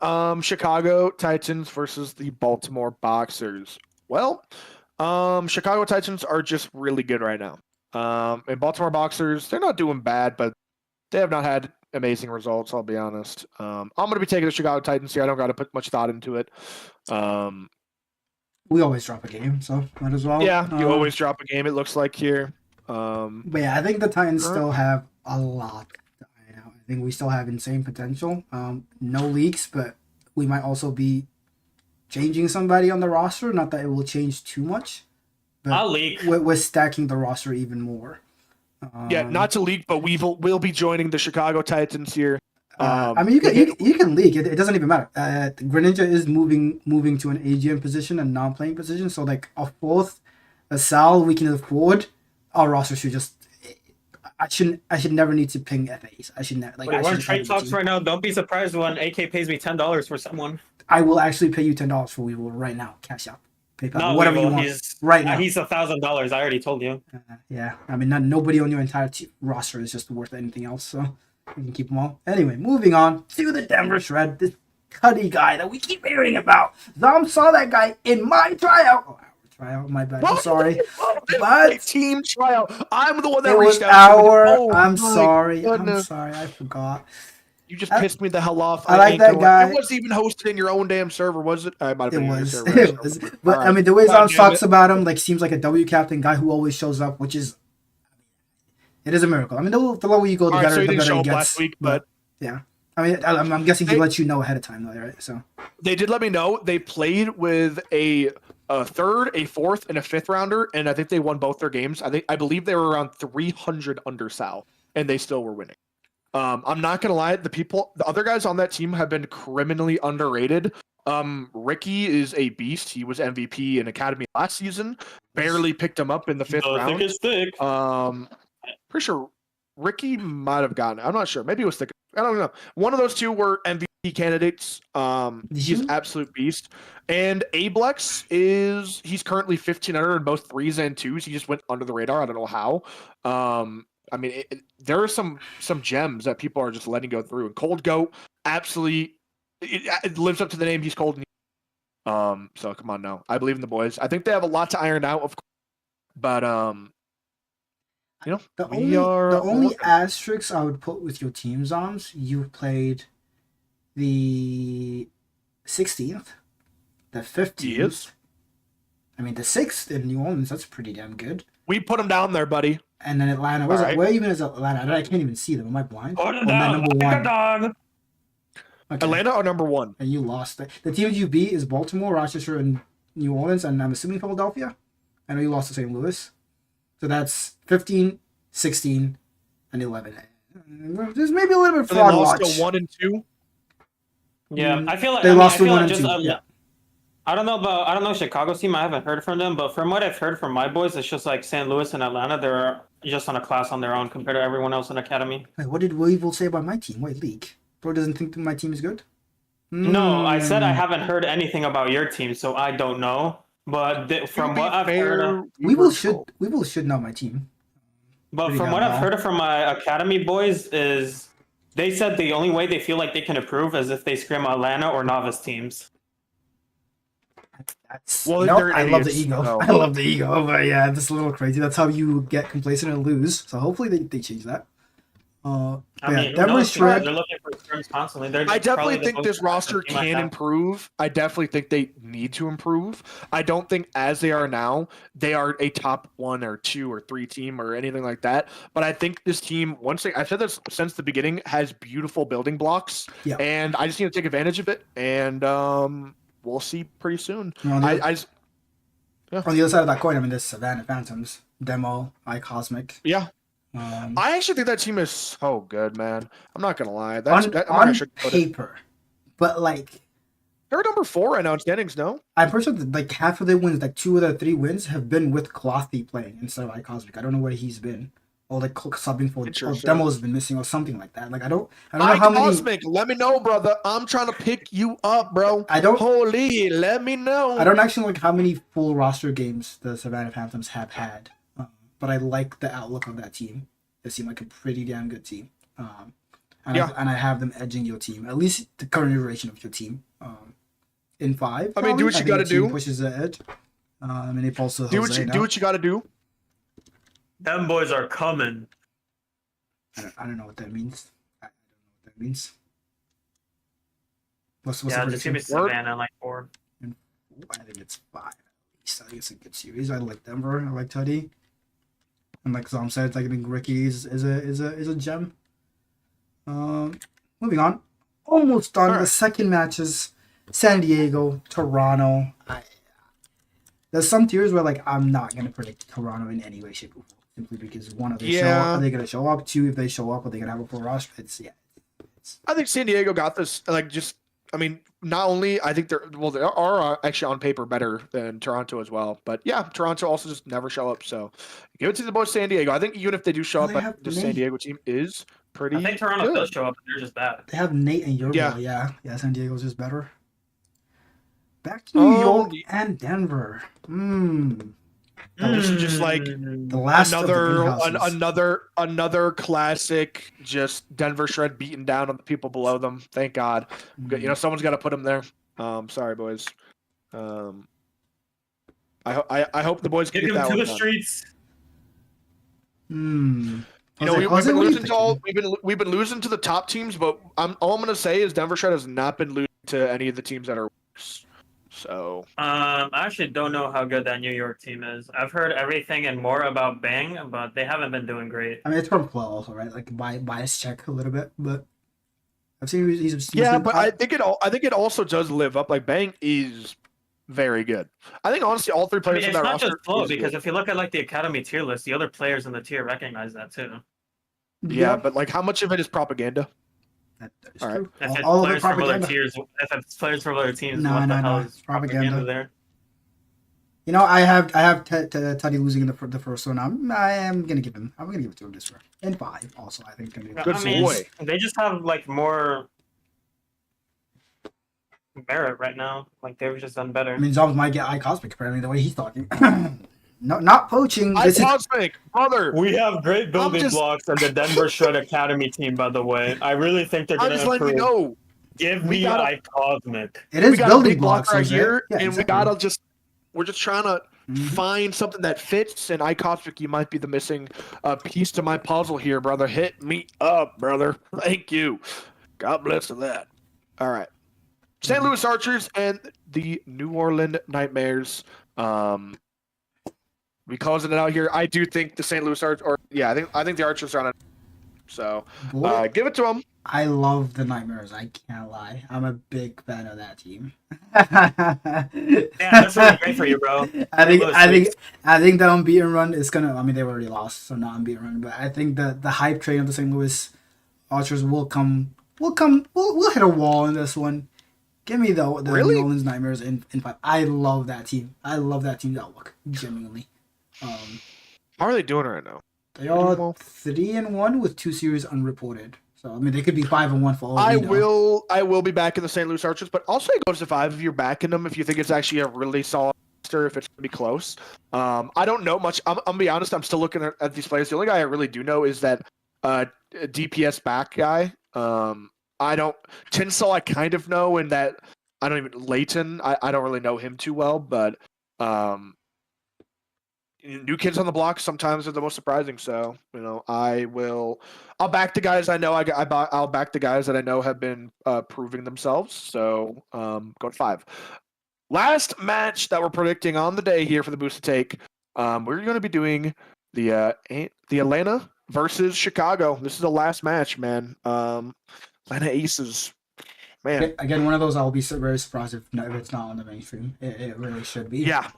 on. Chicago Titans versus the Baltimore Boxers. Well, Chicago Titans are just really good right now. And Baltimore Boxers, they're not doing bad, but they have not had amazing results, I'll be honest. I'm going to be taking the Chicago Titans here. I don't got to put much thought into it. We always drop a game, so might as well. Yeah, you always drop a game, it looks like here. But yeah, I think the Titans still have a lot to iron out. I think we still have insane potential. No leaks, but we might also be changing somebody on the roster. Not that it will change too much. But I'll leak. we're stacking the roster even more. Yeah, not to leak, but we will be joining the Chicago Titans here. I mean, you can leak. It doesn't even matter. Greninja is moving to an AGM position and non-playing position. So like a fourth, a Sal we can afford. Our roster should just. I should never need to ping FAs. I should never like. Wait, I we're in should trade never talks need to. right now. Don't be surprised when AK pays me $10 for someone. I will actually pay you $10 for Weevil right now. Cash out, PayPal, No, whatever Weevil, you want. he's Right now. He's $1,000. I already told you. Yeah, I mean, nobody on your entire roster is just worth anything else, so we can keep them all. Anyway, moving on to the Denver Shred, this Cuddy guy that we keep hearing about. Zom saw that guy in my tryout. Oh, our tryout, my bad. I'm sorry. But team tryout. I'm the one that it was reached out to you. Oh, I'm my sorry. goodness. I'm sorry. I forgot. You just pissed me the hell off. I like ain't that gonna- guy. It wasn't even hosted in your own damn server, was it? I might have It been in your was. server. It was. But Alright. I mean, the way God Zom damn talks it. about him, like, seems like a W captain guy who always shows up, which is It is a miracle. I mean, the lower you go, the All right, better, so he the didn't better show it up gets. last week, but yeah. I mean, I'm guessing he lets you know ahead of time, though, right? So they did let me know they played with a third, a fourth, and a fifth rounder, and I think they won both their games. I believe they were around 300 under Sal, and they still were winning. I'm not gonna lie, the other guys on that team have been criminally underrated. Ricky is a beast. He was MVP in Academy last season. Barely picked him up in the fifth round. Thick is thick. Pretty sure Ricky might have gotten it. I'm not sure. Maybe it was thick. I don't know. One of those two were MVP candidates. He's absolute beast. And Ablex he's currently 1500 in both threes and twos. He just went under the radar. I don't know how. I mean, there are some gems that people are just letting go through. And Cold Goat absolutely it lives up to the name. He's cold. So come on now. I believe in the boys. I think they have a lot to iron out, of course. But you know, the only asterisk I would put with your team, Zoms, you played the 16th, the 15th. Yes. I mean, the 6th in New Orleans, that's pretty damn good. We put them down there, buddy. And then Atlanta. Where even is Atlanta? I can't even see them. Am I blind? Put it down like a dog. Okay. Atlanta are number one. And you lost. The teams you beat is Baltimore, Rochester, and New Orleans, and I'm assuming Philadelphia. I know you lost to St. Louis. So that's 15, 16, and 11. There's maybe a little bit of fraud watch. They lost to 1 and 2. Yeah, I feel like they lost to I feel 1 like and 2. Yeah. I don't know Chicago's team. I haven't heard from them, but from what I've heard from my boys, it's just like St. Louis and Atlanta. They're just on a class on their own compared to everyone else in Academy. Wait, what did Weevil say about my team? Wait, league. Bro doesn't think that my team is good? No, I said I haven't heard anything about your team, so I don't know. But from what I've heard, Weevil should know my team. But from what I've heard from my Academy boys is they said the only way they feel like they can improve is if they scrim Atlanta or novice teams. I love the ego. No. I love the ego, but yeah, it's a little crazy. That's how you get complacent and lose. So hopefully they change that. I mean, they're looking for scrims constantly. I definitely think this roster can improve. I definitely think they need to improve. I don't think as they are now, they are a top 1 or 2 or 3 team or anything like that. But I think this team, I've said this since the beginning, has beautiful building blocks. Yeah. And I just need to take advantage of it. And we'll see pretty soon. On the other side of that coin, I mean, there's Savannah Phantoms, Demo, iCosmic. Yeah. I actually think that team is so good, man. I'm not gonna lie. On paper, but like they're number 4 right now in standings. No, I'm pretty sure that like half of their wins, like 2 of their 3 wins, have been with Clothy playing instead of iCosmic. I don't know where he's been, or like subbing for, or Demo's been missing, or something like that. Like I don't know how many. iCosmic, let me know, brother. I'm trying to pick you up, bro. Holy, let me know. I don't actually like how many full roster games the Savannah Phantoms have had. But I like the outlook of that team. They seem like a pretty damn good team. And I have them edging your team, at least the current iteration of your team. In 5. I mean, do what you got to do. Pushes the edge. And they also do what you got to do. Them boys are coming. I don't know what that means. What's the just give me Savannah like 4. I think it's 5. At least I think it's a good series. I like Denver. I like Tuddy. And like Zom said, I think Ricky is a gem. Moving on. Almost done. Right. The second matches, San Diego, Toronto. There's some tiers where like I'm not gonna predict Toronto in any way, shape, or form. Simply because 1, are they gonna show up? 2, if they show up, are they gonna have a full roster? I think San Diego got this. Not only I think they are actually on paper better than Toronto as well, but yeah, Toronto also just never show up. So give it to the boys, San Diego. I think even if they do show up, the San Diego team is pretty. I think Toronto does show up, but they're just bad. They have Nate and Yorgo. Yeah. San Diego's just better. Back to New York and Denver. This is just like the last another classic. Just Denver Shred beaten down on the people below them. Thank God. Someone's got to put them there. Sorry, boys. I hope the boys can get that one to the streets. We've been losing to the top teams, but all I'm gonna say is Denver Shred has not been losing to any of the teams that are worse. So I actually don't know how good that New York team is. I've heard everything and more about Bang, but they haven't been doing great. I mean, it's from Flow also, right? Like bias check a little bit, but I've seen he's yeah, been. but I think it also does live up. Like Bang is very good. I think honestly, all three I mean, players in it's that not just roster Flow is because good. if you look at like the Academy tier list, the other players in the tier recognize that too. Yeah, Yep, but like, how much of it is propaganda? that is All right. true. If it's All of it players from other propaganda. tiers, if it's players from other teams, No, what the no, hell no. is It's propaganda propaganda. there? You know, I have Teddy losing in the first one. I am gonna give him. I'm gonna give it to him this round. And 5 also. I think it's gonna be. Good I mean, boy. they just have like more merit right now. Like they've just done I better. mean, Zombies might get iCosmic apparently the way he's talking. No, not poaching. I This is Cosmic, brother. We have great I'm building just, blocks and the Denver Shred Academy team, by the way. I really think they're I'm gonna just letting you improve. know. Give We me got a, iCosmic. it we is got a building big block blocks, right Jose. here, Yeah, and exactly. we're just trying to find something that fits. And iCosmic, you might be the missing piece to my puzzle here, brother. Hit me up, brother. Thank you. God bless for that. All right. St. Louis Archers and the New Orleans Nightmares. We closing it out here. I do think the St. Louis Archers, or yeah, I think the Archers are on it. So Boy, give it to them. I love the Nightmares. I can't lie. I'm a big fan of that team. Yeah, that's really great for you, bro. I think Louis I think sweeps. I think the unbeaten run is gonna. I mean, they've already lost, so not unbeaten run. But I think the hype train of the St. Louis Archers will come. We'll hit a wall in this one. Give me the New Really? Orleans Nightmares in 5. I love that team. I love that team's outlook. Genuinely. How are they doing right now? They doing are well? 3-1 with 2 series unreported. So I mean, they could be 5-1 for all I we know. will be back in the St. Louis Archers, but I'll say it goes to 5 if you're backing them. If you think it's actually a really solid roster, if it's gonna be close. I don't know much. I'm gonna be honest. I'm still looking at these players. The only guy I really do know is that DPS back guy. I don't Tinsel. I kind of know, and that I don't even Leighton. I don't really know him too well, but new kids on the block sometimes are the most surprising. So I'll back the guys I know. I'll back the guys that I know have been proving themselves. So go to 5. Last match that we're predicting on the day here for the Booster Take. We're going to be doing the Atlanta versus Chicago. This is the last match, man. Atlanta Aces, man. Again, one of those I'll be very surprised if it's not on the mainstream. It really should be. Yeah.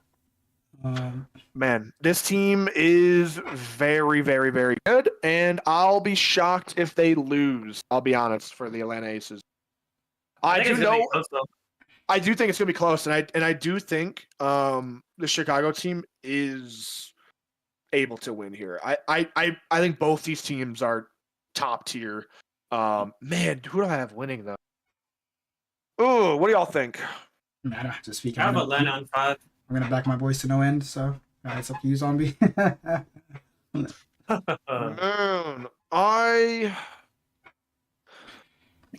Man, this team is very, very, very good, and I'll be shocked if they lose. I'll be honest for the Atlanta Aces. I think do it's gonna be know. close, though. I do think it's gonna be close, and I do think the Chicago team is able to win here. I think both these teams are top tier. Man, who do I have winning though? Oh, what do y'all think? I don't have to speak. I have I'm Atlanta on 5. gonna back my boys to no end. So it's up to you, Zombie. Man, I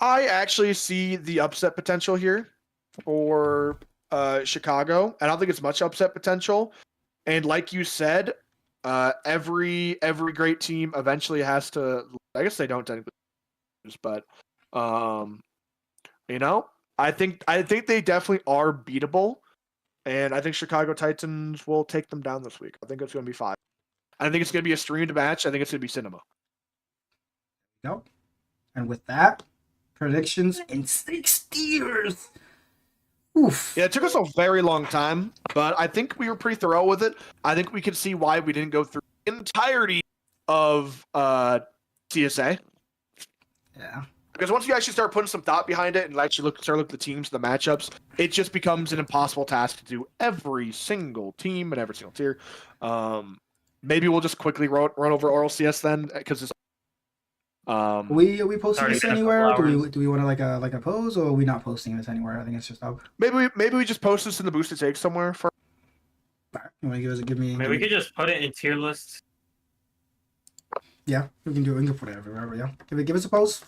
actually see the upset potential here for Chicago. I don't think it's much upset potential. And like you said, every great team eventually has to. I guess they don't technically lose, but I think they definitely are beatable, and I think Chicago Titans will take them down this week. I think it's going to be 5. I think it's going to be a streamed match. I think it's going to be cinema. Nope. And with that, predictions in 6 years. Oof. Yeah, it took us a very long time, but I think we were pretty thorough with it. I think we could see why we didn't go through the entirety of CSA. Yeah. Because once you actually start putting some thought behind it and actually start looking at the teams, the matchups, it just becomes an impossible task to do every single team and every single tier. Maybe we'll just quickly run over RLCS then, because it's. Are we posting Already this been a anywhere? couple Do hours. we want to like a pose, or are we not posting this anywhere? I think it's just up. Maybe we just post this in the Boosted Take somewhere. Alright, you want to give me? I mean, we could just put it in tier lists. Yeah, we can do it. We can put it everywhere. Yeah, give us a pose.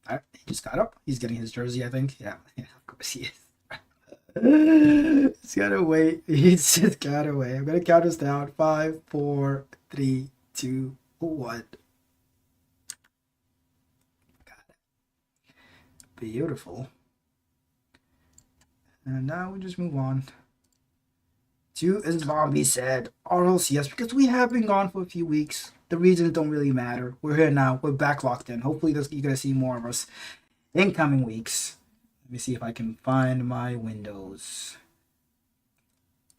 Alright, he just got up. He's getting his jersey, I think. Yeah, of course he is. He's gotta wait. He's just gotta wait. I'm gonna count us down. 5, 4, 3, 2, 1. Got it. Beautiful. And now we just move on to, as Bobby said, RLCS, because we have been gone for a few weeks. The reasons don't really matter. We're here now. We're back locked in. Hopefully you're going to see more of us in coming weeks. Let me see if I can find my windows.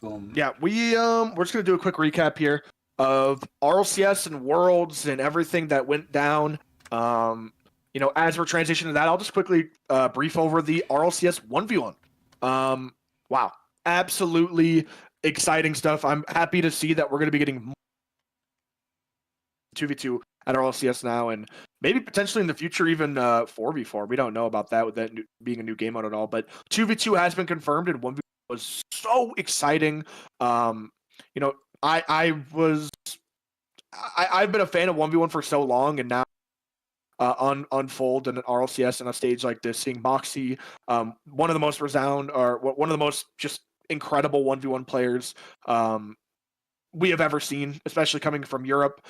Boom. Yeah, we're just gonna do a quick recap here of RLCS and Worlds and everything that went down. As we're transitioning to that, I'll just quickly brief over the RLCS 1v1. Wow, absolutely exciting stuff. I'm happy to see that we're gonna be getting 2v2 at RLCS now, and maybe potentially in the future even 4v4. We don't know about that with that being a new game mode at all, but 2v2 has been confirmed, and 1v1 was so exciting. I've been a fan of 1v1 for so long, and now unfold in an RLCS on a stage like this, seeing Moxie, one of the most renowned or one of the most just incredible 1v1 players we have ever seen, especially coming from Europe,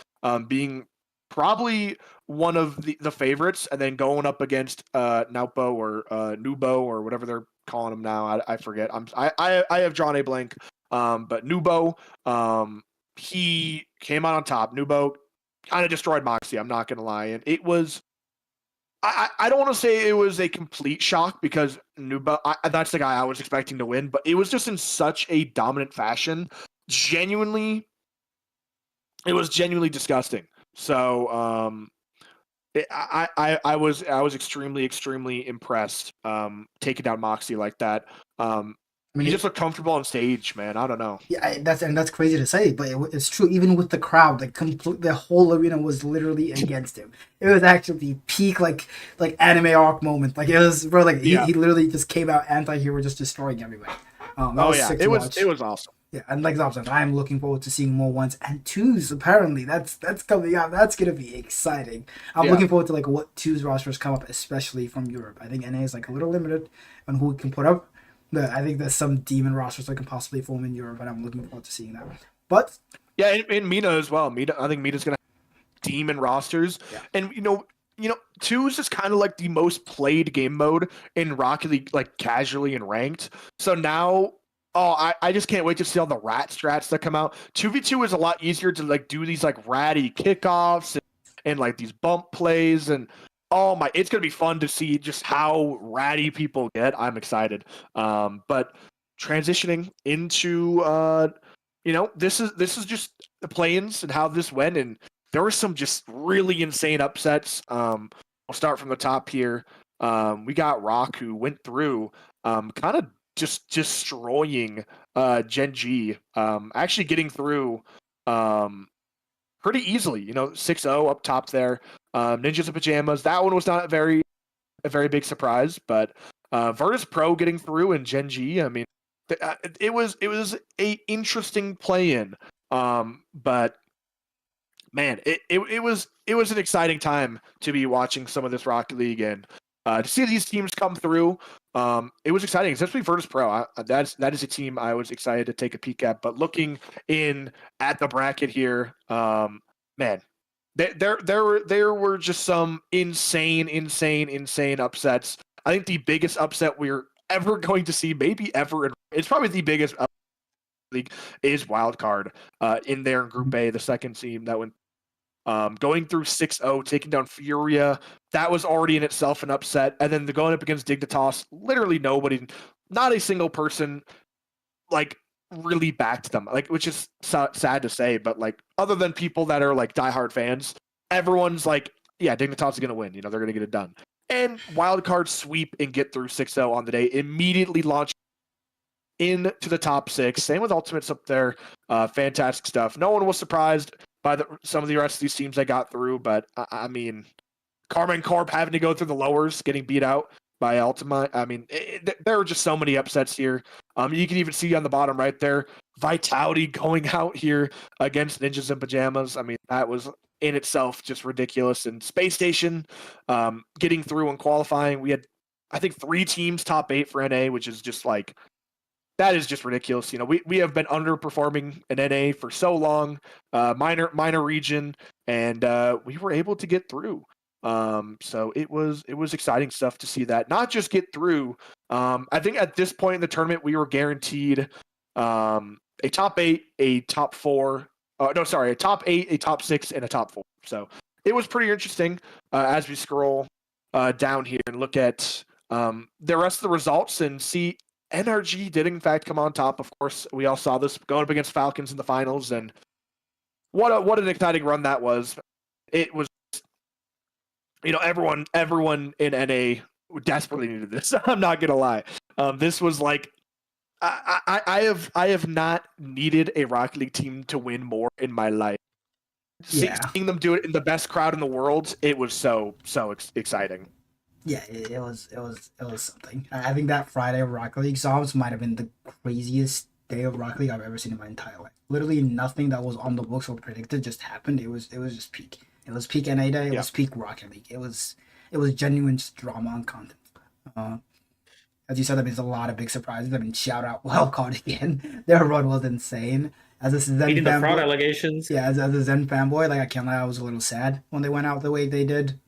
being probably one of the favorites, and then going up against Naupo or Nubo or whatever they're calling him now. I forget. I have drawn a blank. But Nubo, he came out on top. Nubo kind of destroyed Moxie. I'm not gonna lie, and it was. I don't want to say it was a complete shock because Nubo, that's the guy I was expecting to win, but it was just in such a dominant fashion. It was genuinely disgusting. So I was extremely impressed taking down Moxie like that. I mean, he just looked comfortable on stage, man. I don't know. Yeah, that's crazy to say, but it's true. Even with the crowd, the whole arena was literally against him. It was actually peak like anime arc moment. Like it was, bro. Like he literally just came out anti-hero, just destroying everybody. Sick to watch. It was awesome. Yeah, and like Zob said, I'm looking forward to seeing more ones and twos. Apparently, that's coming out. That's gonna be exciting. I'm looking forward to like what twos rosters come up, especially from Europe. I think NA is like a little limited on who we can put up. I think there's some demon rosters that can possibly form in Europe, and I'm looking forward to seeing that. But yeah, in Mina as well. I think Mina's gonna have demon rosters, and twos is kind of like the most played game mode in Rocket League, like casually and ranked. So now. Oh, I just can't wait to see all the rat strats that come out. 2v2 is a lot easier to like do these like ratty kickoffs and like these bump plays, and it's gonna be fun to see just how ratty people get. I'm excited. But transitioning into this is just the play-ins and how this went, and there were some just really insane upsets. I'll start from the top here. We got Rock, who went through kind of just destroying Gen G, actually getting through pretty easily. 6-0 up top there. Ninjas in Pajamas, that one was not a very big surprise, but Virtus Pro getting through and Gen G, I mean, it was a interesting play-in, but man, it was an exciting time to be watching some of this Rocket League, and to see these teams come through. It was exciting, especially Virtus Pro. That is a team I was excited to take a peek at. But looking in at the bracket here, man, there were just some insane upsets. I think the biggest upset we're ever going to see, maybe ever, it's probably the biggest league, is Wildcard in there in Group A, the second team that went. Going through 6-0, taking down Furia, that was already in itself an upset. And then going up against Dignitas, literally nobody, not a single person, like, really backed them. Like, which is sad to say, but like, other than people that are like diehard fans, everyone's like, yeah, Dignitas is gonna win. They're gonna get it done. And Wildcard sweep and get through 6-0 on the day, immediately launch into the top 6. Same with Ultimates up there. Fantastic stuff. No one was surprised by some of the rest of these teams that got through, but I mean, Karma and Corp having to go through the lowers, getting beat out by Ultima. I mean, there were just so many upsets here. You can even see on the bottom right there, Vitality going out here against Ninjas in Pajamas. I mean, that was in itself just ridiculous. And Space Station getting through and qualifying. We had, I think, 3 teams top 8 for NA, which is just like, that is just ridiculous. We have been underperforming in NA for so long, minor region, and we were able to get through. So it was exciting stuff to see that not just get through. I think at this point in the tournament we were guaranteed a top 8, a top 4. No, sorry, a top 8, a top 6, and a top 4. So it was pretty interesting as we scroll down here and look at the rest of the results and see NRG did in fact come on top. Of course, we all saw this going up against Falcons in the finals, and what an exciting run that was. It was, everyone in NA desperately needed this. I'm not gonna lie. This was like I have not needed a Rocket League team to win more in my life. Seeing them do it in the best crowd in the world, it was so exciting. Yeah, it was something. I think that Friday of Rocket League Psalms might have been the craziest day of Rocket League I've ever seen in my entire life. Literally nothing that was on the books or predicted just happened. It was just peak. It was peak NA day. It was peak Rocket League. It was genuine drama and content. As you said, there's a lot of big surprises. I mean, shout out Wildcard again. Their run was insane. As a Zen Beating the fraud fanboy, allegations. yeah, as a Zen fanboy, like I can't lie, I was a little sad when they went out the way they did.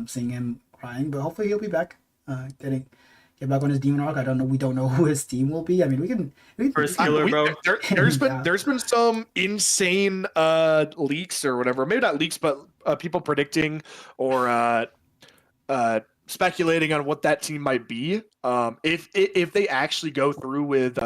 Seeing him crying, but hopefully he'll be back. Get back on his demon arc. We don't know who his team will be. I mean, we can First killer, bro. There's been some insane leaks or whatever. Maybe not leaks, but people predicting or speculating on what that team might be. If they actually go through with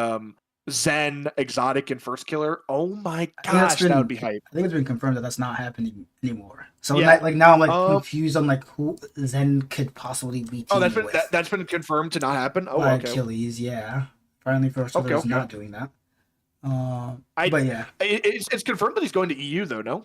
Zen, Exotic, and First Killer, oh my gosh, that would be hype. I think it's been confirmed that that's not happening anymore. So now I'm confused on who Zen could possibly be. That's been confirmed to not happen. Oh, okay. Achilles, yeah. Apparently, First Killer is not doing that. But yeah, it's confirmed that he's going to EU though. No,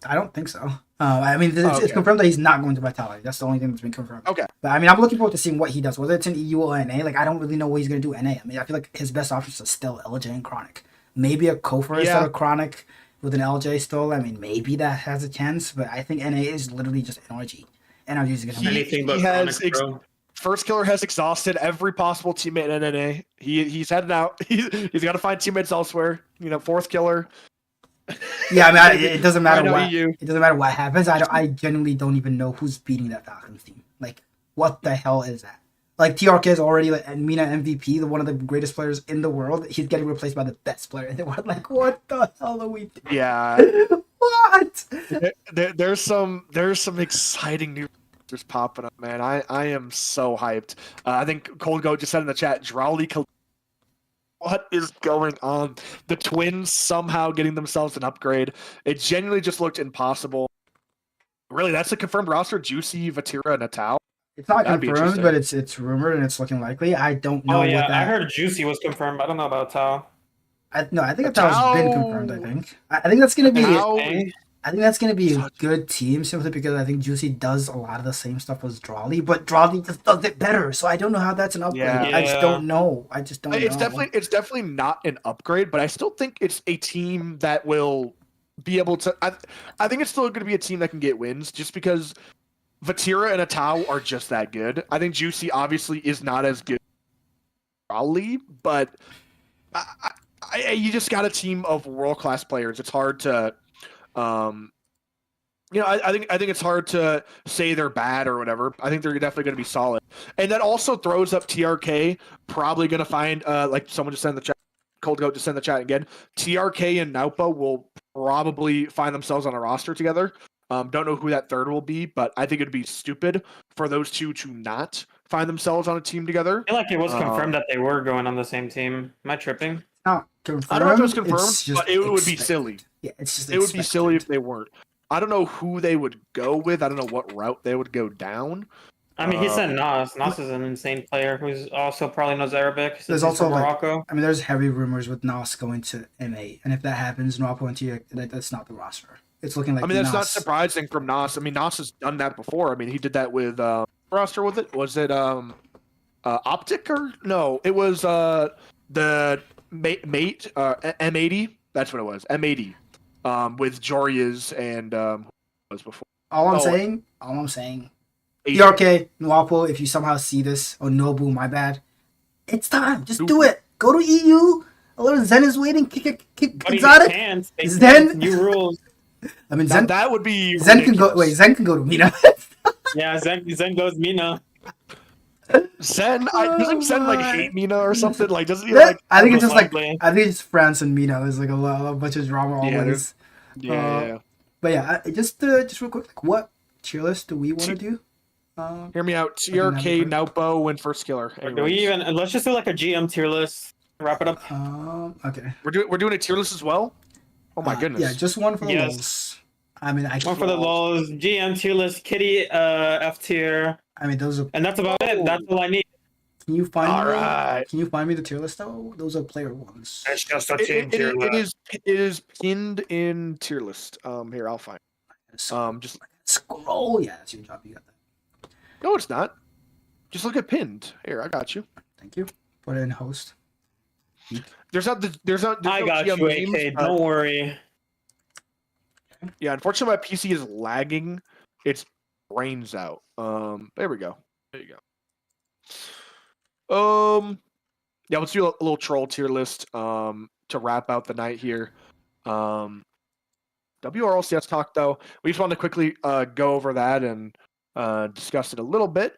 I don't think so. I mean, it's confirmed that he's not going to Vitality. That's the only thing that's been confirmed. Okay. But I mean, I'm looking forward to seeing what he does, whether it's in EU or NA. Like, I don't really know what he's going to do in NA. I mean, I feel like his best options are still LJ and Chronic. Maybe a Kofor instead of Chronic with an LJ still. I mean, maybe that has a chance, but I think NA is literally just NRG. NRG is going to be anything but Chronic, bro. First Killer has exhausted every possible teammate in NA. He's headed out. He's got to find teammates elsewhere. Fourth Killer. Yeah, I mean, it doesn't matter what happens. I genuinely don't even know who's beating that Falcons team. Like, what the hell is that? Like, TRK is already Mina MVP, one of the greatest players in the world. He's getting replaced by the best player in the world. Like, what the hell are we doing? Yeah. What? There's some exciting news just popping up, man. I am so hyped. I think Cold Goat just said in the chat, Drawley. What is going on? The Twins somehow getting themselves an upgrade. It genuinely just looked impossible. Really, that's a confirmed roster. Juicy, Vatira, and Natal. It's not confirmed, but it's rumored and it's looking likely. I don't know. Oh yeah, I heard Juicy was confirmed. I don't know about Tao. I think Tao's been confirmed. I think that's gonna be. I think that's going to be a good team simply because I think Juicy does a lot of the same stuff as Drawley, but Drawley just does it better. So I don't know how that's an upgrade. Yeah. I just don't know. It's definitely not an upgrade, but I still think it's a team that will be able to. I think it's still going to be a team that can get wins just because Vatira and Atao are just that good. I think Juicy obviously is not as good as Drawley, but you just got a team of world-class players. It's hard to. I think it's hard to say they're bad or whatever. I think they're definitely going to be solid, and that also throws up TRK. Probably going to find like someone just sent the chat. Cold Goat just send the chat again. TRK and Naupa will probably find themselves on a roster together. Don't know who that third will be, but I think it'd be stupid for those two to not find themselves on a team together. I feel like it was confirmed that they were going on the same team. Am I tripping? Not confirmed. I don't know if it was confirmed, but it would be silly. Yeah, it's just it would be silly if they weren't. I don't know who they would go with. I don't know what route they would go down. I mean, he said Nas. Nas is an insane player who's also probably knows Arabic. There's also Morocco. There's heavy rumors with Nas going to MA, and if that happens, Nwapo and Tia, that's not the roster. It's looking like. That's not surprising from Nas. Nas has done that before. He did that with roster with it. Was it Optic or no? It was the mate M80. That's what it was. M80. With Jorias and who was before. All I'm saying, TRK, Nwapo, if you somehow see this, or Nobu, my bad, it's time. Just do it. Go to EU. A little Zen is waiting. Kick Exotic. Zen. New rules. Zen. That would be. Zen ridiculous. Zen can go to Mina. Yeah, Zen goes Mina. Zen, doesn't Zen like hate Mina or something? Like, doesn't he Yeah, like? I think it's Most just like likely. I think it's France and Mina. There's like a bunch of drama Yeah, always. yeah. But yeah, just real quick, like what tier list do we want to do? Hear me out. I think that'd be TRK Naupo win first killer. Or do we even? Let's just do like a GM tier list. Wrap it up. Okay. We're doing a tier list as well. Oh my goodness. Yeah, just one for the Yes. lulz. I mean, One for the lows. GM tier list. Kitty F tier. I mean, those are. And that's about it. That's all I need. Can you find All me? right. Can you find me the tier list though? Those are player ones. It's just a It is pinned in tier list. Here I'll find. Just Scroll. Yeah, that's your job. You got that. no, it's not. Just look at pinned. Here, I got you. Thank you. Put it in host. There's I no got GM you, names, AK. but- Don't worry. Yeah, unfortunately, my PC is lagging. It's brains out. There we go. There you go. Yeah, let's do a little troll tier list. To wrap out the night here. WRLCS talk though. We just want to quickly go over that and discuss it a little bit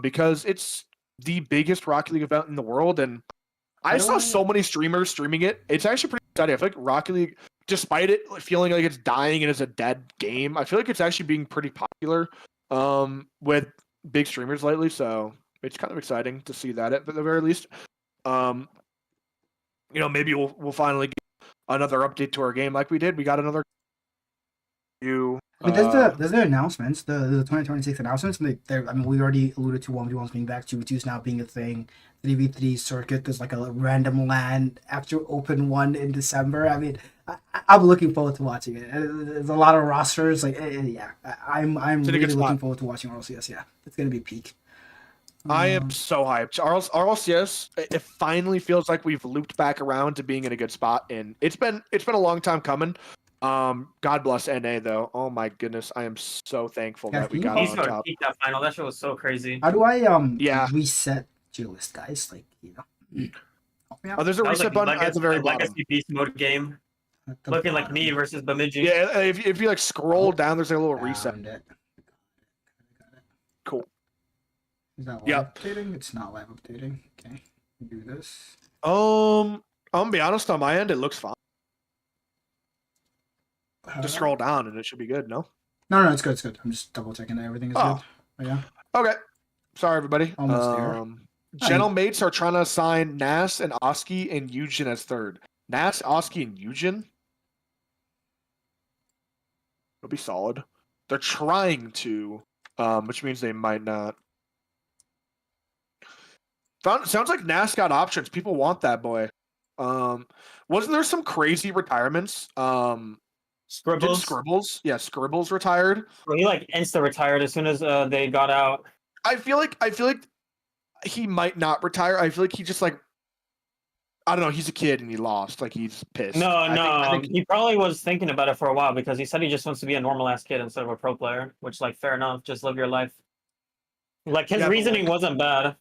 because it's the biggest Rocket League event in the world, and I saw so many streamers streaming it. It's actually pretty exciting. I feel like Rocket League, despite it feeling like it's dying and is a dead game, I feel like it's actually being pretty popular with big streamers lately. So it's kind of exciting to see that at the very least. Maybe we'll finally get another update to our game like we did. We got another. I mean, there's the announcements, the 2026 announcements. And I mean, we already alluded to 1v1s being back, 2v2s now being a thing, 3v3 circuit. There's like a random LAN after Open 1 in December. I mean, I'm looking forward to watching it. There's a lot of rosters. Like, yeah, I'm really looking forward to watching RLCS. Yeah, it's gonna be peak. I am so hyped. RLCS, it finally feels like we've looped back around to being in a good spot, and it's been a long time coming. God bless NA though. Oh my goodness, I am so thankful that we got on top. That final. That shit was so crazy. How do I reset tier list, guys? Like, help me out. Oh, there's a reset button at the very bottom. Legacy beast mode game. Looking like me versus Bemidji. Yeah, if you like scroll down, there's like a little reset. Found it. Cool. Is that live updating? It's not live updating. Okay, do this. I'm gonna be honest, on my end, it looks fine. Just scroll down and it should be good, no? No, it's good. It's good. I'm just double checking that everything is good. But yeah. Okay. Sorry, everybody. Almost there. Gentle mates are trying to assign Nas and Oski and Eugen as third. Nas, Oski, and Eugen? It'll be solid. They're trying to, which means they might not. Sounds like Nas got options. People want that boy. Wasn't there some crazy retirements? Scribbles. Yeah, Scribbles retired. He like insta retired as soon as they got out. I feel like he might not retire. I feel like he just like, I don't know. He's a kid and he lost. Like he's pissed. I think he probably was thinking about it for a while because he said he just wants to be a normal ass kid instead of a pro player. Which like fair enough. Just live your life. Like his reasoning wasn't bad.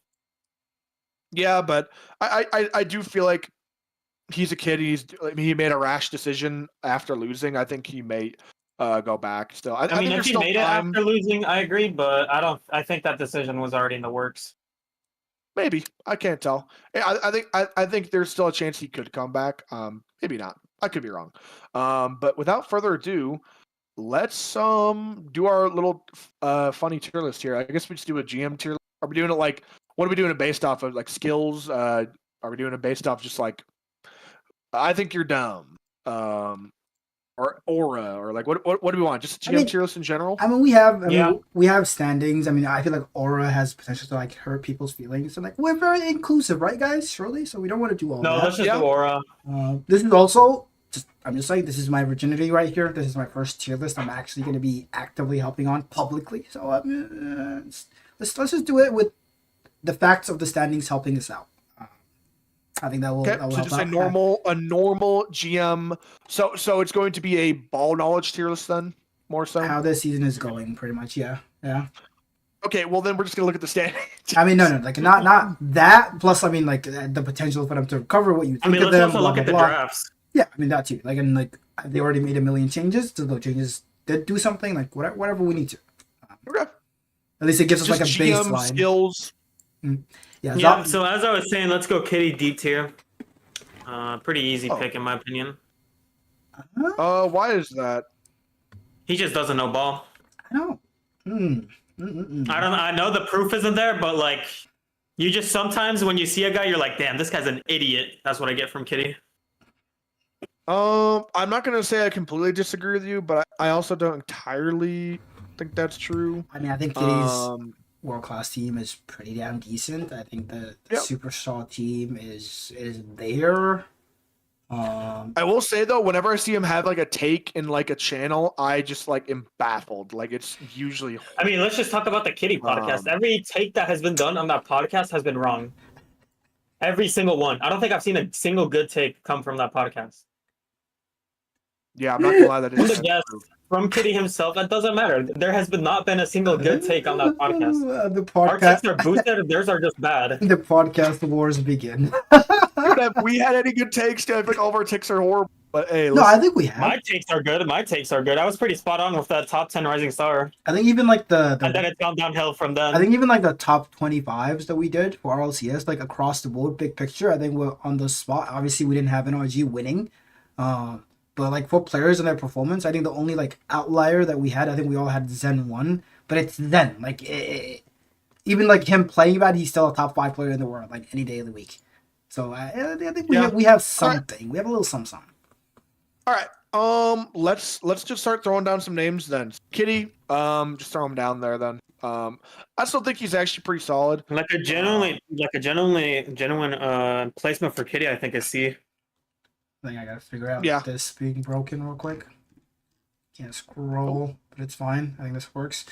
Yeah, but I do feel like he's a kid. He made a rash decision after losing. I think he may go back still. I mean, if he made it after losing, I agree, but I think that decision was already in the works. Maybe. I can't tell. I think there's still a chance he could come back. Maybe not. I could be wrong. But without further ado, let's do our little funny tier list here. I guess we just do a GM tier list. Are we doing it like, what are we doing it based off of, like skills? Are we doing it based off just like, I think you're dumb, or aura, or like what do we want? Just GM tier list in general? I mean, we have standings. I mean, I feel like aura has potential to like hurt people's feelings, and like we're very inclusive, right, guys? Surely, so we don't want to do all that. No, let's just do aura. This is also I'm just saying, this is my virginity right here. This is my first tier list. I'm actually going to be actively helping on publicly. So let's just do it with the facts of the standings helping us out. I think that will. Okay, that will so help just out. a normal GM. So it's going to be a ball knowledge tier list then, more so. How this season is going, pretty much. Yeah. Okay, well then we're just gonna look at the standings. I mean, no, like not that. Plus, I mean, like the potential for them to recover what you think of them. Let's also look at the drafts. Yeah, I mean that too. Like, and like they already made a million changes. So those changes did do something. Like whatever we need to. Okay. At least it gives us Just like a GM baseline. skills. Yeah. Yeah. So as I was saying, let's go Kitty D tier. Pretty easy Oh. pick in my opinion. Why is that? He just doesn't know ball. I don't. I know the proof isn't there, but like, you just sometimes when you see a guy, you're like, damn, this guy's an idiot. That's what I get from Kitty. I'm not gonna say I completely disagree with you, but I also don't entirely think that's true. I mean, I think Kitty's world-class team is pretty damn decent. I think the Superstar team is there. I will say though, whenever I see him have like a take in like a channel, I just like am baffled. Like it's usually. I mean, let's just talk about the Kitty podcast. Every take that has been done on that podcast has been wrong. Every single one. I don't think I've seen a single good take come from that podcast. Yeah, I'm not gonna lie. That From is the guest, from Kitty himself, that doesn't matter. There has not been a single good take on that podcast. The Our takes podcast. are boosted, theirs are just bad. The podcast wars begin. Dude, have we had any good takes? Dude, I think all of our takes are horrible. But hey, No, I think we have. My takes are good. My takes are good. I was pretty spot on with that top 10 rising star. I think even like And then it's gone downhill from then. I think even like the top 25s that we did for RLCS, like across the board, big picture, I think we're on the spot. Obviously, we didn't have NRG winning. But like for players and their performance, I think the only like outlier that we had, I think we all had Zen 1. But it's Zen. Like, even like him playing bad, he's still a top 5 player in the world, like any day of the week. So I think we have something. We have a little something. All right. Let's just start throwing down some names then. Kitty, just throw him down there then. I still think he's actually pretty solid. Like a genuine placement for Kitty, I think is C. I think I gotta figure out this being broken real quick. Can't scroll, but it's fine. I think this works.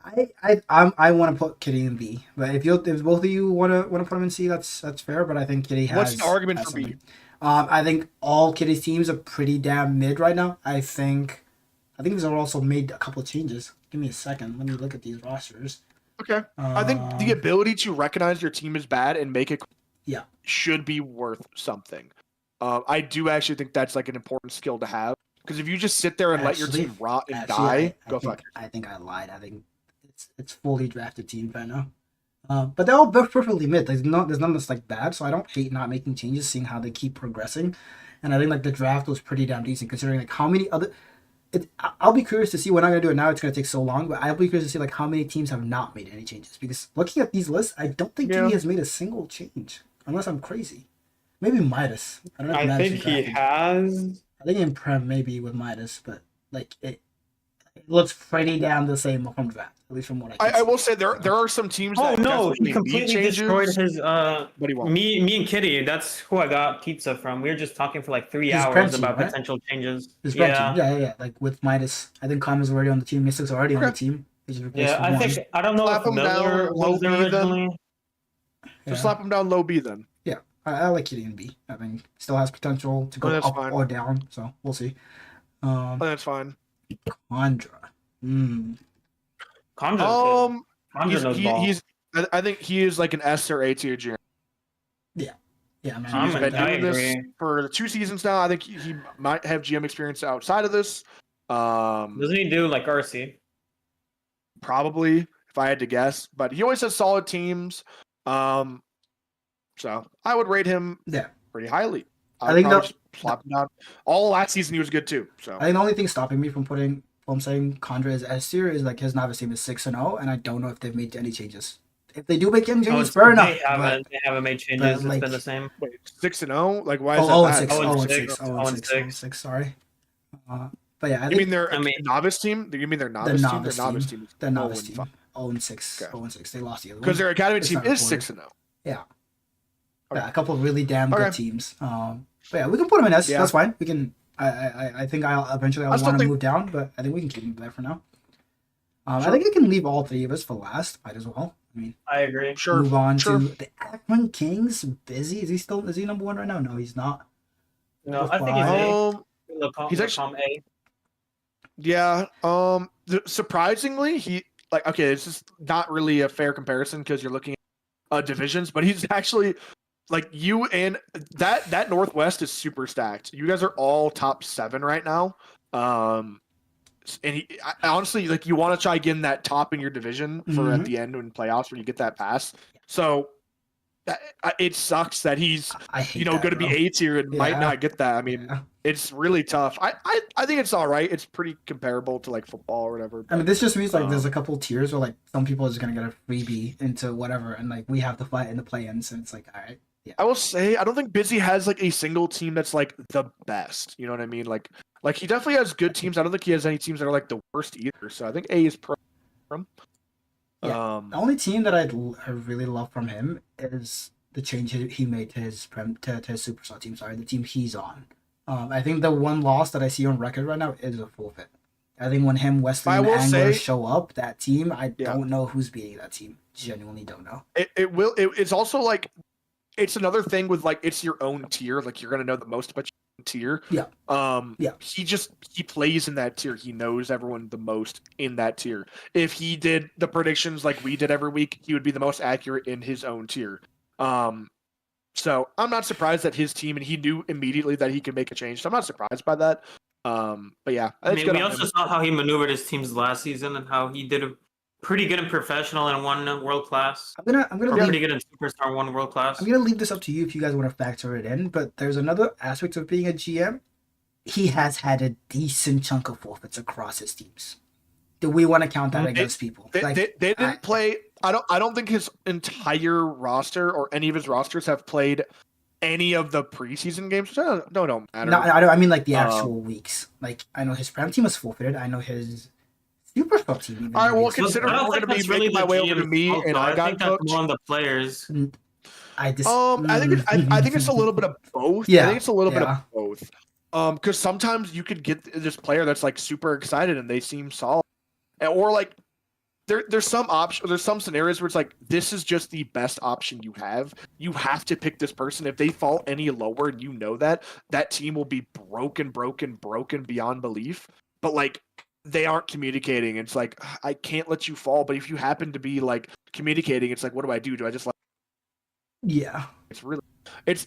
I want to put Kitty in B, but if both of you want to put him in C, that's fair. But I think Kitty has. What's the argument for B? I think all Kitty's teams are pretty damn mid right now. I think he's also made a couple of changes. Give me a second. Let me look at these rosters. Okay. I think the ability to recognize your team is bad and make it should be worth something. I do actually think that's like an important skill to have, because if you just sit there and let your team rot and die, go fuck. I think I lied. I think it's fully drafted team right now. But they're all perfectly mid. There's none that's like bad, so I don't hate not making changes, seeing how they keep progressing. And I think like the draft was pretty damn decent, considering like how many other. I'll be curious to see. We're not gonna do it now. It's gonna take so long, but I'll be curious to see like how many teams have not made any changes. Because looking at these lists, I don't think Kitty has made a single change, unless I'm crazy. Maybe Midas. I don't know. If I think he has. I think in Prem maybe with Midas, but like it looks pretty damn the same from draft, at least from what I can see. I will say there are some teams. Oh that no, he definitely completely need destroyed changes, his. but he won't. Me and Kitty. That's who I got pizza from. We were just talking for like 3 His hours Prem team, about right? potential changes. His Prem team. Yeah. Like with Midas, I think Kama's already on the team. Mystic's already on the team. I don't know Slap if him Miller down was there low B then. originally. Just slap him down low B then. Yeah, I like Kitty in B. I mean, still has potential to go up or down, so we'll see. That's fine. Condra. Condra knows ball. I think he is like an S or A tier GM. Yeah, man. He's been I doing this agree. for 2 seasons now. I think he might have GM experience outside of this. Doesn't he do like RC? Probably, if I had to guess. But he always has solid teams. So I would rate him pretty highly. I think just slap him down. All last season he was good too. So I think the only thing stopping me from saying Condra is S tier is like his novice team is 6-0, and I don't know if they've made any changes. If they do make any changes, fair enough. They haven't made changes. It's been the same. Wait, 6-0? Like why is that? 0-6. Sorry. But yeah, I think. You mean their novice team? You mean their novice team? Their novice team. Their novice team. 0-6. 0-6. They lost the other one. Because their academy team is 6-0. Yeah. Okay. Yeah, a couple of really damn good teams. But yeah, we can put them in S. Yeah. That's fine. We can. I think I'll want to move down, but I think we can keep them there for now. I think I can leave all 3 of us for last. Might as well. I mean, I agree. Move on to the Akron Kings. Busy? Is he number 1 right now? No, he's not. No, I think he's A. He's actually A. Yeah. Surprisingly, it's just not really a fair comparison because you're looking at divisions, but he's actually like you and that Northwest is super stacked. You guys are all top 7 right now. and honestly, like, you want to try getting that top in your division for at the end in playoffs when you get that pass. So it sucks that he's I hate that, going to be bro. A tier and might Yeah. not get that. I mean, it's really tough. I think it's all right. It's pretty comparable to like football or whatever. I mean, this just means like there's a couple tiers where like some people are just gonna get a freebie into whatever, and like we have to fight in the play-ins, and it's like, all right, yeah. I will say I don't think Busy has like a single team that's like the best. You know what I mean? Like he definitely has good teams. I don't think he has any teams that are like the worst either. So I think A is pro. Yeah. The only team that I really love from him is the change he made to his to his superstar team. Sorry, the team he's on. I think the one loss that I see on record right now is a forfeit. I think when him, Wesley, and Angler show up, that team, I don't know who's beating that team. Genuinely don't know. It's also like, it's another thing with like, it's your own tier. Like, you're gonna know the most about your own tier. Yeah. He plays in that tier. He knows everyone the most in that tier. If he did the predictions like we did every week, he would be the most accurate in his own tier. So I'm not surprised that his team, and he knew immediately that he could make a change. So I'm not surprised by that. But yeah, I mean, we also saw how he maneuvered his teams last season and how he did a pretty good in professional and one world class. I'm gonna pretty good in superstar, one world class. I'm gonna leave this up to you if you guys want to factor it in. But there's another aspect of being a GM. He has had a decent chunk of forfeits across his teams. Do we want to count that against people? They didn't play. I don't think his entire roster or any of his rosters have played any of the preseason games. No, don't matter. No, I mean like the actual weeks. Like, I know his prem team was forfeited. I know his superstar team. Even all right, well, consider we're going to be making my way over to me, and I got cooked. On the players. I think it's a little bit of both. Yeah, I think it's a little bit of both. Because sometimes you could get this player that's like super excited and they seem solid, or like there's some scenarios where it's like, this is just the best option you have. You have to pick this person. If they fall any lower, and you know that team will be broken beyond belief. But like, they aren't communicating. It's like, I can't let you fall. But if you happen to be like communicating, it's like, what do I do? Do I just like? Yeah, it's really it's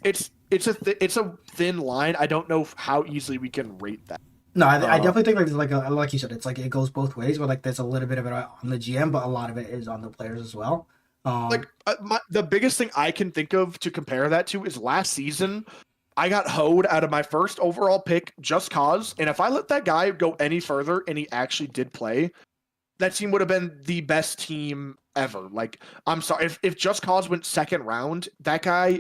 a thin line. I don't know how easily we can rate that. No, I definitely think like you said, it's like it goes both ways. Where like there's a little bit of it on the GM, but a lot of it is on the players as well. The biggest thing I can think of to compare that to is last season. I got hoed out of my first overall pick just cause, and if I let that guy go any further and he actually did play, that team would have been the best team ever. Like, I'm sorry, if just cause went second round, that guy,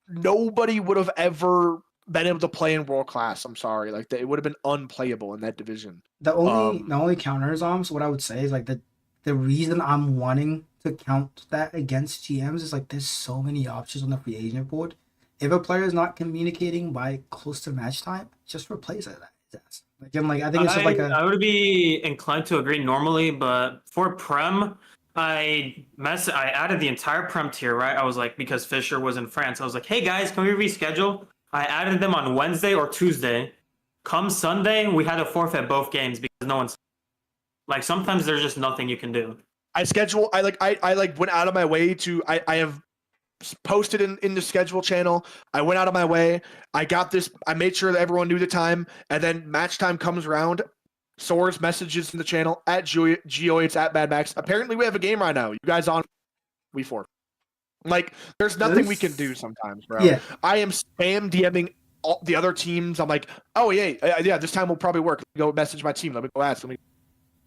nobody would have ever been able to play in world class. I'm sorry, like it would have been unplayable in that division. The only counters so what I would say is like the reason I'm wanting to count that against GMs is like there's so many options on the free agent board. If a player is not communicating by close to match time, just replace it. Like, I think it's just like I would be inclined to agree normally, but for Prem, I added the entire Prem tier, right? I was like, because Fisher was in France, I was like, hey guys, can we reschedule? I added them on Wednesday or Tuesday. Come Sunday, we had to forfeit both games because no one's like, sometimes there's just nothing you can do. I went out of my way to I have posted in the schedule channel. I went out of my way. I got this. I made sure that everyone knew the time, and then match time comes around. Soars messages in the channel at Geo. It's at Bad Max. Apparently, we have a game right now. You guys on? We for. Like, there's nothing we can do sometimes, bro. Yeah. I am spam DMing all the other teams. I'm like, oh yeah, this time will probably work. Let me go message my team. Let me go ask.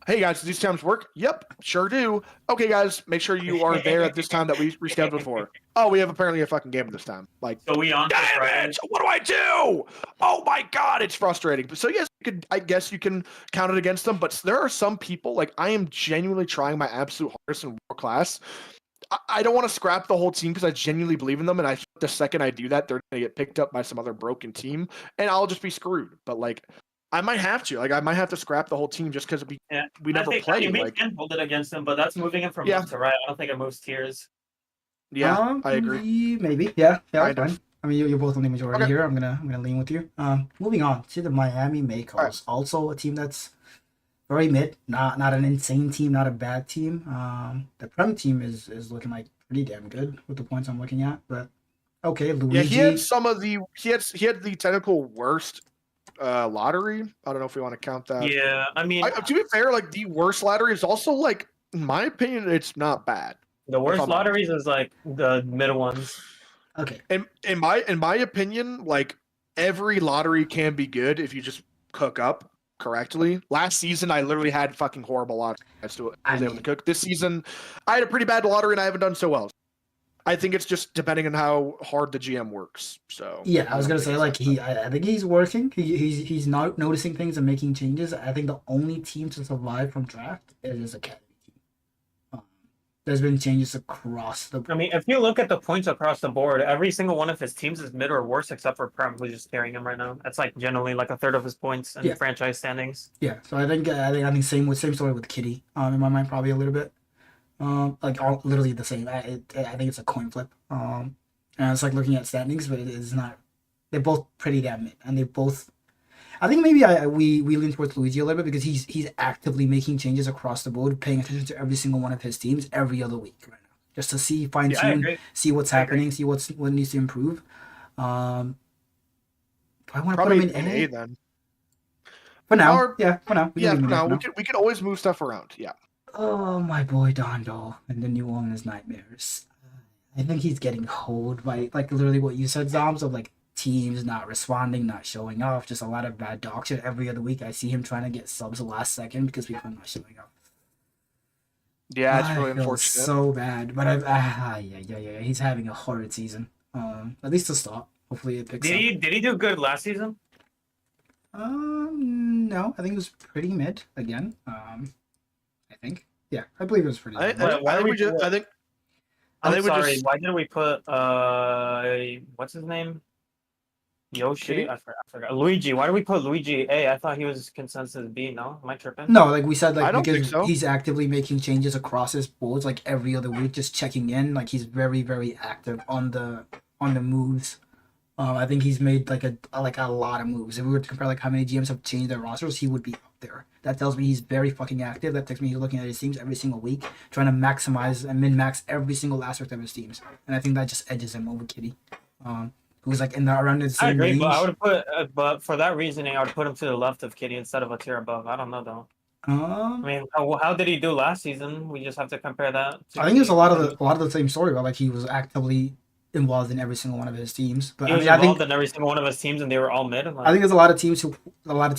Hey guys, do these times work? Yep, sure do. Okay guys, make sure you are there at this time that we rescheduled for. Oh, we have apparently a fucking game at this time. Like, so we on this, right? What do I do? Oh my god, it's frustrating. So yes, I guess you can count it against them, but there are some people, like, I am genuinely trying my absolute hardest in world class. I don't want to scrap the whole team because I genuinely believe in them, and I think the second I do that, they're gonna get picked up by some other broken team, and I'll just be screwed. But like, I might have to. Like, I might have to scrap the whole team just because we never play. We can hold it against them, but that's moving it from left to right. I don't think it moves tiers. Yeah, I agree. Maybe. Yeah, fine. I mean, you're both on the majority here. I'm gonna lean with you. Moving on to the Miami Makos. Right. Also a team that's very mid. Not an insane team. Not a bad team. The Prem team is looking like pretty damn good with the points I'm looking at. But okay, Luigi. Yeah, he had the technical worst lottery. I don't know if we want to count that. Yeah, I mean, To be fair, like the worst lottery is also like, in my opinion, it's not bad. the worst I'm lotteries is like the middle ones. Okay. In my opinion, like every lottery can be good if you just cook up correctly. Last season, I literally had fucking horrible lottery. I still was able to cook. This season, I had a pretty bad lottery and I haven't done so well. I think it's just depending on how hard the GM works. So Yeah, I was gonna say like I think he's working. He's not noticing things and making changes. I think the only team to survive from draft is his academy team. There's been changes across the. I mean, if you look at the points across the board, every single one of his teams is mid or worse, except for Prem, who's just carrying him right now. That's like generally like a third of his points in franchise standings. Yeah, so I think same story with Kitty. In my mind, probably a little bit. Like literally the same. I think it's a coin flip. And it's like looking at standings, but it is not. They're both pretty damn mid, and they both. I think maybe we lean towards Luigi a little bit because he's actively making changes across the board, paying attention to every single one of his teams every other week right now, just to see fine tune, see what's happening, see what needs to improve. Do I want to put him in A then? For now, for now. For now. We could always move stuff around. Yeah. Oh, my boy Dondo and the New Orleans Nightmares. I think he's getting hold by, like, literally what you said, Zoms, of, like, teams not responding, not showing off, just a lot of bad dog shit. Every other week I see him trying to get subs last second because people are not showing up. Yeah, it's really unfortunate. So bad. But he's having a horrid season. At least to start. Hopefully it picks up. Did he do good last season? No. I think it was pretty mid again. I think. Yeah, I believe it was pretty. Why didn't we put what's his name? Yoshi? I forgot. Luigi. Why do we put Luigi A? I thought he was consensus B. No, am I tripping? No, like we said, like I don't because think so. He's actively making changes across his boards, like every other week, just checking in. Like he's very, very active on the moves. I think he's made like a lot of moves. If we were to compare like how many GMs have changed their rosters, he would be up there. That tells me he's very fucking active. That tells me he's looking at his teams every single week, trying to maximize and min-max every single aspect of his teams. And I think that just edges him over Kitty, who's like around the same range. But I would put, but for that reasoning, I would put him to the left of Kitty instead of a tier above. I don't know though. I mean, how did he do last season? We just have to compare that. I think it's a lot of the same story, but like he was actively involved in every single one of his teams. But he was involved in every single one of his teams, and they were all mid. I think there's a lot of GMs who weren't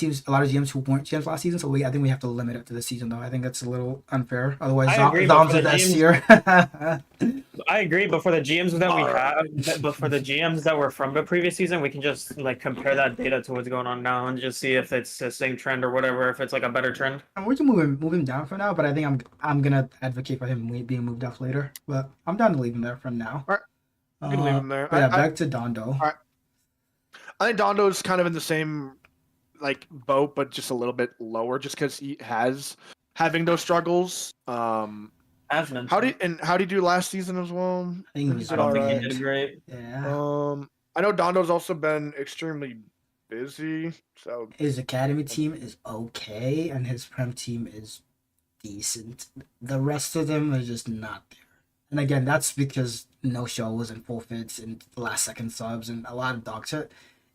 GMs last season. So I think we have to limit it to this season, though. I think that's a little unfair. Otherwise, Dom's the best year. I agree, but for the GMs that we have, but for the GMs that were from the previous season, we can just like compare that data to what's going on now and just see if it's the same trend or whatever. If it's like a better trend. And we can move him down for now, but I think I'm gonna advocate for him being moved up later. But I'm down to leave him there for now. All right. You can leave him there. Back to Dondo. Right. I think Dondo's kind of in the same like boat, but just a little bit lower, just because he has having those struggles. How did he do last season as well? I think he did great. Yeah. I know Dondo's also been extremely busy. So his academy team is okay, and his prem team is decent. The rest of them are just not there. And again, that's because no shows and forfeits and last second subs and a lot of dog shit.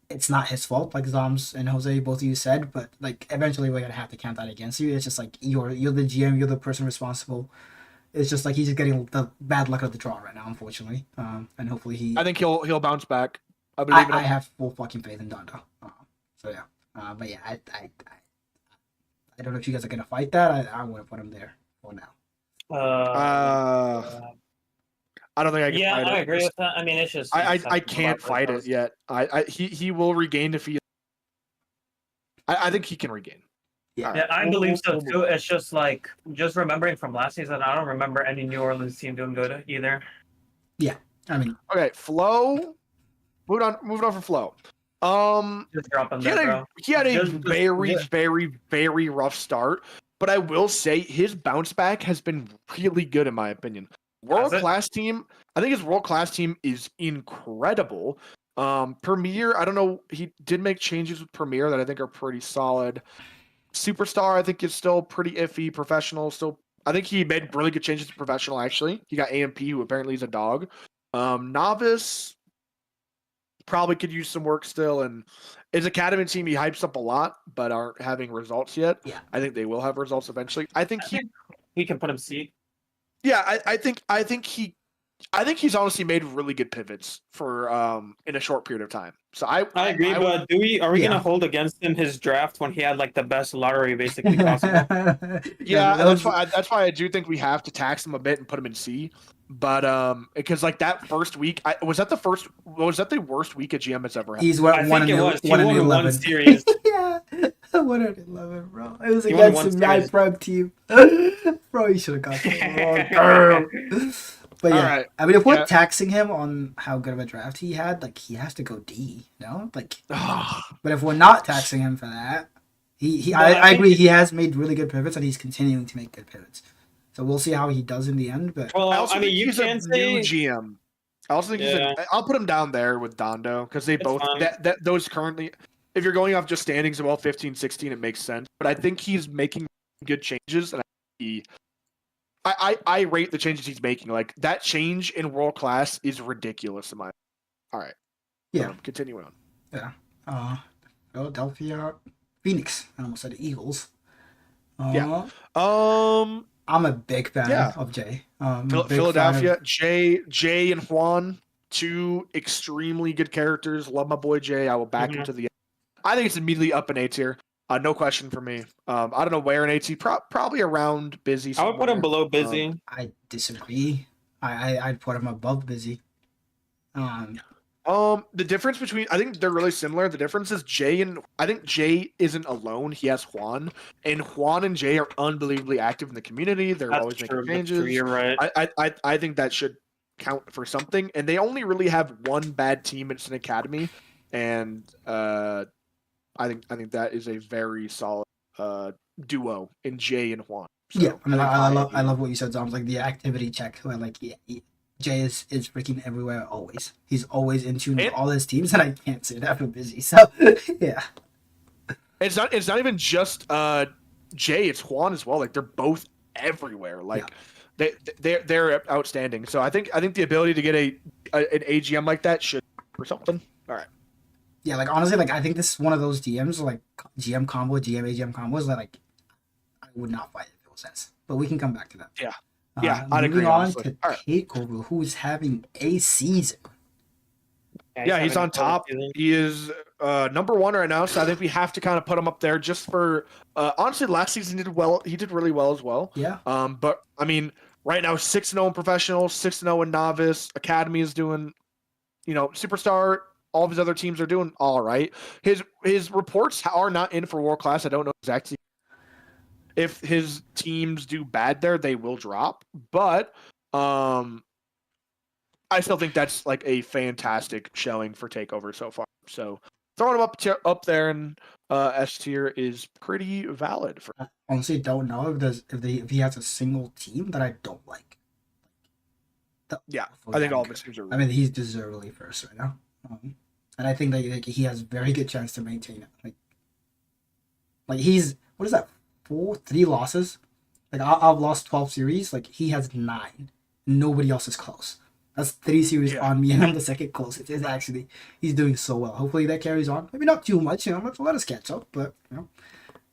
It's not his fault, like Zoms and Jose, both of you said, but like eventually we're gonna have to count that against you. It's just like you're the GM, you're the person responsible. It's just like he's just getting the bad luck of the draw right now, unfortunately. And hopefully I think he'll bounce back. I have full fucking faith in Dondo. So yeah. But yeah, I don't know if you guys are gonna fight that. I want to put him there for now. I don't think I can fight it. I agree with that. I mean, it's just I can't fight it yet. He will regain if he. I think he can regain. Yeah, I believe so too. It's just like remembering from last season. I don't remember any New Orleans team doing good either. Yeah, I mean, okay, Flo. Moving on from Flo. Just drop him he had a very rough start, but I will say his bounce back has been really good in my opinion. World-class team. I think his world-class team is incredible. Premier, I don't know. He did make changes with Premier that I think are pretty solid. Superstar, I think is still pretty iffy. Professional, still. I think he made really good changes to Professional, actually. He got AMP, who apparently is a dog. Novice, probably could use some work still. And his academy team he hypes up a lot, but aren't having results yet. Yeah. I think they will have results eventually. I think we can put him C. Yeah, I think he's honestly made really good pivots for in a short period of time. So I agree, but are we gonna hold against him his draft when he had like the best lottery basically possible? Yeah, that's why I do think we have to tax him a bit and put him in C. But because like that first week, was that the worst week a GM has ever had? He's won one in 11 series. Yeah, 111, bro. It was He against my prime team. Bro, he should have got that. But yeah, right. I mean, if we're taxing him on how good of a draft he had, like he has to go D, no? Like, but if we're not taxing him for that, I agree. He has made really good pivots, and he's continuing to make good pivots. So we'll see how he does in the end. But well, I mean, he's a new GM. I also think I'll put him down there with Dondo because they both those currently. If you're going off just standings about 15, 16, it makes sense. But I think he's making good changes, and I rate the changes he's making. Like that change in world class is ridiculous in my. All right. Yeah. Continuing on. Yeah. Philadelphia, Phoenix. I almost said Eagles. Yeah. I'm a big fan of Jay. Philadelphia, Jay and Juan, two extremely good characters. Love my boy Jay. I will back him to the end. I think it's immediately up in A tier. No question for me. I don't know where in AT. Probably around Busy. I would put him below Busy. I disagree. I'd put him above Busy. The difference between I think they're really similar. The difference is I think Jay isn't alone. He has Juan, and Juan and Jay are unbelievably active in the community. They're always making changes. You're right. I think that should count for something. And they only really have one bad team. It's an academy, and I think that is a very solid duo in Jay and Juan. So, yeah, I love what you said, Zom. Like the activity check, where like Jay is freaking everywhere always. He's always in tune with all his teams, and I can't say that for Busy. So yeah, it's not even just Jay. It's Juan as well. Like they're both everywhere. Like they're outstanding. So I think the ability to get an AGM like that should for something. All right. Yeah, like honestly, like I think this is one of those DMs like GM combo, GM AGM combos that like I would not fight if it was S. But we can come back to that. Yeah. Yeah, I'd agree. Moving on to Takeover, who is having a season. Yeah, he's on top. He is number one right now, so I think we have to kind of put him up there just for honestly last season he did well. He did really well as well. Yeah. But I mean, right now 6-0 in professional, 6-0 in novice. Academy is doing, superstar. All of his other teams are doing all right. His reports are not in for world class. I don't know exactly if his teams do bad there, they will drop. But I still think that's like a fantastic showing for Takeover so far. So throwing him up there in S tier is pretty valid. I honestly don't know if he has a single team that I don't like. I think all of his teams are. I mean, he's deservedly first right now. And I think that he has a very good chance to maintain it. Like he's what is that? 3 losses. Like I've lost 12 series. Like he has 9. Nobody else is close. That's 3 series on me, and I'm the second closest. It's actually he's doing so well. Hopefully that carries on. Maybe not too much. Let us catch up. But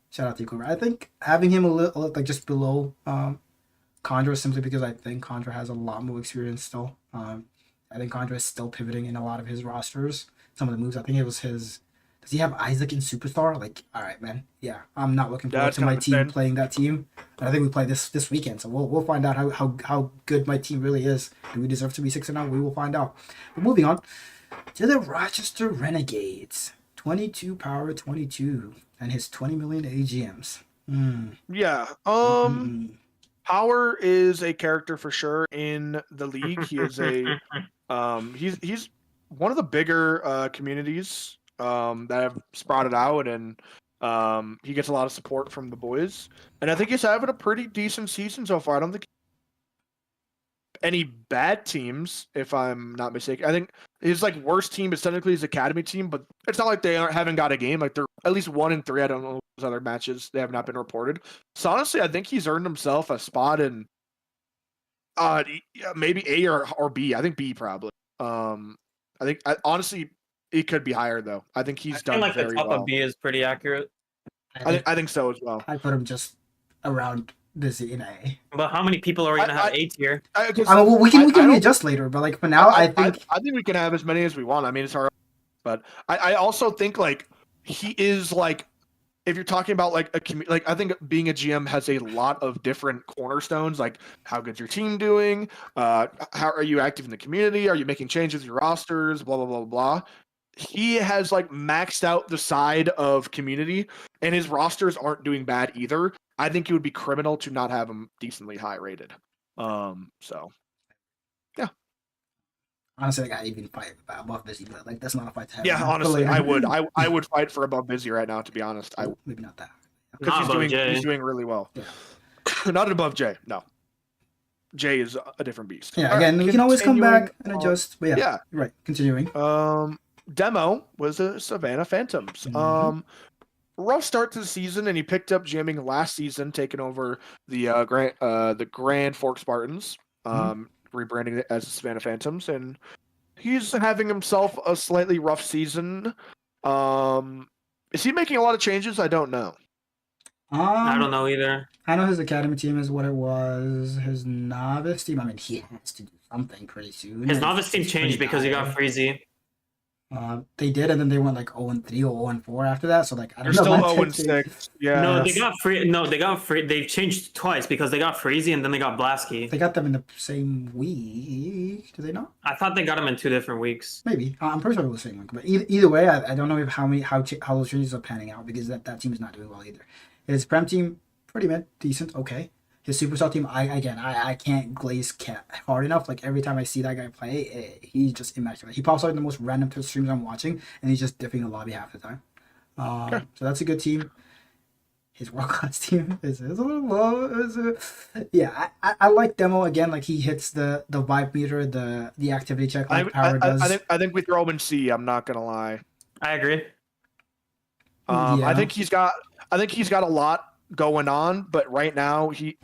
shout out to Takeover. I think having him a little like just below Condra simply because I think Condra has a lot more experience still. I think Condra is still pivoting in a lot of his rosters. Some of the moves, I think it was his. Does he have Isaac in Superstar? Like, all right, man. Yeah, I'm not looking forward to my team playing that team. But I think we play this weekend, so we'll find out how good my team really is. Do we deserve to be 6-0? We will find out. But moving on to the Rochester Renegades, 22 power 22, and his 20 million AGMs. Yeah. Power is a character for sure in the league. He is a he's one of the bigger communities that have sprouted out, and he gets a lot of support from the boys. And I think he's having a pretty decent season so far. I don't think any bad teams, if I'm not mistaken. I think his worst team is technically his academy team, but it's not like they haven't got a game. Like they're at least 1-3. I don't know those other matches. They have not been reported. So honestly, I think he's earned himself a spot in maybe A or B. I think B probably. Honestly, It could be higher though. I think he's I done feel like the very top well. of B is pretty accurate. I think so as well. I put him just around this in A. But how many people are we gonna have A tier? I mean, well, we can don't- readjust later, but like for now, I think I think we can have as many as we want. I mean, it's our, but I also think like he is like, if you're talking about like like I think being a GM has a lot of different cornerstones. Like, how good's your team doing? How are you active in the community? Are you making changes to your rosters? Blah blah blah blah. He has like maxed out the side of community, and his rosters aren't doing bad either. I think it would be criminal to not have him decently high rated. So yeah. honestly, like, I even fight above busy, but like that's not a fight to have. Yeah, for honestly, later. I would. I would fight for above busy right now. To be honest, I Maybe not that. because Not above Jay. he's doing really well. Yeah. Not above Jay. No, Jay is a different beast. Yeah, All again, right, we can always come back continuing and on. adjust. But yeah, right. Continuing. Demo was the Savannah Phantoms. Mhm. Rough start to the season, and he picked up jamming last season, taking over the Grand Fork Spartans, rebranding it as the Savannah Phantoms, and he's having himself a slightly rough season. Is he making a lot of changes? I don't know. I don't know either. I know his academy team is what it was. His novice team, I mean, he has to do something pretty soon. His novice team It's changed pretty because he got dire. Freezy. They did, and then they went like 0-3 or 0-4 after that. So like I They're don't know. still man. 0-6. Yeah. No, they got free. No, they got free. They changed twice because they got Freezy and then they got Blasky. They got them in the same week. Did they not? I thought they got them in 2 different weeks. Maybe. I'm pretty sure it was the same week. But either way, I don't know if how those changes are panning out because that team is not doing well either. His prem team, pretty mid, decent, okay. His superstar team, I can't glaze cat hard enough. Like every time I see that guy play, he's just immaculate. He pops out in the most random streams I'm watching, and he's just dipping the lobby half the time. So that's a good team. His world class team is a little low. I like Demo again. Like he hits the vibe meter, the activity check like Power does. I think we throw him in C. I'm not gonna lie. I agree. I think he's got a lot going on, but right now he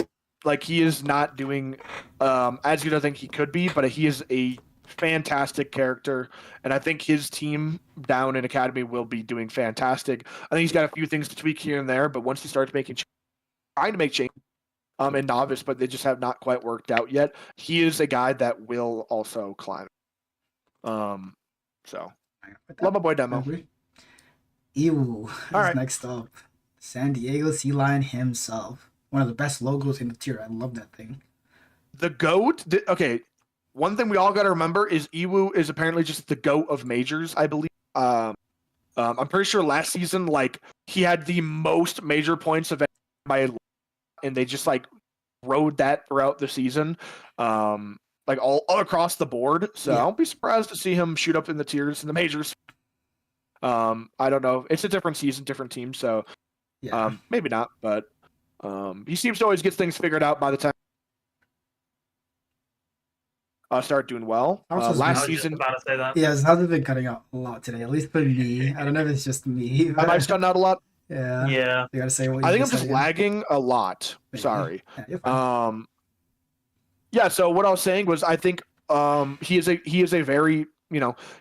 is not doing as good as I think he could be, but he is a fantastic character, and I think his team down in Academy will be doing fantastic. I think he's got a few things to tweak here and there, but once he starts trying to make changes in Novice, but they just have not quite worked out yet, he is a guy that will also climb. So love my boy Demo. Ew. All right. Next up, San Diego Sea Lion himself. One of the best logos in the tier. I love that thing. The GOAT. Okay, one thing we all got to remember is Iwu is apparently just the GOAT of majors, I believe. I'm pretty sure last season, like, he had the most major points of by, and they just like rode that throughout the season, like all across the board. So Yeah. I won't be surprised to see him shoot up in the tiers in the majors. I don't know. It's a different season, different team, so Yeah. maybe not, but he seems to always get things figured out by the time start doing well. I was just I Last was just season, about to say that. Yeah, his house has been cutting out a lot today, at least for me. I don't know if it's just me. my But mic's cutting out a lot. yeah. Yeah. You gotta say what I you think I'm just again. lagging a lot. Maybe. Sorry. Yeah, you're fine. Yeah. So what I was saying was, I think he is a very,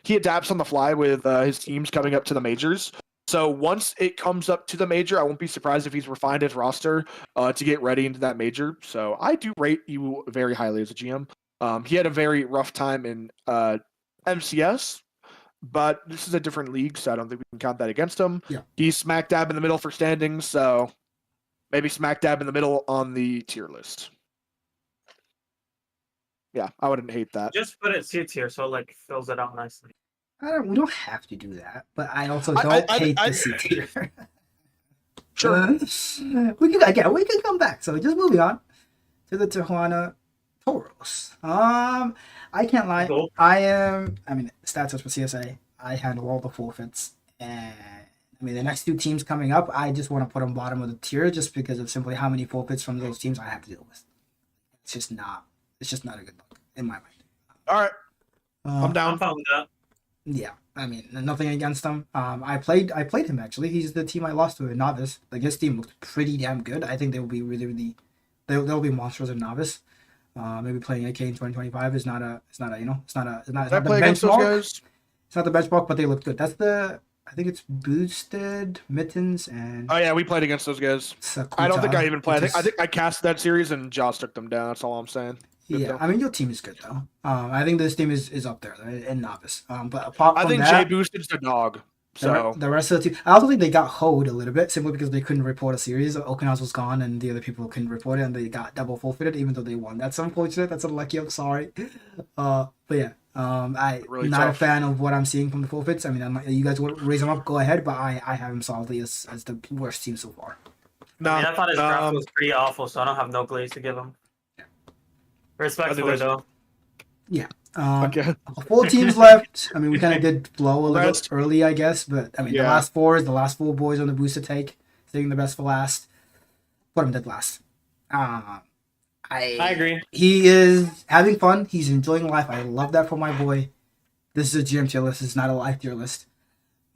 he adapts on the fly with his teams coming up to the majors. So once it comes up to the major, I won't be surprised if he's refined his roster to get ready into that major. So I do rate you very highly as a GM. He had a very rough time in MCS, but this is a different league, so I don't think we can count that against him. Yeah. He's smack dab in the middle for standings, so maybe smack dab in the middle on the tier list. Yeah, I wouldn't hate that. Just put it C tier so it like fills it out nicely. We don't have to do that, but I also I- don't I- hate I- the C tier. Sure. we can come back. So just moving on to the Tijuana Toros. I can't lie. Cool. Stats for CSA. I handle all the forfeits, and the next two teams coming up, I just want to put them bottom of the tier just because of simply how many forfeits from those teams I have to deal with. It's just not a good look in my mind. All right, I'm I'm down. fine with that. Yeah, nothing against him. I played him actually. He's the team I lost to in Novice. Like his team looked pretty damn good. I think they will be really they'll be monsters in Novice. Maybe playing AK in 2025 is not the Did I play against those benchmark. guys? It's not the benchmark, but they look good. That's the. I think it's boosted mittens and. Oh yeah, we played against those guys. I don't think I even played. I think I cast that series and Josh took them down. That's all I'm saying. Good Yeah, though. I mean your team is good though. I think this team is up there in novice. But apart I from think that, Jay Boosted's the dog. the, So the rest of the team, I also think they got hoed a little bit simply because they couldn't report a series. Okinawa's was gone, and the other people couldn't report it, and they got double forfeited even though they won. That's unfortunate. That's unlucky. I'm sorry. But yeah, I'm Really not a tough. fan of what I'm seeing from the forfeits. I mean, you guys want to raise them up, go ahead, but I have them solidly as the worst team so far. no, I mean, I thought his draft was pretty awful, so I don't have no glaze to give him. Respectfully, there's- though. Yeah. okay. 4 teams left. I mean, we kind of did blow a little Rest. early, I guess, but I mean, Yeah. the last 4 boys on the booster take, saving the best for last. Put him dead last. I agree. He is having fun. He's enjoying life. I love that for my boy. This is a GM tier list. It's not a live tier list.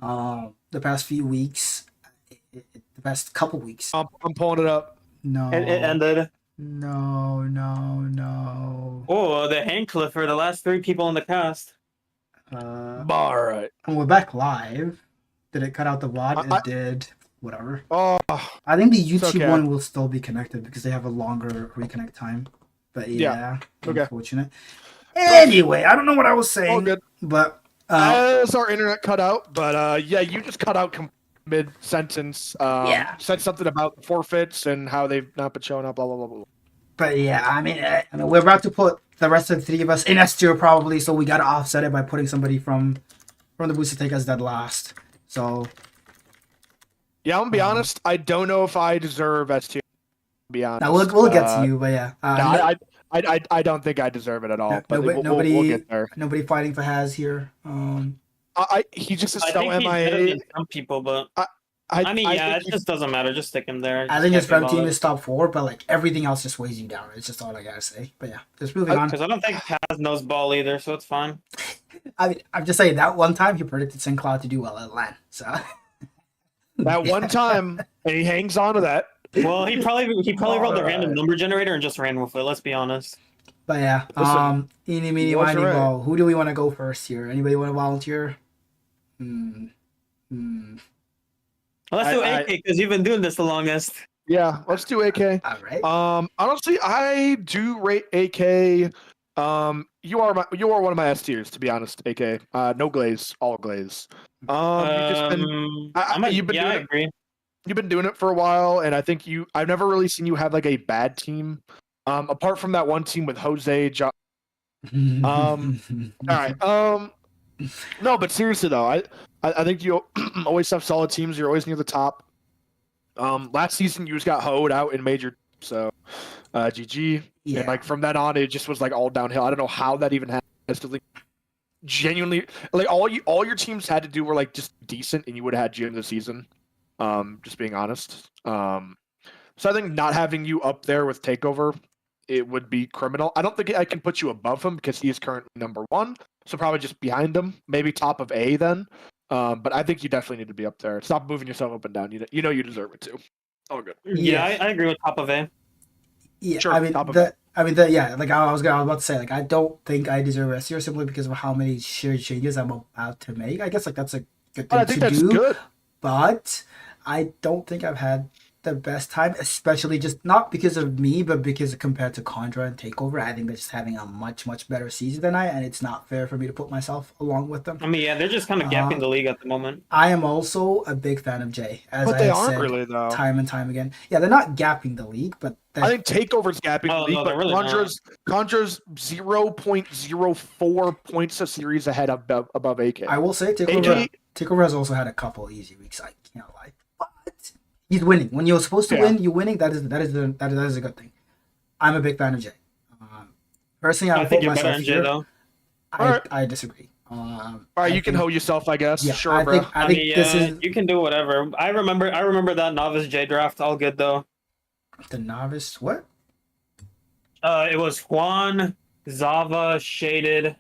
The past few weeks, the past couple weeks. I'm pulling it up. No. It ended. No. Oh, the hand Clifford, the last 3 people in the cast. All right. And we're back live. Did it cut out the VOD? I- It did. Whatever. Oh, I think the YouTube okay. one will still be connected because they have a longer reconnect time. But yeah, okay. unfortunate. Anyway, I don't know what I was saying. all good. But As our internet cut out, but yeah, you just cut out mid sentence. Yeah. Said something about forfeits and how they've not been showing up. Blah blah blah blah. but yeah, I mean, we're about to put the rest of the 3 of us in S tier probably, so we gotta offset it by putting somebody from the booster take us dead last. So Yeah, I'm gonna be honest. I don't know if I deserve S tier. To be honest, now we'll get to you, but yeah. No, I don't think I deserve it at all. But we'll get there. Nobody fighting for Has here. He just is I so think he's better MIA. than some people, but I mean, yeah, think it just doesn't matter. Just stick him there. I think his front team is top 4, but like everything else just weighs you down. It's just all I gotta say. But yeah, just moving on. Because I don't think Kaz knows ball either, so it's fine. I mean, I'm just saying that one time he predicted St. Cloud to do well at LAN. So that one time, and he hangs on to that. Well, he probably rolled a random number generator and just ran with it. Let's be honest. But yeah, Listen, eeny, meeny, what's miny, right? mo. Who do we want to go first here? Anybody want to volunteer? Let's do AK because you've been doing this the longest. Yeah, let's do AK. All right. Honestly, I do rate AK. You are one of my S tiers, to be honest. AK. No glaze, all glaze. You've just been, I agree. you've been doing it for a while, and I think I've never really seen you have like a bad team. Apart from that one team with Jose. All right. No, but seriously though, I think you always have solid teams. You're always near the top. Last season you just got hoed out in major, so GG. Yeah. And like from then on, it just was like all downhill. I don't know how that even happened. I still think genuinely, like all your teams had to do were like just decent, and you would have had GM this season. Just being honest. So I think not having you up there with Takeover, it would be criminal. I don't think I can put you above him because he is currently number 1. So probably just behind him, maybe top of A then. But I think you definitely need to be up there. Stop moving yourself up and down. You know you deserve it too. All good. Yeah, I agree with top of A. Yeah, Sure, I mean top of like I was about to say, like I don't think I deserve S tier simply because of how many shared changes I'm about to make. I guess like that's a good thing But I think to that's do. good. But I don't think I've had the best time, especially just not because of me, but because compared to Contra and Takeover, I think they're just having a much better season than and it's not fair for me to put myself along with them. I mean, yeah, they're just kind of gapping the league at the moment. I am also a big fan of Jay, as But I they have aren't said really though. time and time again. Yeah, they're not gapping the league, but I think Takeover's gapping the Oh, league, no, but they're really Condra's 0.04 points a series ahead above AK. I will say Takeover has also had a couple easy weeks. I can't lie, but he's winning. When you're supposed to win, you're winning. That is a good thing. I'm a big fan of Jay. Personally, I think you're better than Jay though. I disagree. All right, you can hoe yourself, I guess. Yeah, sure, bro. I think this is you can do whatever. I remember that novice J draft. All good though. the novice. What? It was Juan, Zava, Shaded,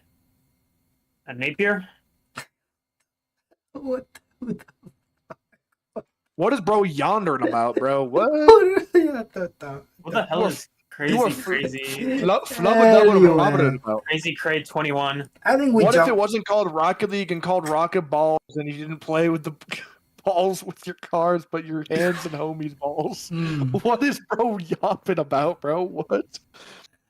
and Napier. What? What is bro yondering about, bro? What? What the hell is Crazy. Crazy Crate 21. I think we What if jump. it wasn't called Rocket League and called Rocket Balls, and you didn't play with the balls with your cars, but your hands and homies' balls? What is bro yapping about, bro? What?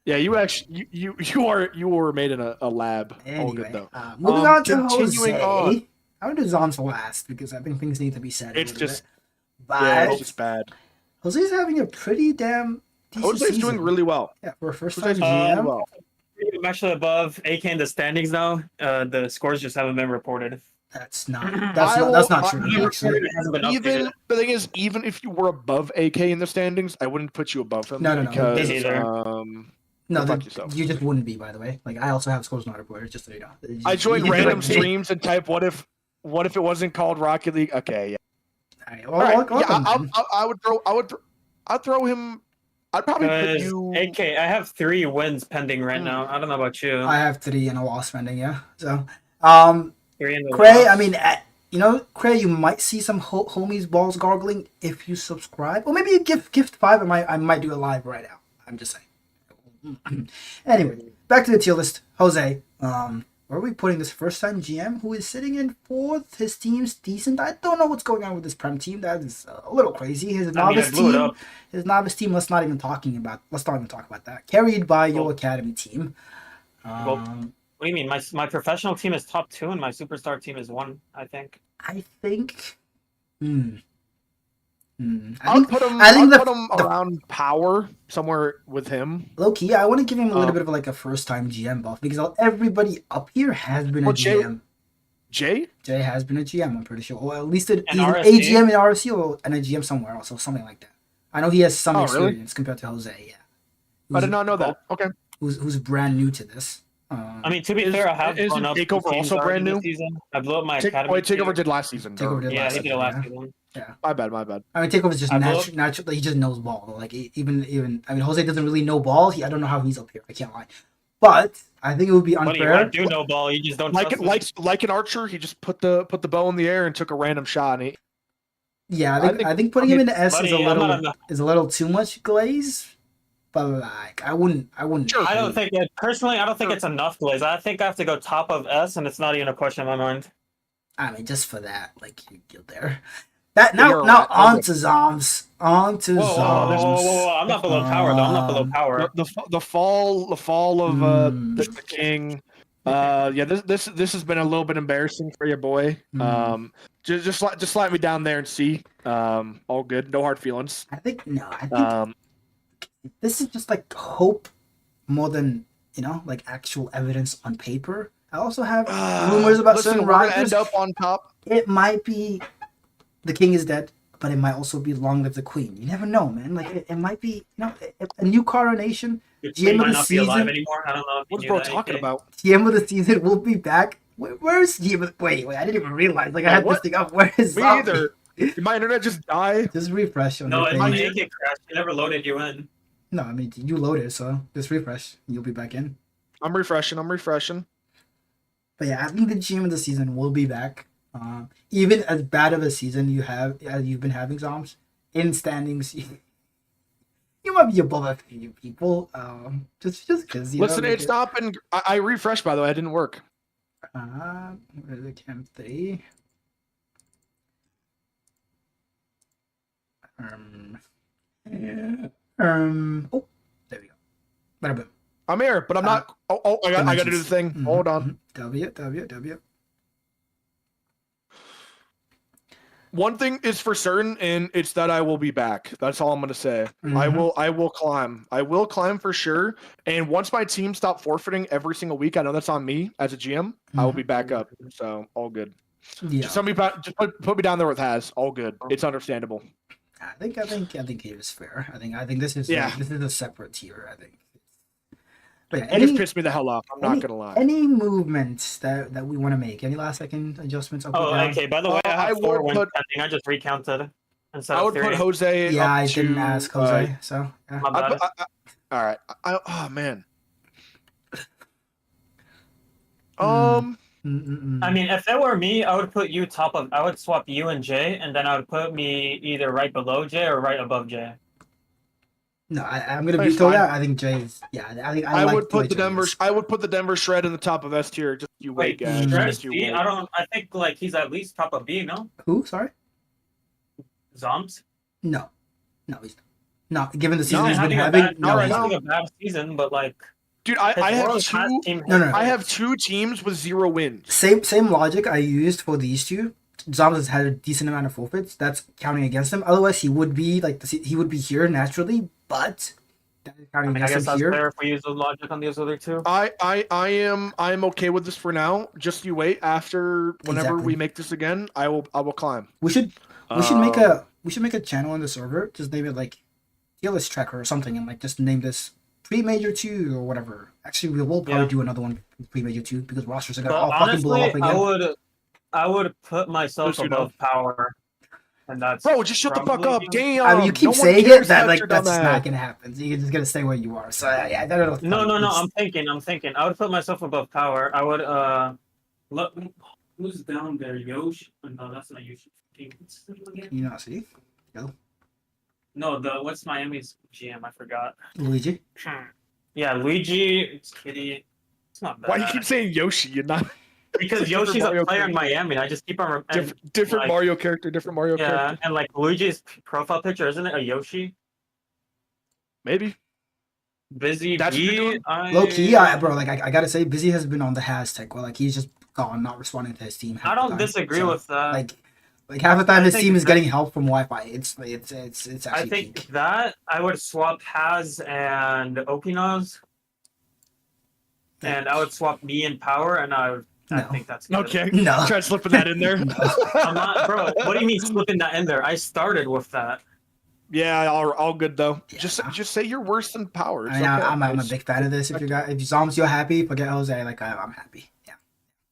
Yeah, you actually you were made in a lab. All good Anyway, though. moving on to continuing Jose. on. I'm gonna do Zoms last because I think things need to be said. It's a little just bit. But yeah, it's just bad. Jose's having a pretty damn decent Jose's season. doing really well. Yeah, for a first Jose's time doing GM. really well. I'm actually above AK in the standings now. The scores just haven't been reported. That's not true. Actually. It hasn't been Even updated. the thing is, even if you were above AK in the standings, I wouldn't put you above him. No. Because, Me neither. No, fuck yourself. you just wouldn't be. By the way, like I also have scores not reported. Just so you know. I join You random wouldn't be. streams and type, "What if it wasn't called Rocket League?" Okay, yeah. All right, All right, welcome, yeah, then. I'd throw him. I'd probably put Because you. AK, I have 3 wins pending right now. I don't know about you. I have 3 and a loss pending. Yeah. So, 3 in the Cray. loss. I mean, Cray, you might see some homies balls gargling if you subscribe, or maybe you gift 5. I might do it live right now. I'm just saying. Anyway, back to the tier list. Jose, where are we putting this first time GM who is sitting in 4th? His team's decent. I don't know what's going on with this Prem team. That is a little crazy. His novice blew it team. up. His novice team. Let's not even talk about that. Carried by your academy team. Well, what do you mean? My professional team is top 2 and my superstar team is 1, I think. I think. I'd put him around power somewhere with him. Low key, I want to give him a little bit of like a first time GM buff because everybody up here has been a GM. Jay has been a GM, I'm pretty sure. Or at least either a RSC? GM in RSC and a GM somewhere else or something like that. I know he has some experience compared to Jose, yeah. I did not know that. Okay. Who's brand new to this. I mean, to be fair, I have isn't blown up Takeover teams also already brand this new? season. I blew up my academy. Takeover did last season. Takeover did Yeah, last he did it season, last yeah. season. Yeah. My bad. I mean, Takeover's just natural. He just knows ball. Like even I mean, Jose doesn't really know ball. I don't know how he's up here. I can't lie, but I think it would be unfair. I do know ball. You just don't like an archer. He just put the bow in the air and took a random shot. And I think putting him in the S is a little too much glaze. But like, I wouldn't. Sure. I don't think it's enough glaze. I think I have to go top of S, and it's not even a question in my mind. I mean, just for that, like you're there. Now on to Zoms. On to Zoms. Whoa. I'm not below power though. I'm not below power. The fall of the king. Yeah, this has been a little bit embarrassing for your boy. Just slide me down there and see. All good. No hard feelings. I think this is just like hope more than like actual evidence on paper. I also have rumors about certain riders. End up on top. It might be the king is dead, but it might also be long live the queen. You never know, man. Like it might be a new coronation. GM of the season. I don't know. What's bro talking about? GM of the season will be back. Where's GM? Wait! I didn't even realize. Like I had this thing up. Where is me either? Did my internet just die? Just refresh. No, it might get crashed. It never loaded you in. No, I mean you loaded, so just refresh. You'll be back in. I'm refreshing. But yeah, I think the GM of the season will be back. Even as bad of a season you've been having, Zoms, in standings, you might be above a few people. Just because. Listen, it's stopping. I refreshed, by the way. It didn't work. Where is the Cam 3? Oh, there we go. Bada boom. I'm here, but I'm not. I got to do the thing. Hold on. W. One thing is for certain, and it's that I will be back. That's all I'm gonna say. I will climb. I will climb for sure. And once my team stop forfeiting every single week, I know that's on me as a GM. I will be back up. So all good. Yeah. Just put me down there with Has. All good. It's understandable. I think he was fair. I think this is a separate tier. I think. But yeah, it just pissed me the hell off. I'm not gonna lie. Any movements that we want to make? Any last second adjustments? Okay. By the way, I have 4 wins pending. I just recounted. I would put Jose. Yeah, I didn't ask Jose. So yeah. All right. Oh man. I mean, if it were me, I would put you I would swap you and Jay, and then I would put me either right below Jay or right above Jay. No, I'm gonna He's veto fine. that. I think Jay is. Yeah, I think I like would put the Jay Denver. is. I would put the Denver Shred in the top of S tier. Just you wait, Wait, guys. Shred Just you B? wait. I think like he's at least top of B, no? Who? Sorry. Zombs? No, he's not. No, given the season No, he's been having a having, bad, no, not right he's now. not. having a bad season, but like Dude, his I have World Class two. team No. I have two teams with 0 wins. Same logic I used for these two. Zombies has had a decent amount of forfeits. That's counting against him. Otherwise, he would be he would be here naturally, but that is counting I against guess him that's here. fair if we use the logic on those other two. I am okay with this for now. Just you wait. After whenever Exactly. we make this again, I will climb. We should make a channel on the server. Just name it like TIERLISTS tracker or something, and like just name this pre-major 2 or whatever. Actually, we will probably do another one pre-major 2 because rosters are gonna all fucking blow up Honestly, again. I would put myself Just, you know. above power, and that's Bro, just shut the fuck up. probably- Damn. I mean, you keep no one saying cares it that after like done that's that. not gonna happen. So you're just gonna stay where you are. So yeah, I don't know. What to No, tell you. no. It's- I'm thinking. I would put myself above power. I would look. Who's down there? Yoshi? No, that's not Yoshi. What's his name again? You know, see, No, what's Miami's GM? I forgot. Luigi. Yeah, Luigi. It's Kitty. It's not bad. Why do you keep saying Yoshi? You're not Because different Yoshi's a Mario player in character. Miami. I just keep on. different like, Mario character, different Mario Yeah, character. and like Luigi's profile picture, isn't it a Yoshi? Maybe. Busy That's what you're B. doing? Low key, bro. Like I gotta say, Busy has been on the hashtag. Well, like he's just gone, not responding to his team. half I the don't time. disagree So, with that. Like half the time, his think team is that- getting help from Wi-Fi. It's actually I think peak. that I would swap Haz and Okinaz, and I would swap me and Power, and I No. think that's good. Okay. No. Try slipping that in there. I'm not, bro. What do you mean slipping that in there? I started with that. Yeah, all good though. Yeah. Just say you're worse than Power. I It's mean, okay. I'm a It's- big fan of this. If Zoms, you're happy, forget Jose. Like I'm happy. Yeah.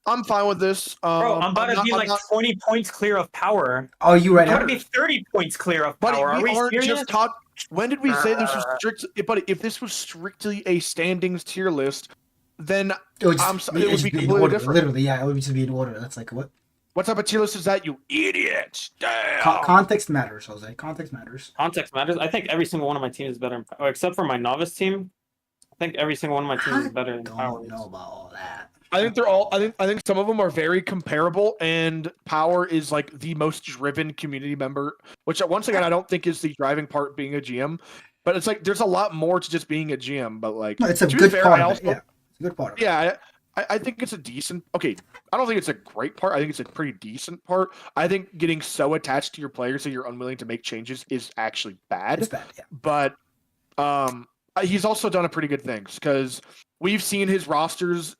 I'm fine with this. Bro, I'm about to be like 20 points clear of Power. Oh, you right I'm now? about to be 30 points clear of Buddy, Power. Are we we aren't serious? just talking. When did we say this was strict? Buddy, if this was strictly a standings tier list, then It would, I'm sorry, it would just be in completely order. different. Literally, yeah, it would just be in order. That's like what? what type of tier list is that, you idiot? Damn. Context matters, Jose. Context matters. Context matters. I think every single one of my teams is better, except for my novice team. I think every single one of my teams is better than Power. Don't know about all that. I think they're all. I think some of them are very comparable, and Power is like the most driven community member. Which once again, I don't think is the driving part being a GM, but it's like there's a lot more to just being a GM. But like, No, it's a to be good fair, part I of also, it. Yeah, it's a good part of it. yeah, I think it's a decent. Okay, I don't think it's a great part. I think it's a pretty decent part. I think getting so attached to your players that you're unwilling to make changes is actually bad. It's bad. Yeah. But he's also done a pretty good things because we've seen his rosters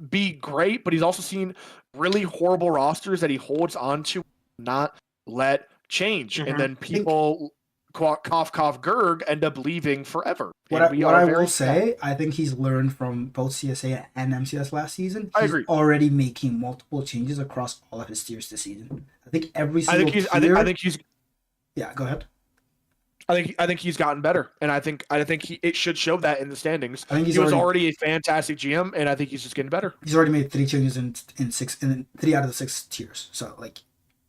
be great, but he's also seen really horrible rosters that he holds on to, not let change, and then people cough gurg end up leaving forever. What And I very will sad. say, I think he's learned from both CSA and MCS last season. I He's agree. already making multiple changes across all of his tiers this season. I think every I single think he's. tier. I think he's. Yeah, go ahead. I think he's gotten better, and I think it should show that in the standings. I think He was already a fantastic GM, and I think he's just getting better. He's already made 3 changes in 3 out of the 6 tiers. So like,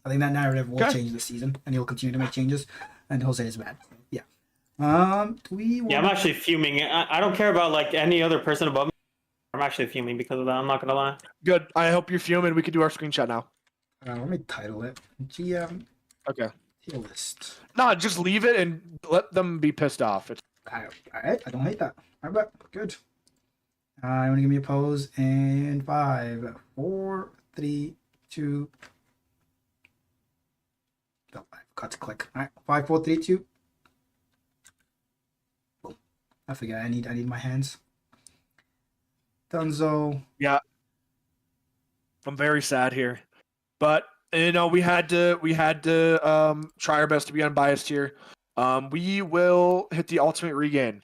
I think that narrative will Okay. change this season, and he'll continue to make changes. And Jose is bad. Yeah. Do we? Yeah, I'm actually fuming. I don't care about like any other person above me. I'm actually fuming because of that. I'm not gonna lie. Good. I hope you're fuming. We can do our screenshot now. Let me title it GM Okay. tier list. No, just leave it and let them be pissed off. It's All right, I don't hate that. All right, good. You want to give me a pose in 5, 4, 3, 2. Oh, I forgot to click. All right, 5, 4, 3, 2. Boom. I forget. I need my hands. Dunzo. I'm very sad here, but you know we had to try our best to be unbiased here. We will hit the ultimate regain.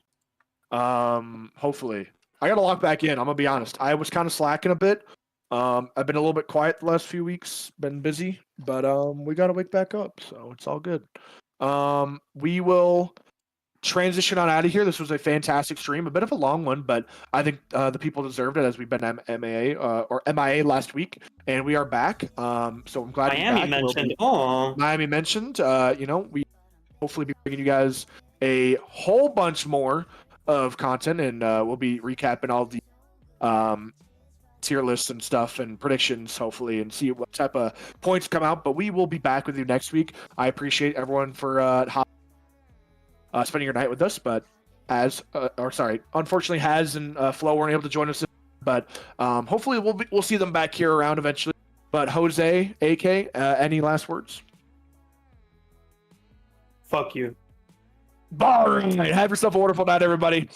Hopefully, I gotta log back in. I'm gonna be honest. I was kind of slacking a bit. I've been a little bit quiet the last few weeks. Been busy, but we gotta wake back up, so it's all good. We will transition on out of here. This was a fantastic stream, a bit of a long one, but I think the people deserved it as we've been MIA last week, and we are back. So I'm glad Miami to be back. mentioned. Oh, Miami mentioned. You know, we hopefully be bringing you guys a whole bunch more of content, and we'll be recapping all the tier lists and stuff and predictions, hopefully, and see what type of points come out. But we will be back with you next week. I appreciate everyone for spending your night with us, but unfortunately, Haz and Flo weren't able to join us, but hopefully we'll see them back here around eventually. But Jose, AK, any last words? Fuck you. All right, have yourself a wonderful night, everybody.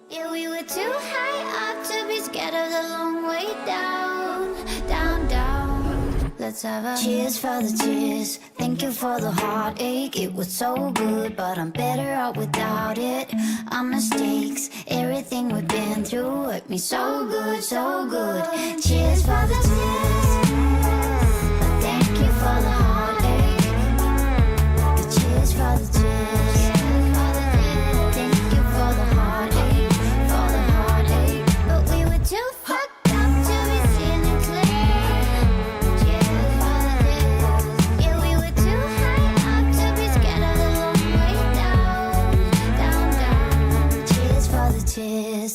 Yeah, we were too high up to be scared of the long way down, down, down. Let's have a cheers for the tears. Thank you for the heartache. It was so good, but I'm better out without it. Our mistakes, everything we've been through hurt me so good, so good. Cheers for the tears. But thank you for the heartache. Cheers for the tears. Thank you for the heartache, for the heartache. But we were too fucked up to be seeing it clear. Cheers for the tears. Yeah, we were too high up to be scared of the long way down, down, down. Cheers for the tears.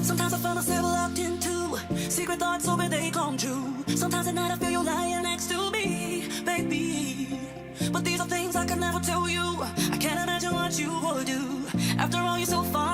Sometimes I find myself locked into secret thoughts, hoping they come true. Sometimes at night I feel you lying next to me, baby. But these are things I can never tell you. I can't imagine what you would do. After all, you're so far